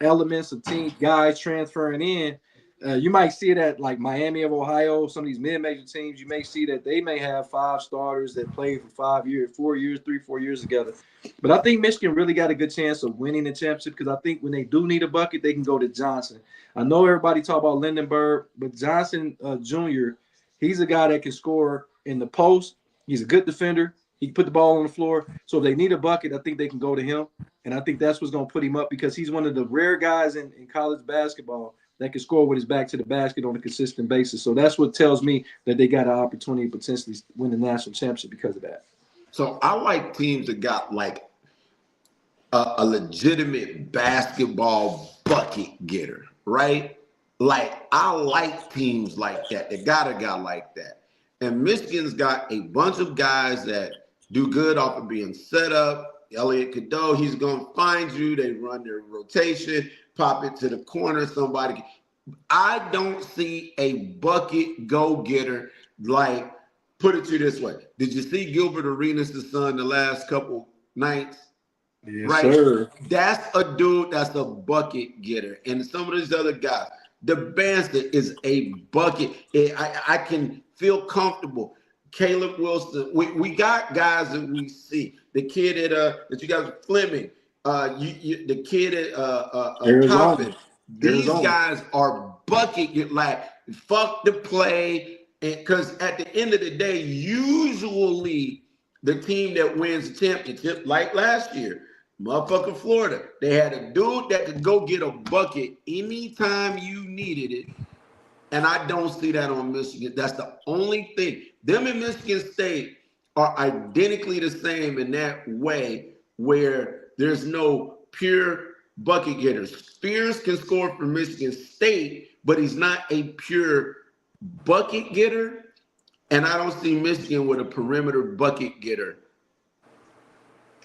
elements of team guys transferring in. You might see it at like Miami of Ohio, some of these mid-major teams. You may see that they may have 5 starters that play for 5 years, 4 years, 3-4 years together. But I think Michigan really got a good chance of winning the championship because I think when they do need a bucket, they can go to Johnson. I know everybody talk about Lindenberg, but Johnson Jr., he's a guy that can score in the post. He's a good defender. He can put the ball on the floor. So if they need a bucket, I think they can go to him. And I think that's what's going to put him up because he's one of the rare guys in college basketball that can score with his back to the basket on a consistent basis. So that's what tells me that they got an opportunity to potentially win the national championship because of that. So I like teams that got like a legitimate basketball bucket getter, right? Like, I like teams like that. They got a guy like that. And Michigan's got a bunch of guys that do good off of being set up. Elliot Cadeau, he's going to find you. They run their rotation, pop it to the corner. Somebody. I don't see a bucket go-getter like, put it to you this way. Did you see Gilbert Arenas' son the last couple nights? Yes, right? Sir. That's a dude that's a bucket getter. And some of these other guys, the Bandit is a bucket. I can feel comfortable. Caleb Wilson. We got guys that we see. The kid that you guys are Fleming. The kid at Coffin. These guys are bucket. Like, fuck the play. Because at the end of the day, usually the team that wins the championship, like last year, motherfucking Florida, they had a dude that could go get a bucket anytime you needed it. And I don't see that on Michigan. That's the only thing. Them and Michigan State are identically the same in that way where there's no pure bucket getters. Spears can score for Michigan State, but he's not a pure bucket getter. And I don't see Michigan with a perimeter bucket getter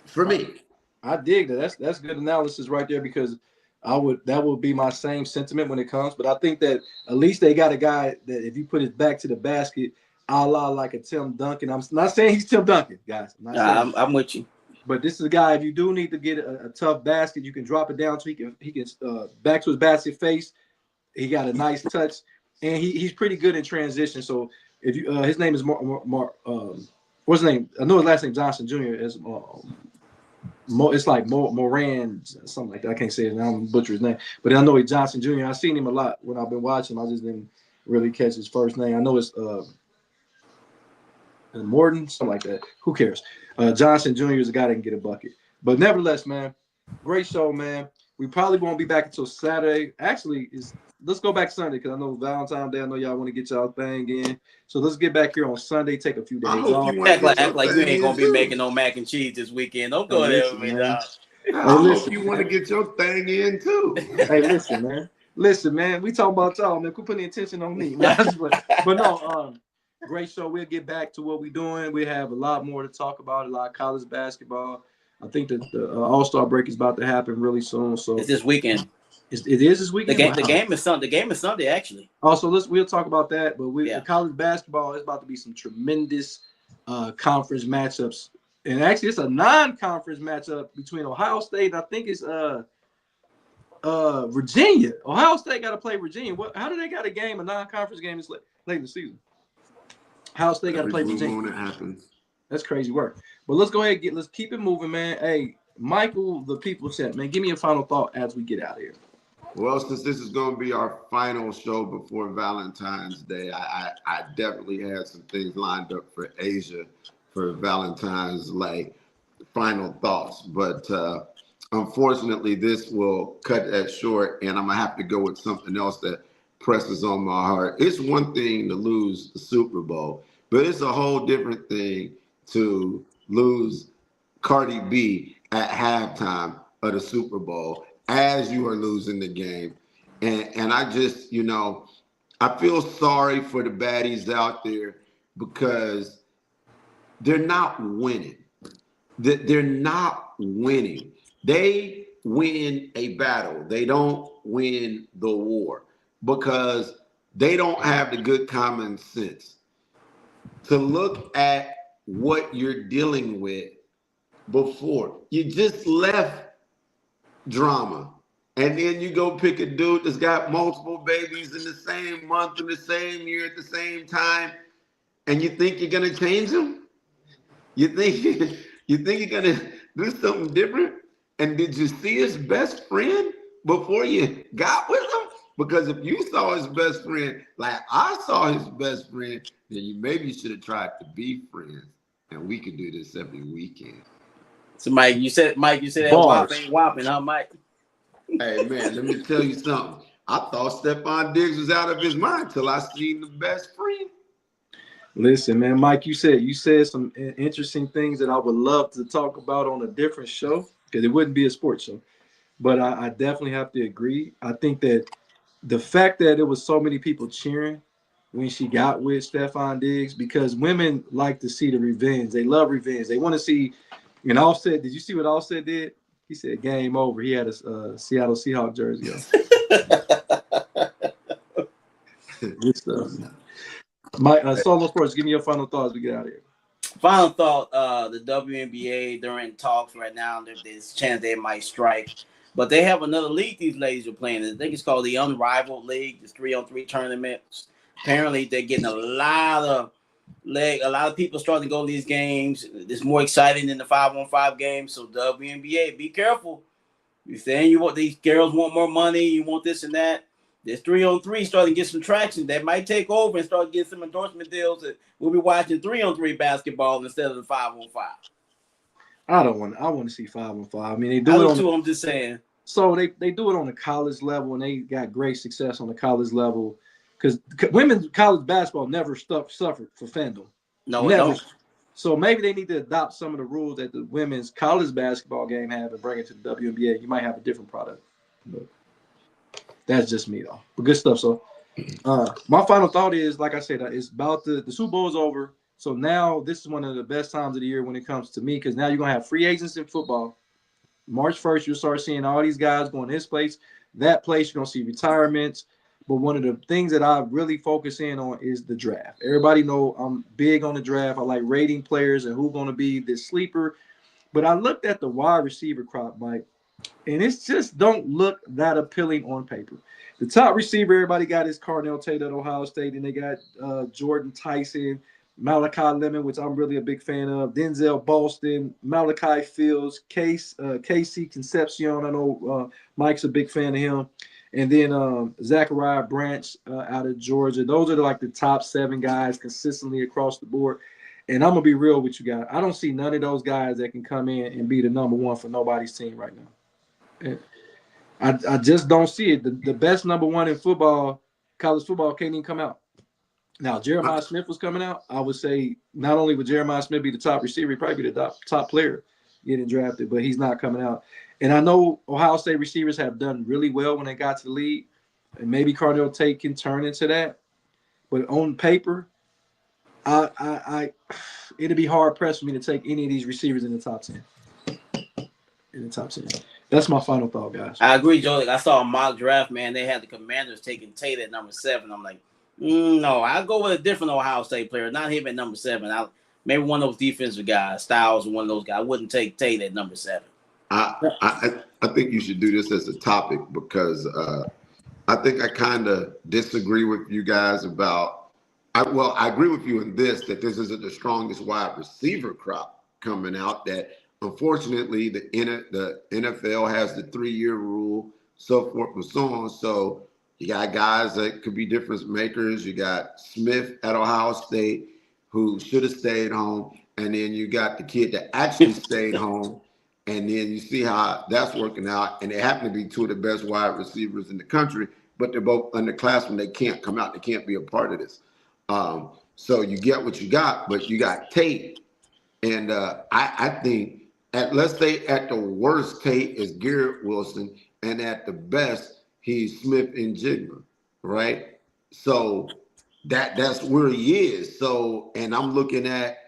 for me. I dig that. That's good analysis right there because that would be my same sentiment when it comes. But I think that at least they got a guy that if you put his back to the basket, a la like a Tim Duncan. I'm not saying he's Tim Duncan, guys. I'm with you. But this is a guy, if you do need to get a tough basket, you can drop it down so he can back to his basket face. He got a nice touch, and he's pretty good in transition. So if you his name is Mark what's his name? I know his last name Johnson Jr. is It's like Moran, something like that. I can't say it now. I'm butcher his name, but I know he's Johnson Jr. I've seen him a lot when I've been watching him. I just didn't really catch his first name. I know it's Morton, something like that. Who cares? Johnson Jr. is a guy that can get a bucket. But nevertheless, man, great show, man. We probably won't be back until Saturday. Actually, let's go back Sunday because I know Valentine's Day. I know y'all want to get y'all thing in. So let's get back here on Sunday. Take a few days off. Act like you ain't gonna be making no mac and cheese this weekend. Don't go there with me, dog. I hope you want to get your thing in too. Hey, listen, man. Listen, man. We talk about y'all, man. Quit putting attention on me, man. but no, great show. We'll get back to what we're doing. We have a lot more to talk about. A lot of college basketball. I think that the All-Star break is about to happen really soon. So it's this weekend. It is this weekend. The game is Sunday. The game is Sunday, actually. Also, we'll talk about that. But the college basketball is about to be some tremendous conference matchups. And actually, it's a non-conference matchup between Ohio State and I think it's Virginia. Ohio State got to play Virginia. How do they got a non-conference game this late in the season? Ohio State got to play Virginia. When it happens. That's crazy work. But let's go ahead let's keep it moving, man. Hey, Michael, the people chat, man, give me a final thought as we get out of here. Well, since this is going to be our final show before Valentine's Day, I definitely had some things lined up for Asia for Valentine's, like final thoughts. But unfortunately, this will cut that short, and I'm going to have to go with something else that presses on my heart. It's one thing to lose the Super Bowl, but it's a whole different thing to lose Cardi B at halftime of the Super Bowl as you are losing the game. And I just, I feel sorry for the baddies out there because they're not winning. They're not winning. They win a battle. They don't win the war because they don't have the good common sense to look at what you're dealing with before. You just left drama. And then you go pick a dude that's got multiple babies in the same month, in the same year, at the same time, and you think you're gonna change him? You think you're gonna do something different? And did you see his best friend before you got with him? Because if you saw his best friend like I saw his best friend, then maybe you should have tried to be friends, and we could do this every weekend. So Mike, you said that WAP ain't whopping, huh, Mike? Hey man, let me tell you something. I thought Stephon Diggs was out of his mind till I seen the best friend. Listen, man, Mike, you said some interesting things that I would love to talk about on a different show because it wouldn't be a sports show. But I definitely have to agree. I think that the fact that there was so many people cheering when she got with Stephon Diggs, because women like to see the revenge. They love revenge. They want to see. And Offset, did you see what Offset did? He said, "Game over." He had a Seattle Seahawks jersey on. Good stuff. Mike, Solo Sports, give me your final thoughts as we get out of here. Final thought: the WNBA, they're in talks right now. There's a chance they might strike, but they have another league these ladies are playing. I think it's called the Unrivaled League. It's 3-on-3 tournaments. Apparently, they're getting a lot of people starting to go to these games. It's more exciting than the 5-on-5 games. So WNBA, be careful. You're saying you want these girls want more money, you want this and that. This 3-on-3 starting to get some traction. That might take over and start getting some endorsement deals. That we'll be watching 3-on-3 basketball instead of the 5-on-5. I want to see 5-on-5. I mean, they do it on. I'm just saying. So they do it on the college level, and they got great success on the college level. Because women's college basketball never suffered for fandom. No, never. It don't. So maybe they need to adopt some of the rules that the women's college basketball game have and bring it to the WNBA. You might have a different product. But that's just me, though. But good stuff. So my final thought is, like I said, it's about the Super Bowl is over. So now this is one of the best times of the year when it comes to me because now you're going to have free agents in football. March 1st, you'll start seeing all these guys going this place, that place. You're going to see retirements. But one of the things that I really focus in on is the draft. Everybody know I'm big on the draft. I like rating players and who's going to be the sleeper. But I looked at the wide receiver crop, Mike, and it's just don't look that appealing on paper. The top receiver, everybody got is Carnell Tate at Ohio State, and they got Jordan Tyson. Malachi Lemon, which I'm really a big fan of, Denzel Boston, Malachi Fields, Casey Concepcion. I know Mike's a big fan of him. And then Zachariah Branch out of Georgia. Those are like the top 7 guys consistently across the board. And I'm going to be real with you guys. I don't see none of those guys that can come in and be the number 1 for nobody's team right now. I just don't see it. The best number 1 in football, college football, can't even come out. Now, Jeremiah Smith was coming out. I would say not only would Jeremiah Smith be the top receiver, he'd probably be the top player getting drafted, but he's not coming out. And I know Ohio State receivers have done really well when they got to the league, and maybe Cardell Tate can turn into that. But on paper, it'd be hard pressed for me to take any of these receivers in the top 10. In the top 10. That's my final thought, guys. I agree, Joe. Like, I saw a mock draft, man. They had the Commanders taking Tate at number 7. I'm like, no, I'll go with a different Ohio State player, not him at number 7. Maybe one of those defensive guys, Styles, or one of those guys. I wouldn't take Tate at number 7. I think you should do this as a topic because I think I kind of disagree with you guys about. I agree with you in this that this isn't the strongest wide receiver crop coming out. That unfortunately the NFL has the 3-year rule, so forth and so on. So you got guys that could be difference makers. You got Smith at Ohio State who should have stayed home, and then you got the kid that actually stayed home. And then you see how that's working out. And they happen to be 2 of the best wide receivers in the country, but they're both underclassmen. They can't come out. They can't be a part of this. So you get what you got, but you got Tate. And I think, let's say at the worst, Tate is Garrett Wilson. And at the best, he's Smith and Jigma, right? So that's where he is. So, and I'm looking at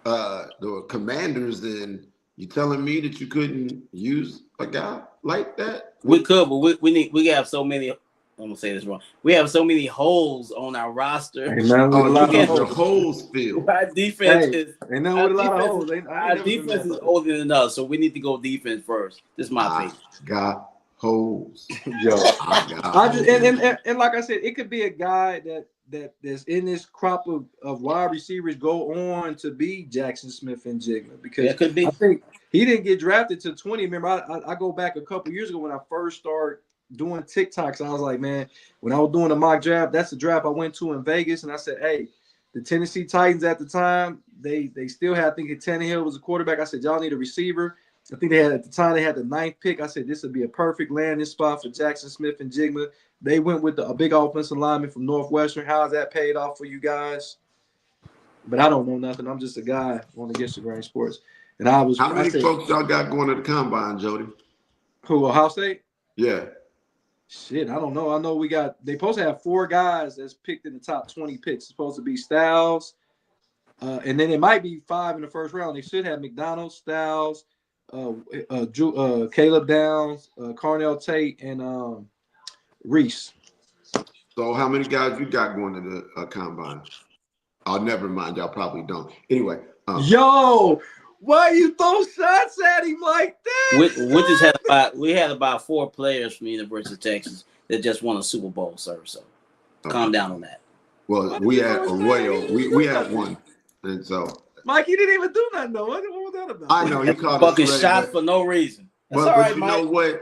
the Commanders, and you telling me that you couldn't use a guy like that? We could, but we have so many. I'm gonna say this wrong. We have so many holes on our roster. Hey, man, a lot of holes filled. Our defense is. With a lot of holes. Our defense is older than us, so we need to go defense first. This is my opinion. Got holes. Yo, and like I said, it could be a guy that's in this crop of wide receivers go on to be Jackson Smith and Jigma, because it could be. I think he didn't get drafted to 20. Remember, I go back a couple years ago when I first started doing TikToks. I was like, man, when I was doing a mock draft, that's the draft I went to in Vegas, and I said, hey, the Tennessee Titans at the time, they still had, I think Tannehill was a quarterback. I said, y'all need a receiver. I think they had at the time they had the 9th pick. I said this would be a perfect landing spot for Jackson Smith and Jigma. They went with a big offensive lineman from Northwestern. How's that paid off for you guys? But I don't know nothing. I'm just a guy on Against the Grain Sports. And how many folks y'all got going to the combine, Jody? Who, Ohio State? Yeah. Shit, I don't know. I know they supposed to have 4 guys that's picked in the top 20 picks. It's supposed to be Styles, and then it might be 5 in the first round. They should have McDonald, Styles, Caleb Downs, Carnell Tate, and Reese. So how many guys you got going to the combine? Oh, never mind. Y'all probably don't. Anyway. Yo, why you throw shots at him like that? We had about 4 players from the University of Texas that just won a Super Bowl, sir. So calm down on that. Well, we had Arroyo. We had one. And so Mike, he didn't even do nothing though. What was that about? I know he caught fucking shots for no reason. That's all right, you Mike. know what?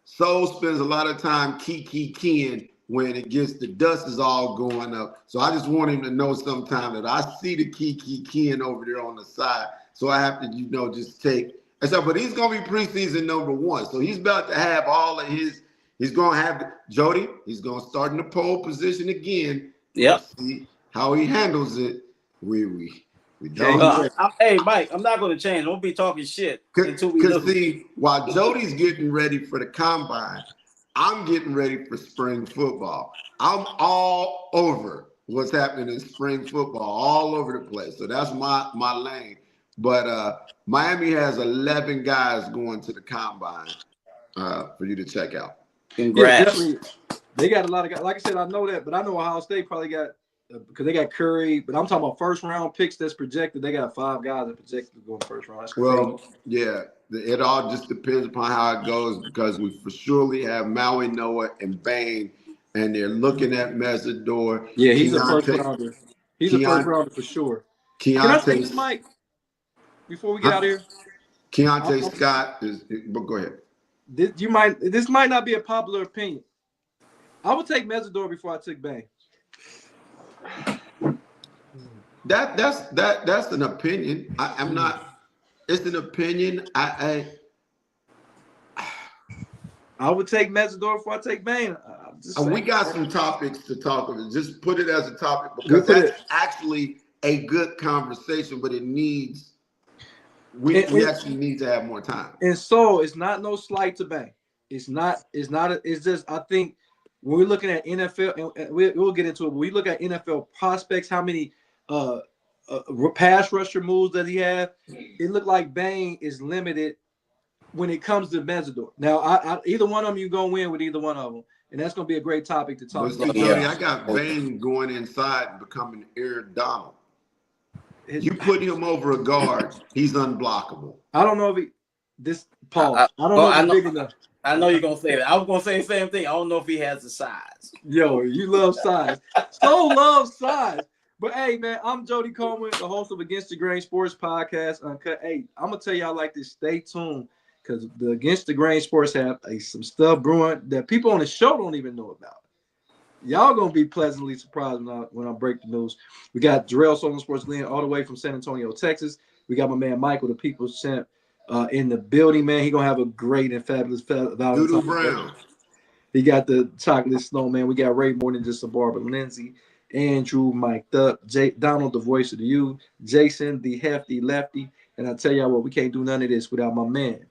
Soul spends a lot of time keying when it gets the dust is all going up. So I just want him to know sometime that I see the keying over there on the side. So I have to, just take. And so, but he's gonna be preseason number 1. So he's about to have all of his. He's gonna have Jody. He's gonna start in the pole position again. Yep. See how he handles it. We don't. Hey, Mike, I'm not going to change. I won't be talking shit until we Because see, while Jody's getting ready for the combine, I'm getting ready for spring football. I'm all over what's happening in spring football, all over the place. So that's my lane. But Miami has 11 guys going to the combine for you to check out. Congrats. Yeah, they got a lot of guys. Like I said, I know that, but I know Ohio State probably got because they got Curry. But I'm talking about first round picks that's projected. They got 5 guys that projected to go in the first round. That's crazy. Well, yeah, it all just depends upon how it goes because we for surely have Maui, Noah, and Bain, and they're looking at Mesidor. Yeah, he's a first rounder. He's a first rounder for sure. Can I say this, Mike? Before we get out of here, Keontae Scott is. But go ahead. This might not be a popular opinion. I would take Mesidor before I took Bane. That's an opinion. I'm not. It's an opinion. I would take Mesidor before I take Bane. We got some topics to talk about. Just put it as a topic because that's actually a good conversation, but it needs. We actually need to have more time. And so it's not no slight to Bane. It's just I think when we're looking at NFL, and we'll get into it. But we look at NFL prospects, how many pass rusher moves does he have? It looked like Bane is limited when it comes to Mesidor. Now, I either one of them you gonna win with either one of them, and that's gonna be a great topic to talk about. I got Bane going inside and becoming Aaron Donald. You put him over a guard, he's unblockable. I don't know if I don't know if he's big enough. I know you're gonna say that. I was gonna say the same thing. I don't know if he has the size. Yo, you love size. So love size. But hey, man, I'm Jody Coleman, the host of Against the Grain Sports Podcast, Uncut. Hey, I'm gonna tell y'all like this. Stay tuned because the Against the Grain Sports have some stuff brewing that people on the show don't even know about. Y'all gonna be pleasantly surprised when I break the news. We got Jarrell Solon Sports Glenn all the way from San Antonio, Texas. We got my man Michael, the People's Champ, in the building. Man, he gonna have a great and fabulous Valentine's. Doodle Brown. He got the chocolate snowman. We got Ray more than just a barber. Lindsay, Andrew, Mike Duck, Donald, the voice of the youth, Jason, the hefty lefty. And I tell y'all what, we can't do none of this without my man,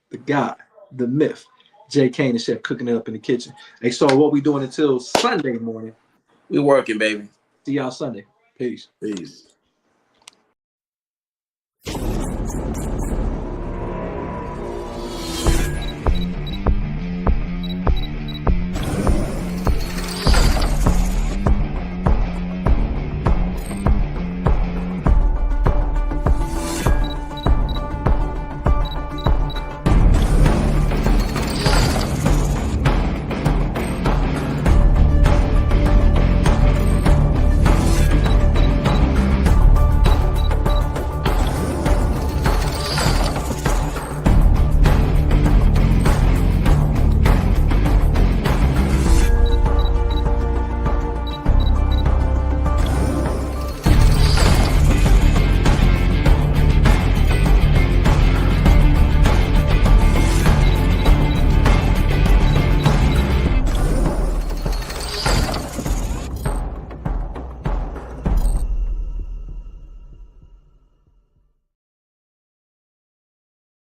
the guy, the myth. Jay Kane, the chef, cooking it up in the kitchen. Hey, so what we doing until Sunday morning? We working, baby. See y'all Sunday. Peace. Peace.